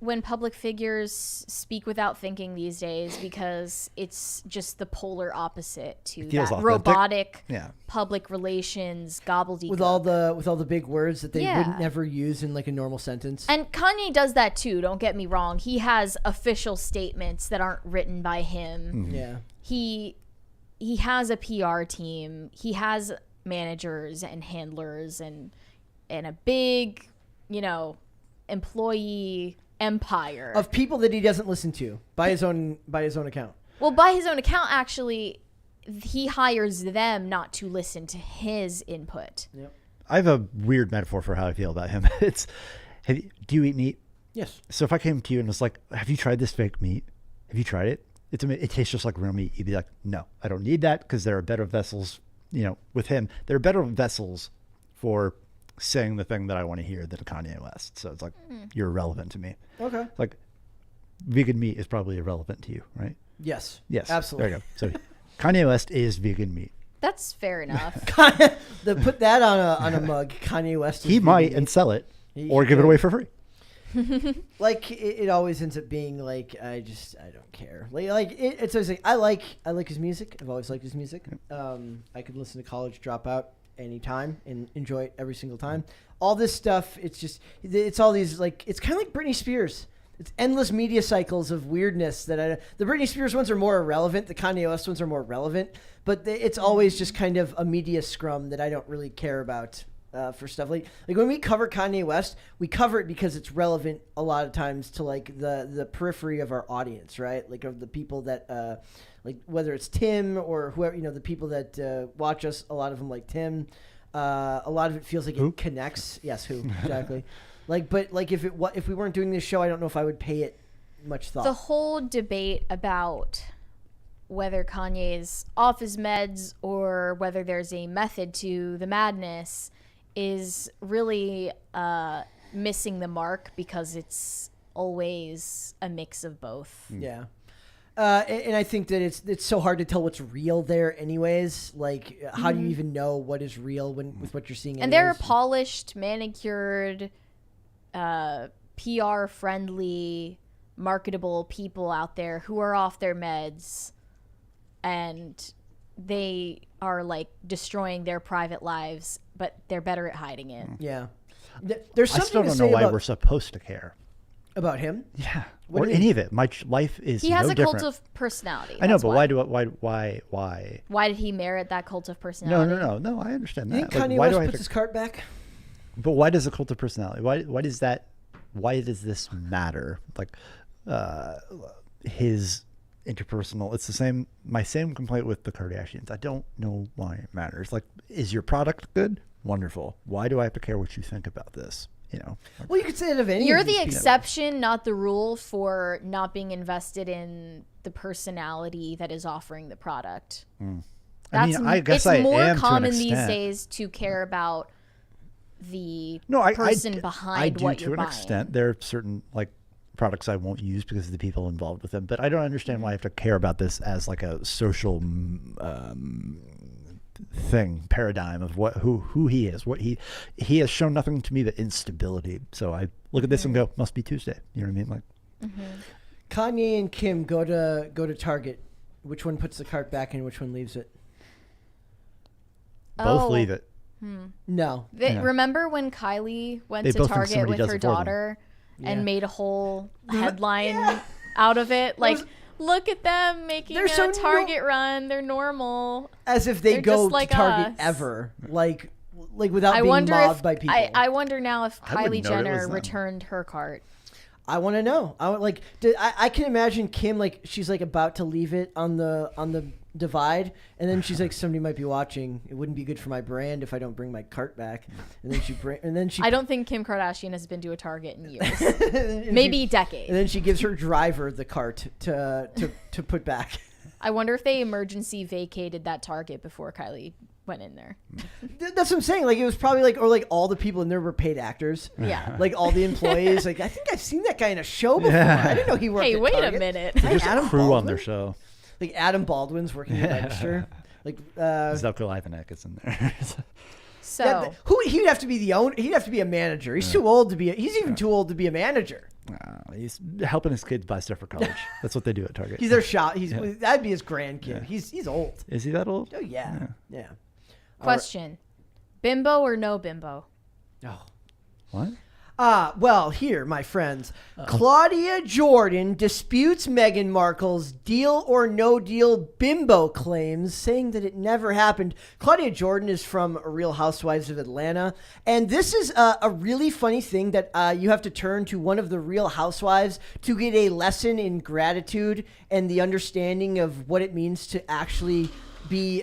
when public figures speak without thinking these days because it's just the polar opposite to feels that authentic. robotic Yeah. public relations gobbledygook. With all the big words that they Yeah. wouldn't never use in like a normal sentence. And Kanye does that too, don't get me wrong. He has official statements that aren't written by him. Yeah. He has a PR team. He has managers and handlers and a big, employee empire. Of people that he doesn't listen to by his own account. Well, by his own account, actually, he hires them not to listen to his input. Yep. I have a weird metaphor for how I feel about him. It's, do you eat meat? Yes. So if I came to you and was like, have you tried this fake meat? Have you tried it? It tastes just like real meat. You'd be like, no, I don't need that because there are better vessels, with him. There are better vessels for saying the thing that I want to hear than Kanye West. So it's like, you're irrelevant to me. Okay. Like, vegan meat is probably irrelevant to you, right? Yes. Yes. Absolutely. There you go. So Kanye West is vegan meat. That's fair enough. Put that on a mug. Kanye West. He might and sell it He or give it could. away for free. Like it always ends up being like I don't care. It's always like I like his music. I've always liked his music. I could listen to College Dropout anytime and enjoy it every single time. All this stuff, it's all these it's kind of like Britney Spears. It's endless media cycles of weirdness the Britney Spears ones are more irrelevant. The Kanye West ones are more relevant, but it's always just kind of a media scrum that I don't really care about. For stuff like when we cover Kanye West, we cover it because it's relevant a lot of times to the periphery of our audience, right? Like of the people that whether it's Tim or whoever, the people that watch us, a lot of them like Tim. A lot of it feels like it connects. Yes, who exactly? If we weren't doing this show, I don't know if I would pay it much thought. The whole debate about whether Kanye's off his meds or whether there's a method to the madness is really missing the mark because it's always a mix of both. Yeah. And I think that it's so hard to tell what's real there anyways. Like, how do you even know what is real with what you're seeing And there are anyways? polished, manicured, PR-friendly, marketable people out there who are off their meds and they are destroying their private lives, but they're better at hiding it. Yeah. There's I something still to don't say know why about, we're supposed to care. about him. Yeah. What Or do you any mean? of it. My life is He has no a different. cult of personality. I know, That's but why. why? Why did he merit that cult of personality? No. I understand You think that. Kanye Why West do I have puts to, his cart back? but why does a cult of personality? Why does that? Why does this matter? His interpersonal. It's the same. My same complaint with the Kardashians. I don't know why it matters. Is your product good? Wonderful. Why do I have to care what you think about this? Well, you could say that of any. You're of these the people. exception, not the rule, for not being invested in the personality that is offering the product. I guess it's I more am to an common these extent. days to care about the I person I behind do what to you're an buying. extent. There are certain products I won't use because of the people involved with them. But I don't understand why I have to care about this as a social paradigm of who he is. What he has shown nothing to me but instability. So I look at this and go, must be Tuesday. You know what I mean? Kanye and Kim go to Target. Which one puts the cart back and which one leaves it? Both Oh. leave it. No. Remember when Kylie went They to both think Target somebody with does her it for them. daughter Yeah. and made a whole headline out of it? Look at them making They're a so Target run. They're normal. As if they They're go just like to Target us. ever. Without I being wonder mobbed if by people. I wonder now if I wouldn't Kylie know it was Jenner them. returned her cart. I want to know. I can imagine Kim she's about to leave it on the divide, and then she's like, somebody might be watching. It wouldn't be good for my brand if I don't bring my cart back. And then she I don't think Kim Kardashian has been to a Target in years, and maybe she, decades. and then she gives her driver the cart to put back. I wonder if they emergency vacated that Target before Kylie went in there. That's what I'm saying. It was probably all the people in there were paid actors. Yeah. All the employees. I think I've seen that guy in a show before. Yeah. I didn't know he worked. Hey, at wait Target. a minute. There's Adam a crew on Baldwin? their show. Adam Baldwin's working the register. Zelko Livanek is in there. So He'd have to be the owner. He'd have to be a manager. He's too old to be. He's even too old to be a manager. He's helping his kids buy stuff for college. That's what they do at Target. He's their shop. That'd be his grandkid. He's old. Is he that old? Oh yeah. question: bimbo or no bimbo? Oh. What? Well, here, my friends. Claudia Jordan disputes Meghan Markle's deal or no deal bimbo claims, saying that it never happened. Claudia Jordan is from Real Housewives of Atlanta. And this is a really funny thing that you have to turn to one of the Real Housewives to get a lesson in gratitude and the understanding of what it means to actually be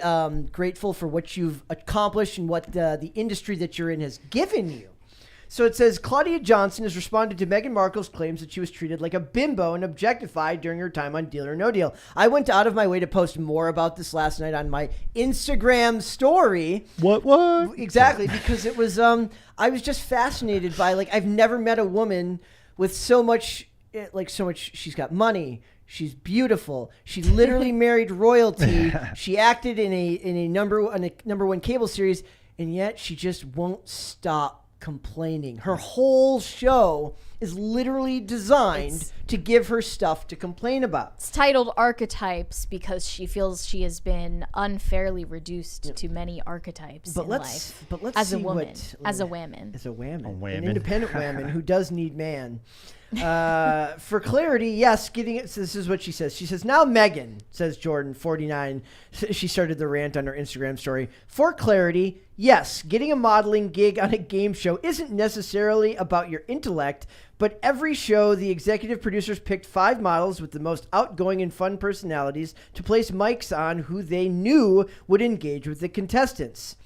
grateful for what you've accomplished and what the industry that you're in has given you. So it says, Claudia Johnson has responded to Meghan Markle's claims that she was treated like a bimbo and objectified during her time on Deal or No Deal. I went out of my way to post more about this last night on my Instagram story. What? Exactly, because it was, I was just fascinated by, like, I've never met a woman with so much, she's got money. She's beautiful. She literally married royalty. She acted in a number one cable series, and yet she just won't stop complaining. Her whole show is literally designed to give her stuff to complain about. It's titled Archetypes because she feels she has been unfairly reduced to many archetypes in life. But let's as see a woman, what, as a woman, an independent woman who does need man. For clarity, yes, getting it. So this is what she says. She says, now Meghan, says Jordan 49. She started the rant on her Instagram story. For clarity, yes, getting a modeling gig on a game show isn't necessarily about your intellect, but every show, the executive producers picked 5 models with the most outgoing and fun personalities to place mics on who they knew would engage with the contestants.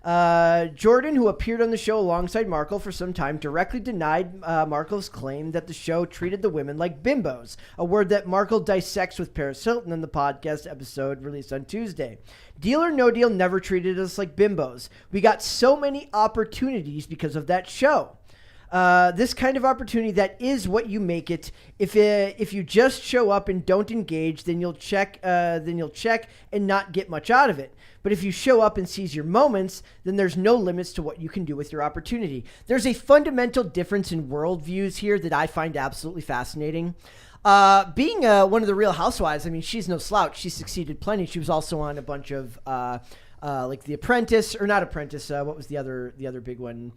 Jordan, who appeared on the show alongside Markle for some time, directly denied Markle's claim that the show treated the women like bimbos, a word that Markle dissects with Paris Hilton in the podcast episode released on Tuesday. Deal or No Deal never treated us like bimbos. We got so many opportunities because of that show. This kind of opportunity, that is what you make it. If you just show up and don't engage, then you'll check and not get much out of it. But if you show up and seize your moments, then there's no limits to what you can do with your opportunity. There's a fundamental difference in worldviews here that I find absolutely fascinating. Being one of the Real Housewives, I mean, she's no slouch. She succeeded plenty. She was also on a bunch of like The Apprentice, or not Apprentice. What was the other big one?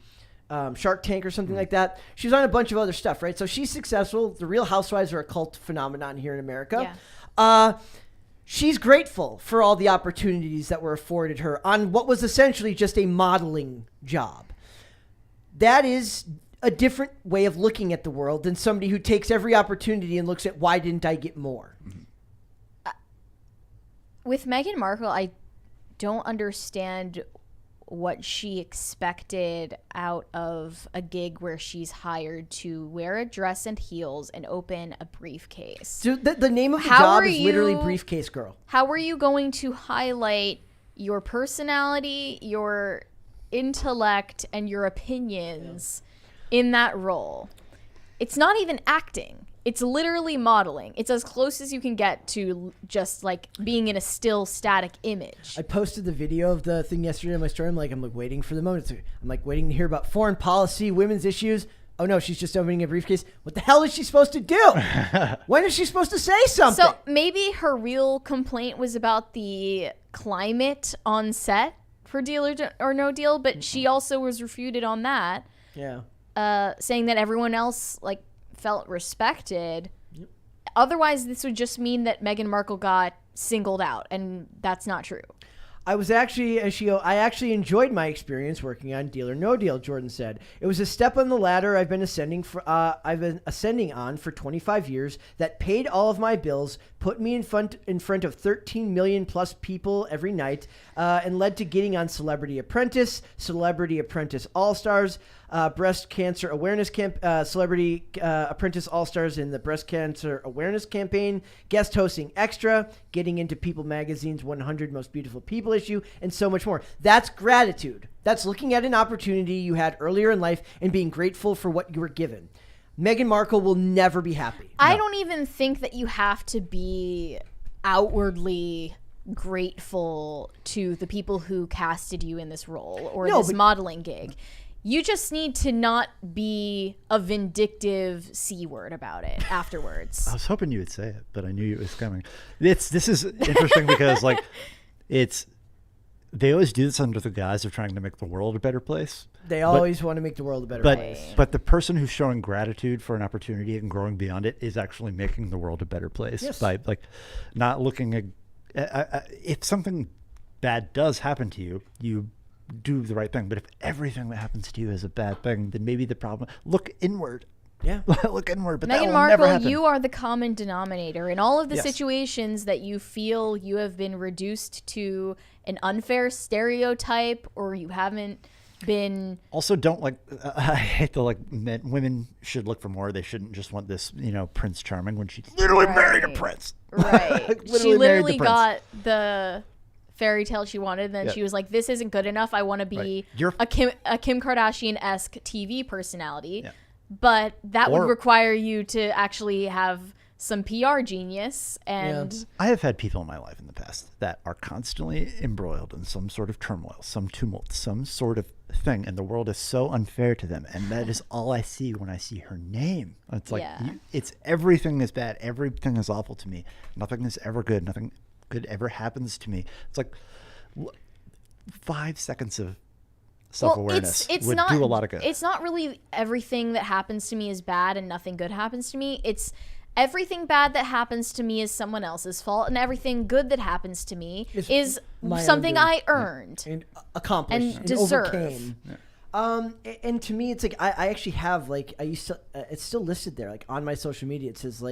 Shark Tank or something like that. She was on a bunch of other stuff, right? So she's successful. The Real Housewives are a cult phenomenon here in America. Yeah. She's grateful for all the opportunities that were afforded her on what was essentially just a modeling job. That is a different way of looking at the world than somebody who takes every opportunity and looks at, why didn't I get more? With Meghan Markle, I don't understand what she expected out of a gig where she's hired to wear a dress and heels and open a briefcase. So the name of the job is literally Briefcase Girl. How are you going to highlight your personality, your intellect, and your opinions in that role? It's not even acting. It's literally modeling. It's as close as you can get to just like being in a still static image. I posted the video of the thing yesterday on my story. I'm like waiting for the moment. I'm like waiting to hear about foreign policy, women's issues. Oh no, she's just opening a briefcase. What the hell is she supposed to do? When is she supposed to say something? So maybe her real complaint was about the climate on set for Deal or No Deal, but she also was refuted on that. Yeah. Saying that everyone else like felt respected. Yep. Otherwise, this would just mean that Meghan Markle got singled out, and that's not true. I actually enjoyed my experience working on Deal or No Deal, Jordan said. It was a step on the ladder I've been ascending on for 25 years that paid all of my bills, put me in front of 13 million plus people every night, and led to getting on Celebrity Apprentice All-Stars, breast cancer awareness Celebrity Apprentice All-Stars in the breast cancer awareness campaign, guest hosting Extra, getting into People Magazine's 100 Most Beautiful People issue, and so much more. That's gratitude. That's looking at an opportunity you had earlier in life and being grateful for what you were given. Meghan Markle will never be happy. I don't even think that you have to be outwardly grateful to the people who casted you in this role or this modeling gig. You just need to not be a vindictive C word about it afterwards. I was hoping you would say it, but I knew it was coming. This is interesting because like they always do this under the guise of trying to make the world a better place. They always want to make the world a better place. But the person who's showing gratitude for an opportunity and growing beyond it is actually making the world a better place by like not looking at if something bad does happen to you, you do the right thing. But if everything that happens to you is a bad thing, then maybe the problem, look inward. Yeah. Look inward. But that Meghan will never Markle, happen. you are the common denominator in all of the Yes. situations that you feel you have been reduced to an unfair stereotype, or you haven't been. Also, don't I hate the women should look for more. They shouldn't just want this, Prince Charming when she literally married a Right. prince. Right. Literally She married the literally prince. got the fairy tale she wanted, and then Yeah. she was like, this isn't good enough. I want to be Right. You're- a Kim Kardashian-esque TV personality. Yeah. But that Or- would require you to actually have some PR genius and I have had people in my life in the past that are constantly embroiled in some sort of turmoil, some tumult, some sort of thing, and the world is so unfair to them. And that is all I see when I see her name. It's like, Yeah. it's everything is bad. Everything is awful to me. Nothing is ever good. Nothing good ever happens to me. It's like 5 seconds of self-awareness it's would not, do a lot of good. It's not really everything that happens to me is bad and nothing good happens to me. It's everything bad that happens to me is someone else's fault, and everything good that happens to me is my own something doing. I earned. And accomplished And deserve. overcame. And to me, it's like I actually have I used to. It's still listed there, on my social media. It says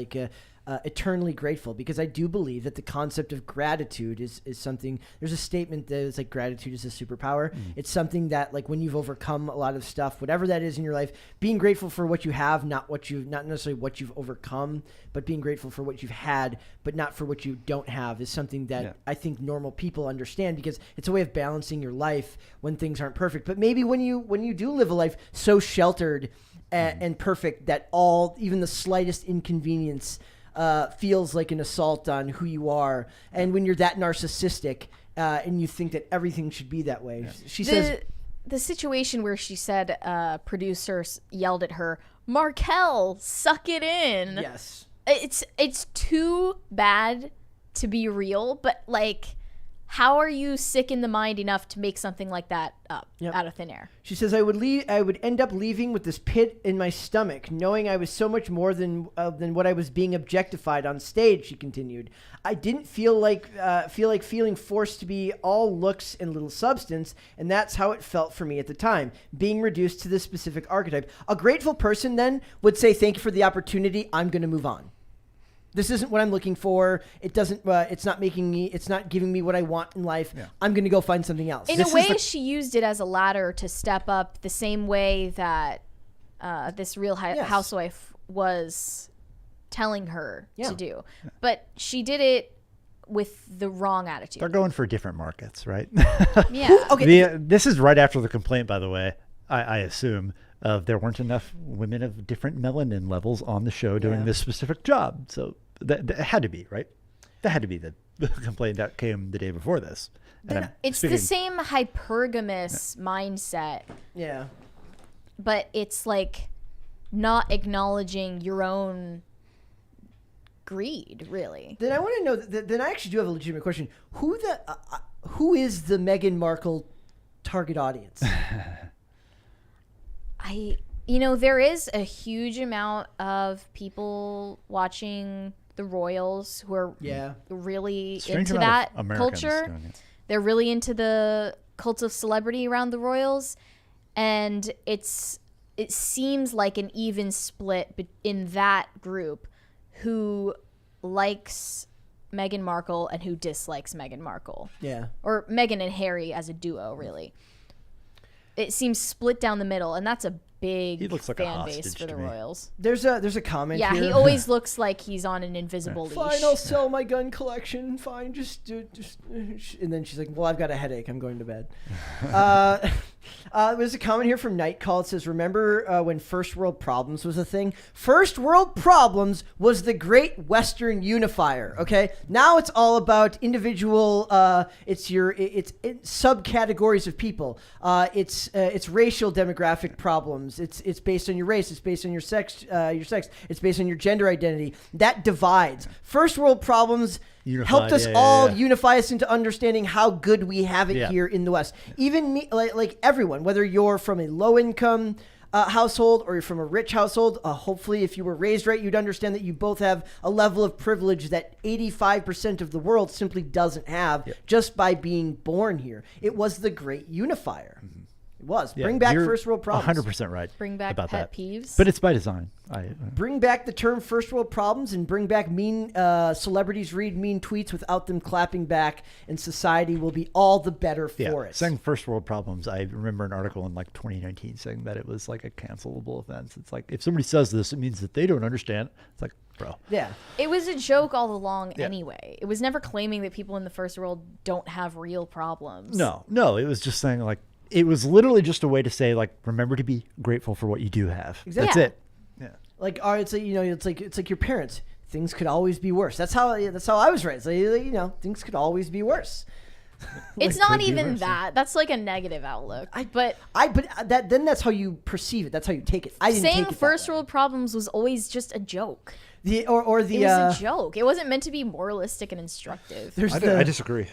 eternally grateful, because I do believe that the concept of gratitude is something. There's a statement that is gratitude is a superpower. It's something that when you've overcome a lot of stuff, whatever that is in your life, being grateful for what you have, not necessarily what you've overcome, but being grateful for what you've had, but not for what you don't have, is something that I think normal people understand, because it's a way of balancing your life when things aren't perfect. But maybe when you do live a life so sheltered and perfect that even the slightest inconvenience feels like an assault on who you are, and when you're that narcissistic and you think that everything should be that way. She says The situation where she said producers yelled at her, Markel, suck it in. yes. It's too bad to be real, but how are you sick in the mind enough to make something like that up out of thin air? She says, I would end up leaving with this pit in my stomach, knowing I was so much more than what I was being objectified on stage. She continued, I didn't feel like feeling forced to be all looks and little substance, and that's how it felt for me at the time, being reduced to this specific archetype. A grateful person then would say, thank you for the opportunity. I'm going to move on. This isn't what I'm looking for. It doesn't. It's not giving me what I want in life. Yeah. I'm going to go find something else. In a way, she used it as a ladder to step up, the same way that this Real Housewife was telling her to do. But she did it with the wrong attitude. They're going for different markets, right? Yeah. Okay. This is right after the complaint, by the way, I assume, there weren't enough women of different melanin levels on the show doing this specific job. So that had to be, right? That had to be the complaint that came the day before this. And It's the same hypergamous mindset. Yeah. But it's not acknowledging your own greed, really. Then I want to know. Then I actually do have a legitimate question. Who is the Meghan Markle target audience? There is a huge amount of people watching the royals who are really Strange into amount that of Americans culture. doing it. They're really into the cult of celebrity around the royals, and it seems like an even split in that group who likes Meghan Markle and who dislikes Meghan Markle. Yeah. Or Meghan and Harry as a duo, really. It seems split down the middle, and that's a big He looks like a fan base hostage for the to me. royals. There's a comment Yeah, here. he always looks like he's on an invisible leash. Fine, I'll sell my gun collection. Fine, just do it. And then she's like, well, I've got a headache. I'm going to bed. There's a comment here from Nightcall. It says, remember when First World Problems was a thing? First World Problems was the great Western unifier, okay? Now it's all about individual, it's subcategories of people. It's racial demographic problems. It's based on your race. It's based on your sex. It's based on your gender identity. That divides. First World Problems helped us all unify us into understanding how good we have it here in the West. Even me, like everyone, whether you're from a low income household or you're from a rich household, hopefully if you were raised right, you'd understand that you both have a level of privilege that 85% of the world simply doesn't have just by being born here. It was the great unifier. It was. Yeah, Bring back you're first world problems. 100% right. Bring back about pet that. peeves. But it's by design. Bring back the term first world problems and bring back mean celebrities read mean tweets without them clapping back, and society will be all the better for it. Saying first world problems, I remember an article in like 2019 saying that it was like a cancelable offense. It's like if somebody says this, it means that they don't understand. It's like, bro. Yeah. It was a joke all along Yeah. anyway. It was never claiming that people in the first world don't have real problems. No, it was just saying like, it was literally just a way to say like, remember to be grateful for what you do have. Exactly. That's Yeah. it. Yeah. Like, it's like, it's like your parents. Things could always be worse. That's how I was raised. Like, things could always be worse. It's Like, not could be even worse. that. That's like a negative outlook. But That's how you perceive it. That's how you take it. I didn't saying take it first that way. world problems was always just a joke. The or the It was a joke. It wasn't meant to be moralistic and instructive. there's I the disagree.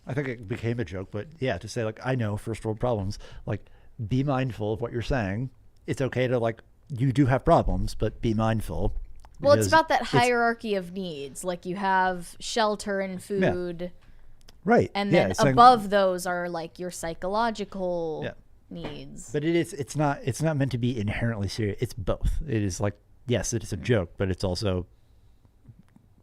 I think it became a joke, but yeah, to say like, I know first world problems, like be mindful of what you're saying. It's okay to like, you do have problems, but be mindful. Well, it's because about that hierarchy of needs. Like you have shelter and food, right. and yeah, then it's saying- above those are like your psychological Yeah. needs. But it's not meant to be inherently serious. It's both. It is like, yes, it is a joke, but it's also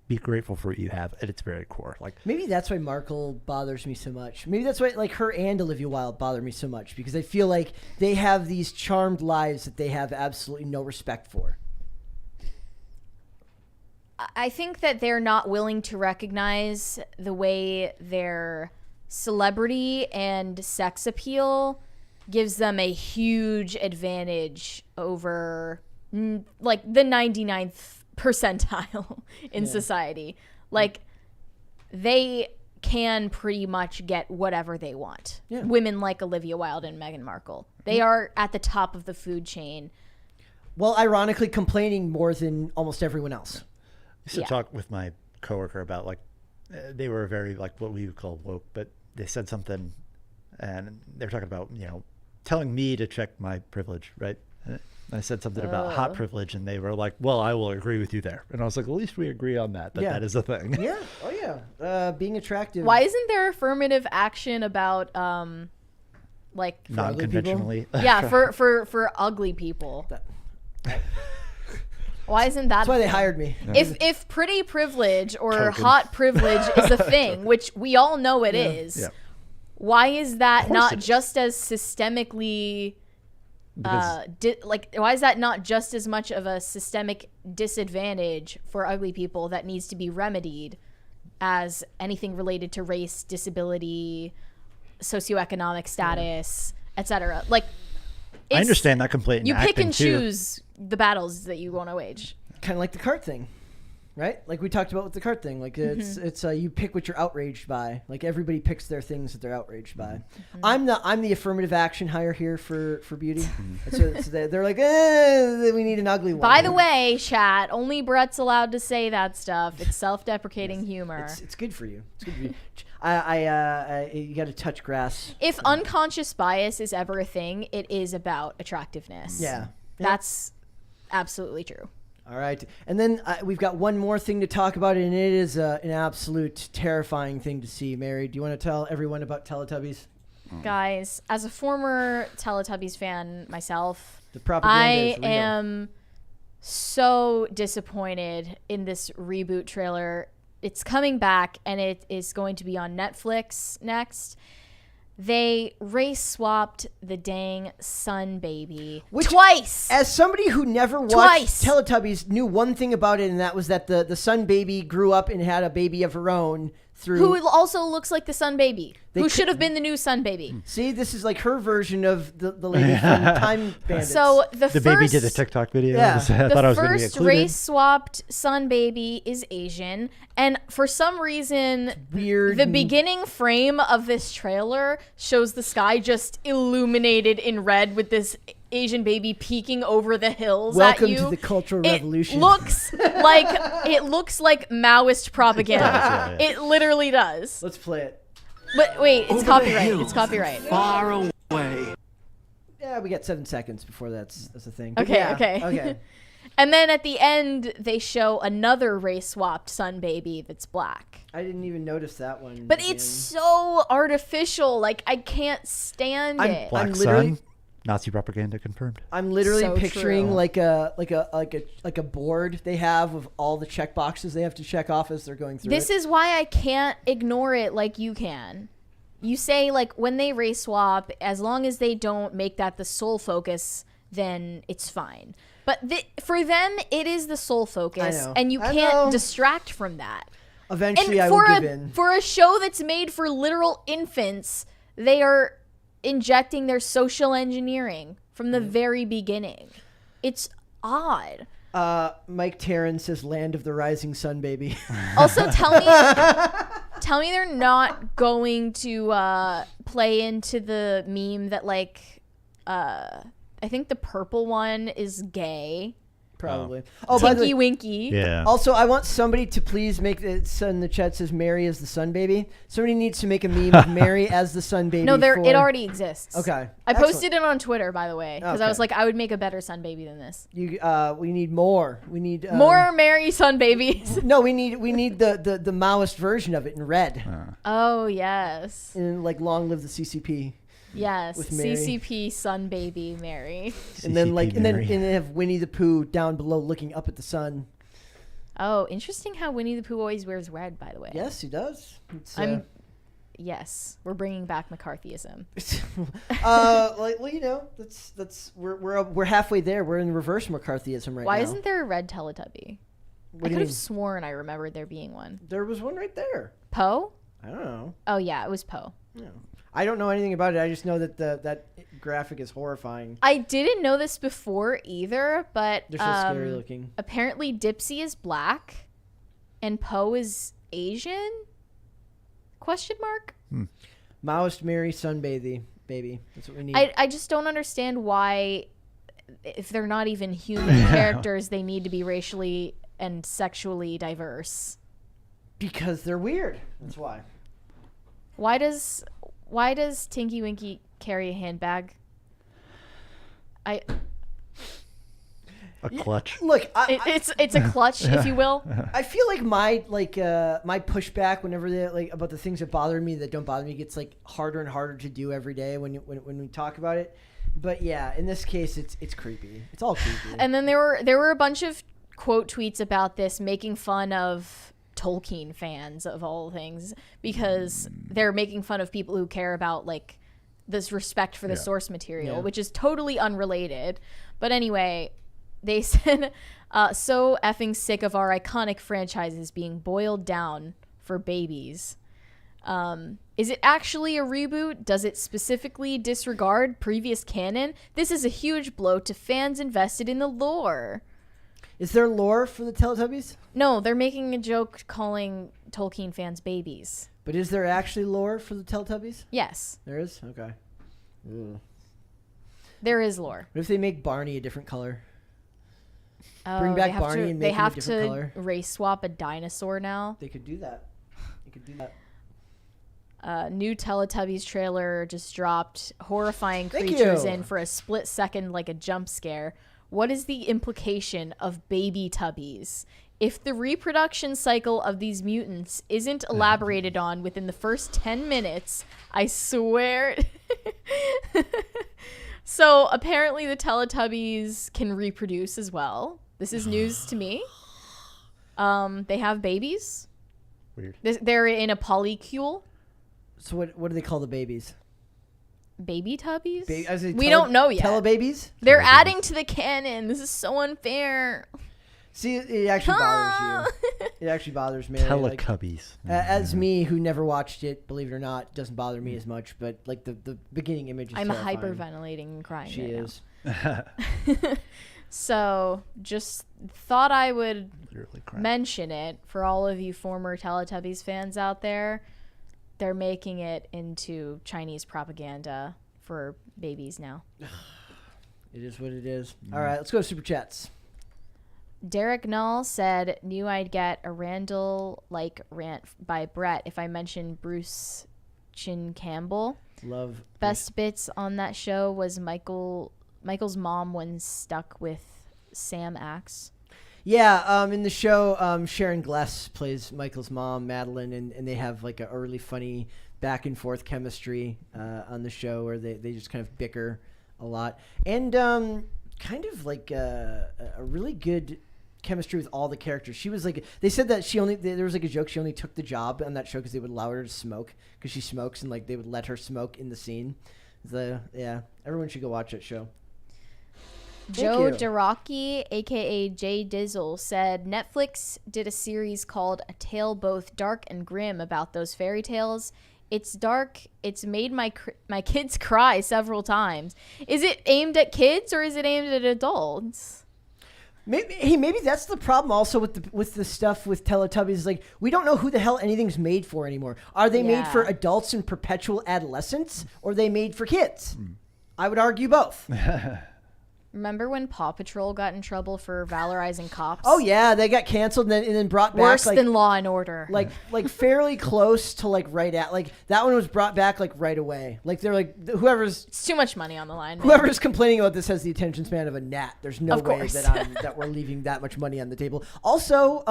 be grateful for what you have at its very core. Like, maybe that's why Markle bothers me so much. Maybe that's why like her and Olivia Wilde bother me so much, because I feel like they have these charmed lives that they have absolutely no respect for. I think that they're not willing to recognize the way their celebrity and sex appeal gives them a huge advantage over like the 99th percentile in society. Like they can pretty much get whatever they want. Yeah. Women like Olivia Wilde and Meghan Markle. They are at the top of the food chain. Well, ironically, complaining more than almost everyone else. I used to Yeah. talk with my coworker about like, they were very like what we would call woke, but they said something, and they were talking about telling me to check my privilege, right? And I said something about hot privilege, and they were like, "Well, I will agree with you there." And I was like, "At least we agree on that. Yeah. That is a thing." Yeah. Oh yeah. Being attractive. Why isn't there affirmative action about like Non-conventionally. yeah, for ugly people? Why isn't that? That's why a they thing? hired me. If pretty privilege or Token. hot privilege is a thing, which we all know it is, Yeah. why is that course not it is. just as systemically? Because Why is that not just as much of a systemic disadvantage for ugly people that needs to be remedied as anything related to race, disability, socioeconomic status, etc.? Like, I understand that complaint. in You pick acting, and too. choose the battles that you want to wage. Kind of like the cart thing, right? Like we talked about with the cart thing. Like it's you pick what you're outraged by. Like everybody picks their things that they're outraged by. I'm the affirmative action hire here for beauty. so they're like, we need an ugly one. By the way, chat, only Brett's allowed to say that stuff. It's self-deprecating humor. it's good for you. It's good for you. You got to touch grass. If unconscious bias is ever a thing, it is about attractiveness. Yeah. That's absolutely true. All right. And then we've got one more thing to talk about, and it is an absolute terrifying thing to see. Mary, do you want to tell everyone about Teletubbies? Guys, as a former Teletubbies fan myself, The propaganda I is real. am so disappointed in this reboot trailer. It's coming back, and it is going to be on Netflix next. They race swapped the dang Sun Baby Which- twice. As somebody who never watched Twice. Teletubbies, knew one thing about it, and that was that the Sun Baby grew up and had a baby of her own through. Who also looks like the Sun Baby, who could- should have been the new Sun Baby. See, this is like her version of the lady from Time Bandits. So the The first baby did a TikTok video. Yeah. I thought I was the going to be first included. race swapped Sun Baby is Asian, and for some reason, weird. the beginning frame of this trailer shows the sky just illuminated in red with this Asian baby peeking over the hills Welcome at you. to the Cultural It Revolution. looks like Maoist propaganda. Yeah. It literally does. Let's play it. But wait, it's copyright. It's copyright. Far away. Yeah, we got 7 seconds before that's a thing. But Okay, yeah, okay. Okay. And then at the end, they show another race swapped sun baby that's black. I didn't even notice that one. But it's so artificial. Like, I can't stand it. Black I'm literally- Sun, Nazi propaganda confirmed. I'm literally So picturing true. like a board they have of all the check boxes they have to check off as they're going through. This is why I can't ignore it like you can. You say, like, when they race swap, as long as they don't make that the sole focus, then it's fine. But for them, it is the sole focus, know. and you I can't know. distract from that. Eventually, I And will for give in. for a show that's made for literal infants, they are injecting their social engineering from the very beginning. It's odd. Mike Taryn says, "Land of the Rising Sun, baby." Also, tell me they're not going to play into the meme that, like, I think the purple one is gay. Probably. Oh, by the Tinky way, Winky. Yeah. also, I want somebody to please make it. In the chat says Mary as the sun baby. Somebody needs to make a meme of Mary as the sun baby. No, for- it already exists. Okay. I Excellent. posted it on Twitter, by the way, because I Okay. was like, I would make a better sun baby than this. We need more. We need More Mary sun babies. No, we need the Maoist version of it in red. Oh, yes. And like long live the CCP. Yes. With Mary. CCP sun baby Mary. And then CCP and Mary. then have Winnie the Pooh down below looking up at the sun. Oh, interesting how Winnie the Pooh always wears red, by the way. Yes, he does. It's, Yes. We're bringing back McCarthyism. like, well, you know, that's we're halfway there. We're in reverse McCarthyism right Why now. isn't there a red Teletubby? What I do you could have mean? sworn I remembered there being one. There was one right there. Poe? I don't know. Oh, yeah, it was Poe. No. I don't know anything about it. I just know that that graphic is horrifying. I didn't know this before either, but They're so scary looking. apparently Dipsy is black and Poe is Asian? Question mark? Maoist Mary sunbathing baby. That's what we need. I just don't understand why, if they're not even human characters, they need to be racially and sexually diverse. Because they're weird. That's why. Why does Tinky Winky carry a handbag? A clutch. Look, It's a clutch, if you will. I feel like my pushback whenever they like about the things that bother me that don't bother me gets like harder and harder to do every day when we talk about it. But yeah, in this case, it's creepy. It's all creepy. And then there were a bunch of quote tweets about this making fun of Tolkien fans of all things, because they're making fun of people who care about like this respect for the source material, Yeah. which is totally unrelated. But anyway, they said, so effing sick of our iconic franchises being boiled down for babies. Is it actually a reboot? Does it specifically disregard previous canon? This is a huge blow to fans invested in the lore. Is there lore for the Teletubbies? No, they're making a joke calling Tolkien fans babies. But is there actually lore for the Teletubbies? Yes, There is? Okay. Ugh. there is lore. What if they make Barney a different color? Oh, Bring back they have Barney to, and they make him a have different to color. race swap a dinosaur now. They could do that. They could do that. New Teletubbies trailer just dropped. Horrifying Thank creatures you. in for a split second like a jump scare. What is the implication of baby tubbies? If the reproduction cycle of these mutants isn't elaborated on within the first 10 minutes, I swear. So apparently the Teletubbies can reproduce as well. This is news to me. They have babies. Weird. They're in a polycule. So what do they call the babies? Baby tubbies? We don't know yet. Telebabies? They're adding to the canon. This is so unfair. See, it actually bothers you. It actually bothers me. Like, Telecubbies. as me, who never watched it, believe it or not, it doesn't bother me as much. But like the beginning image is I'm terrifying. hyperventilating and crying. She right is. Now. So just thought I would Literally crying. mention it for all of you former Teletubbies fans out there. They're making it into Chinese propaganda for babies now. It is what it is. All right, let's go to super chats. Derek Null said, knew I'd get a Randall-like rant by Brett if I mentioned Bruce Chin Campbell. Love. Best bits on that show was Michael's mom when stuck with Sam Axe. Yeah, in the show, Sharon Gless plays Michael's mom, Madeline, and they have like a really funny back and forth chemistry on the show where they just kind of bicker a lot. And kind of like a really good chemistry with all the characters. She was like, they said that there was like a joke, she only took the job on that show because they would allow her to smoke because she smokes, and like they would let her smoke in the scene. Everyone should go watch that show. Joe you. Daraki, aka Jay Dizzle, said Netflix did a series called A Tale Both Dark and Grim about those fairy tales. It's dark. It's made my kids cry several times. Is it aimed at kids or is it aimed at adults? Maybe that's the problem also with the stuff with Teletubbies. Like, we don't know who the hell anything's made for anymore. Are they made for adults in perpetual adolescence, or are they made for kids? I would argue both. Remember when Paw Patrol got in trouble for valorizing cops? Oh yeah, they got canceled and then brought back. Worse than Law and Order. Like fairly close to like right at like that one was brought back like right away. Like they're like it's too much money on the line. Man. Whoever's complaining about this has the attention span of a gnat. There's no way that we're leaving that much money on the table. Also,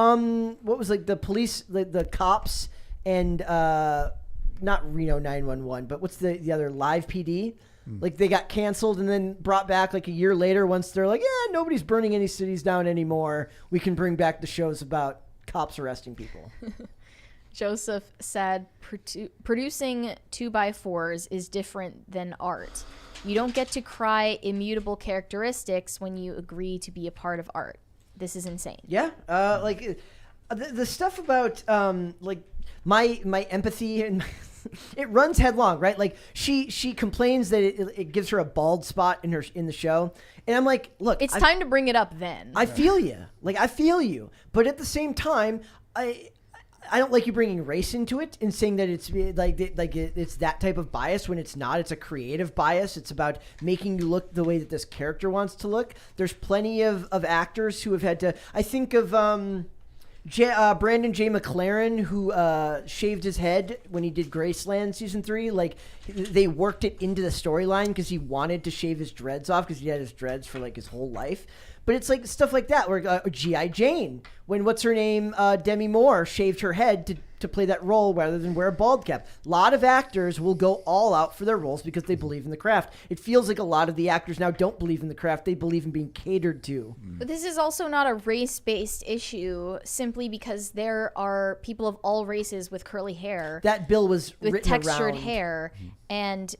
what was like the police, the cops, and not Reno 911, but what's the other, Live PD? Like they got canceled and then brought back like a year later once they're like, yeah, nobody's burning any cities down anymore. We can bring back the shows about cops arresting people. Joseph said producing 2x4s is different than art. You don't get to cry immutable characteristics when you agree to be a part of art. This is insane. Yeah. Like the stuff about like my empathy and it runs headlong, right? Like she complains that it gives her a bald spot in the show, and I'm like, look, it's time to bring it up. Then I feel you, but at the same time, I don't like you bringing race into it and saying that it's it's that type of bias when it's not. It's a creative bias. It's about making you look the way that this character wants to look. There's plenty of actors who have had to. I think of Brandon J. McLaren, who shaved his head when he did Graceland season 3. Like they worked it into the storyline because he wanted to shave his dreads off because he had his dreads for like his whole life. But it's like stuff like that where G.I. Jane, when what's her name, Demi Moore shaved her head to play that role rather than wear a bald cap. A lot of actors will go all out for their roles because they believe in the craft. It feels like a lot of the actors now don't believe in the craft. They believe in being catered to. But this is also not a race-based issue simply because there are people of all races with curly hair. That bill was with textured around. hair, and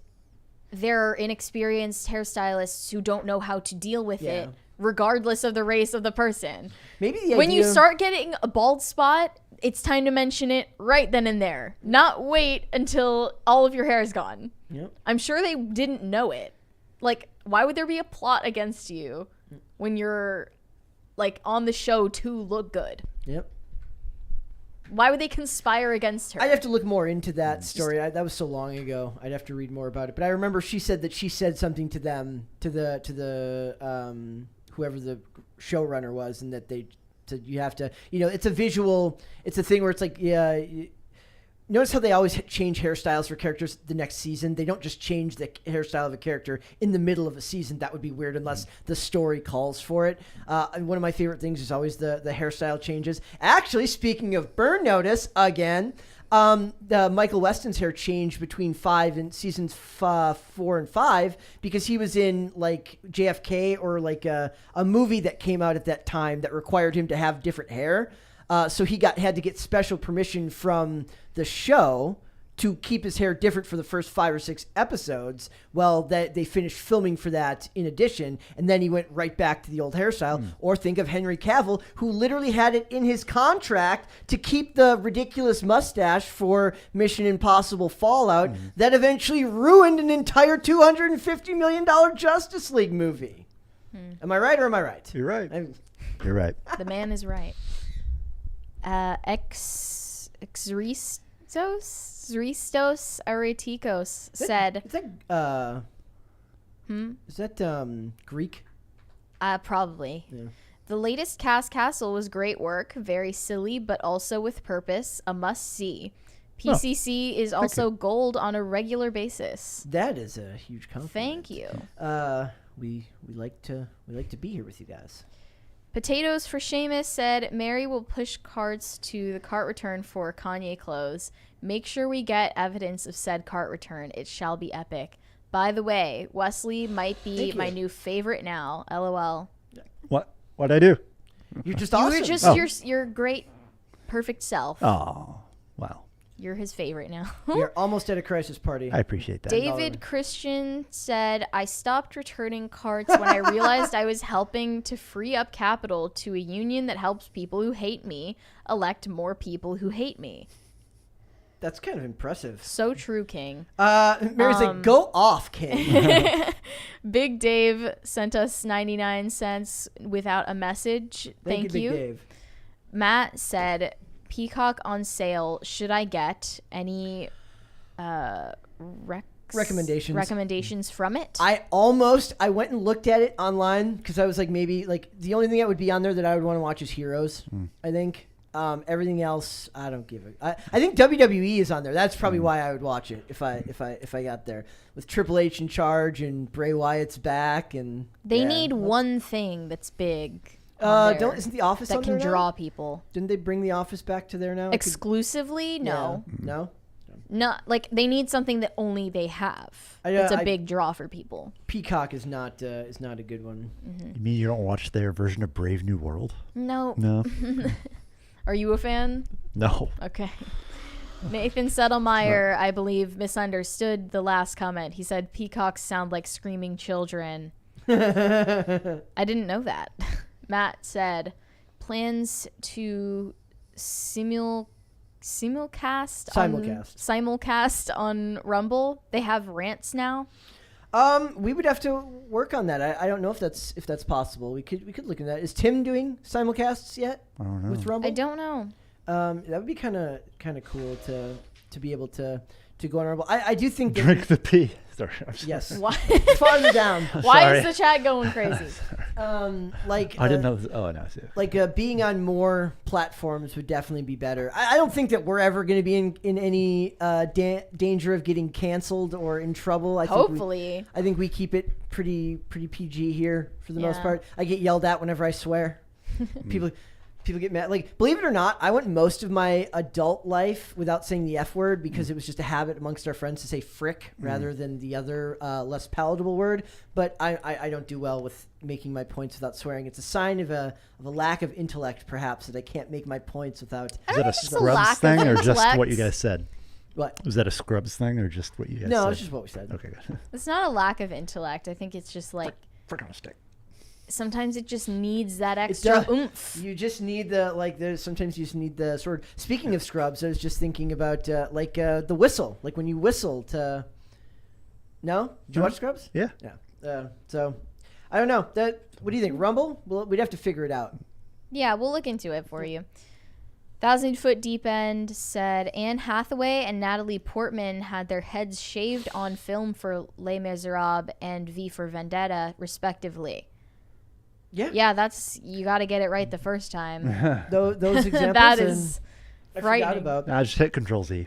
there are inexperienced hairstylists who don't know how to deal with it, regardless of the race of the person. Maybe the when you idea- start getting a bald spot, it's time to mention it right then and there. Not wait until all of your hair is gone. Yep. I'm sure they didn't know it. Like, why would there be a plot against you when you're like on the show to look good? Yep. Why would they conspire against her? I'd have to look more into that story. That was so long ago. I'd have to read more about it. But I remember she said that she said something to them, to the whoever the showrunner was, and that they said you have to, it's a visual. It's a thing where it's like, notice how they always change hairstyles for characters the next season. They don't just change the hairstyle of a character in the middle of a season. That would be weird unless the story calls for it. And one of my favorite things is always the hairstyle changes. Actually, speaking of Burn Notice, again, the Michael Weston's hair changed between seasons 4 and 5 because he was in like JFK or like a movie that came out at that time that required him to have different hair. So he had to get special permission from the show to keep his hair different for the first 5 or 6 episodes. Well, that they finished filming for that in addition, and then he went right back to the old hairstyle. Or think of Henry Cavill, who literally had it in his contract to keep the ridiculous mustache for Mission Impossible Fallout that eventually ruined an entire $250 million Justice League movie. Am I right or am I right? You're right. You're right. The man is right. Xristos Aretikos said, Is that Greek? Probably. Yeah. The latest Cast Castle was great work, very silly, but also with purpose, a must-see. PCC is also gold on a regular basis. That is a huge compliment. Thank you. We like to be here with you guys. Potatoes for Seamus said, Mary will push carts to the cart return for Kanye clothes. Make sure we get evidence of said cart return. It shall be epic. By the way, Wesley might be Thank my you. new favorite now. LOL. What'd I do? You're just You awesome. were just Oh. your great, perfect self. Oh, wow. You're his favorite now. We are almost at a crisis party. I appreciate that. David Christian said, I stopped returning carts when I realized I was helping to free up capital to a union that helps people who hate me elect more people who hate me. That's kind of impressive. So true, King. Mary's like, go off, King. Big Dave sent us 99 cents without a message. Thank Big you. Dave. Matt said, Peacock on sale. Should I get any recommendations from it? I went and looked at it online because I was like, maybe like the only thing that would be on there that I would want to watch is Heroes. I think everything else I don't give it. I think WWE is on there. That's probably why I would watch it if I got there with Triple H in charge and Bray Wyatt's back and They yeah. need one thing that's big. on there Isn't the Office that on can there now? draw people Didn't they bring the Office back to there now? exclusively. No, No. not like they need something that only they have. I- It's a I- big draw for people. Peacock is not a good one. You mean you don't watch their version of Brave New World? No. No. Are you a fan? No. Okay. Nathan Settlemeyer, I believe, misunderstood the last comment. He said peacocks sound like screaming children. I didn't know that. Matt said plans to simulcast on Rumble. They have rants now. We would have to work on that. I don't know if that's possible. We could look at that. Is Tim doing simulcasts yet I don't know. with Rumble? I don't know. That would be kind of cool to be able to go on Rumble. I do think that Drink the pee. Sorry. I'm sorry. yes. Why? Farther down. Why Sorry. is the chat going crazy? Like I didn't know. Oh, no. See. like being on more platforms would definitely be better. I don't think that we're ever going to be in any danger of getting canceled or in trouble. Hopefully. I think we keep it pretty PG here for the most Yeah. part. I get yelled at whenever I swear. People get mad. Like, believe it or not, I went most of my adult life without saying the F word because it was just a habit amongst our friends to say frick rather than the other less palatable word. But I don't do well with making my points without swearing. It's a sign of a lack of intellect, perhaps, that I can't make my points without. Is that a a Scrubs lack of thing or just intellect. what you guys said? What? Was that a Scrubs thing or just what you guys said? No, it's just what we said. Okay, good. It's not a lack of intellect. I think it's just like Frick on a stick. sometimes it just needs that extra does. oomph. You just need sometimes you just need the sword. Speaking of Scrubs, I was just thinking about the whistle. Like when you whistle to. No? Did you watch Scrubs? Yeah. Yeah. So, I don't know. What do you think? Rumble? Well, we'd have to figure it out. Yeah, we'll look into it for you. 1,000 Foot Deep End said Anne Hathaway and Natalie Portman had their heads shaved on film for Les Miserables and V for Vendetta, respectively. Yeah. Yeah, you got to get it right the first time. Those examples. That and is I forgot frightening. about. I just hit Control Z.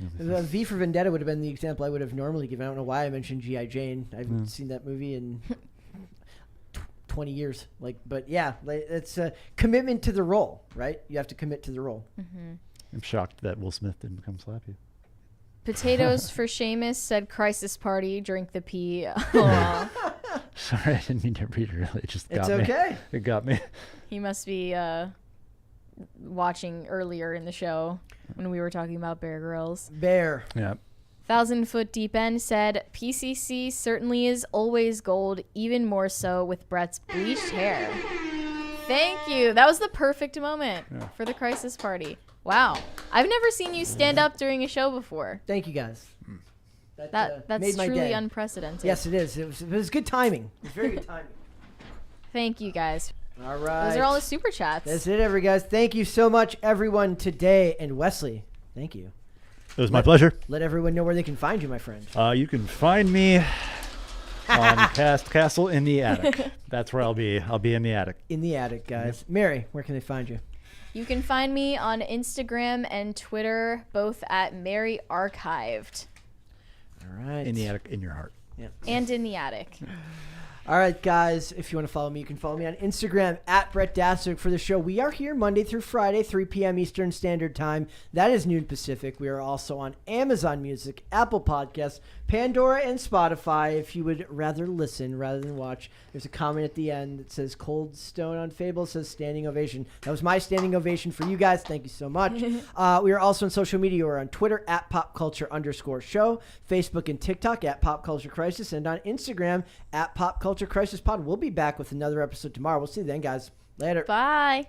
V for Vendetta would have been the example I would have normally given. I don't know why I mentioned G.I. Jane. I haven't seen that movie in 20 years. But yeah, it's a commitment to the role, right? You have to commit to the role. I'm shocked that Will Smith didn't come slap you. Potatoes for Seamus said Crisis Party, drink the pee. Oh, Sorry, I didn't mean to read it. Really, it just got It's me. okay. It got me. he must be watching earlier in the show when we were talking about Bear Grylls. Bear. Yeah. 1,000 Foot Deep End said PCC certainly is always gold, even more so with Brett's bleached hair. Thank you. That was the perfect moment for the Crisis Party. Wow. I've never seen you stand up during a show before. Thank you, guys. That's made my truly day. unprecedented. Yes, it is. It was good timing. It was very good timing. Thank you, guys. All right. Those are all the super chats. That's it, everyone, guys. Thank you so much, everyone, today. And Wesley, thank you. It was my pleasure. Let everyone know where they can find you, my friend. You can find me on Cast Castle in the attic. That's where I'll be. I'll be in the attic. In the attic, guys. Mary, where can they find you? You can find me on Instagram and Twitter, both at Mary Archived All right. In the attic, in your heart. and in the attic. All right, guys, if you want to follow me, you can follow me on Instagram at Brett Dassig for the show. We are here Monday through Friday, 3 p.m. Eastern Standard Time. That is noon Pacific. We are also on Amazon Music, Apple Podcasts, Pandora, and Spotify. If you would rather listen rather than watch, there's a comment at the end that says Cold Stone on Fable, says standing ovation. That was my standing ovation for you guys. Thank you so much. We are also on social media. We're on Twitter at popculture_show, Facebook and TikTok at Pop Culture Crisis, and on Instagram at Pop Culture Crisis Pod. We'll be back with another episode tomorrow. We'll see you then, guys. Later. Bye.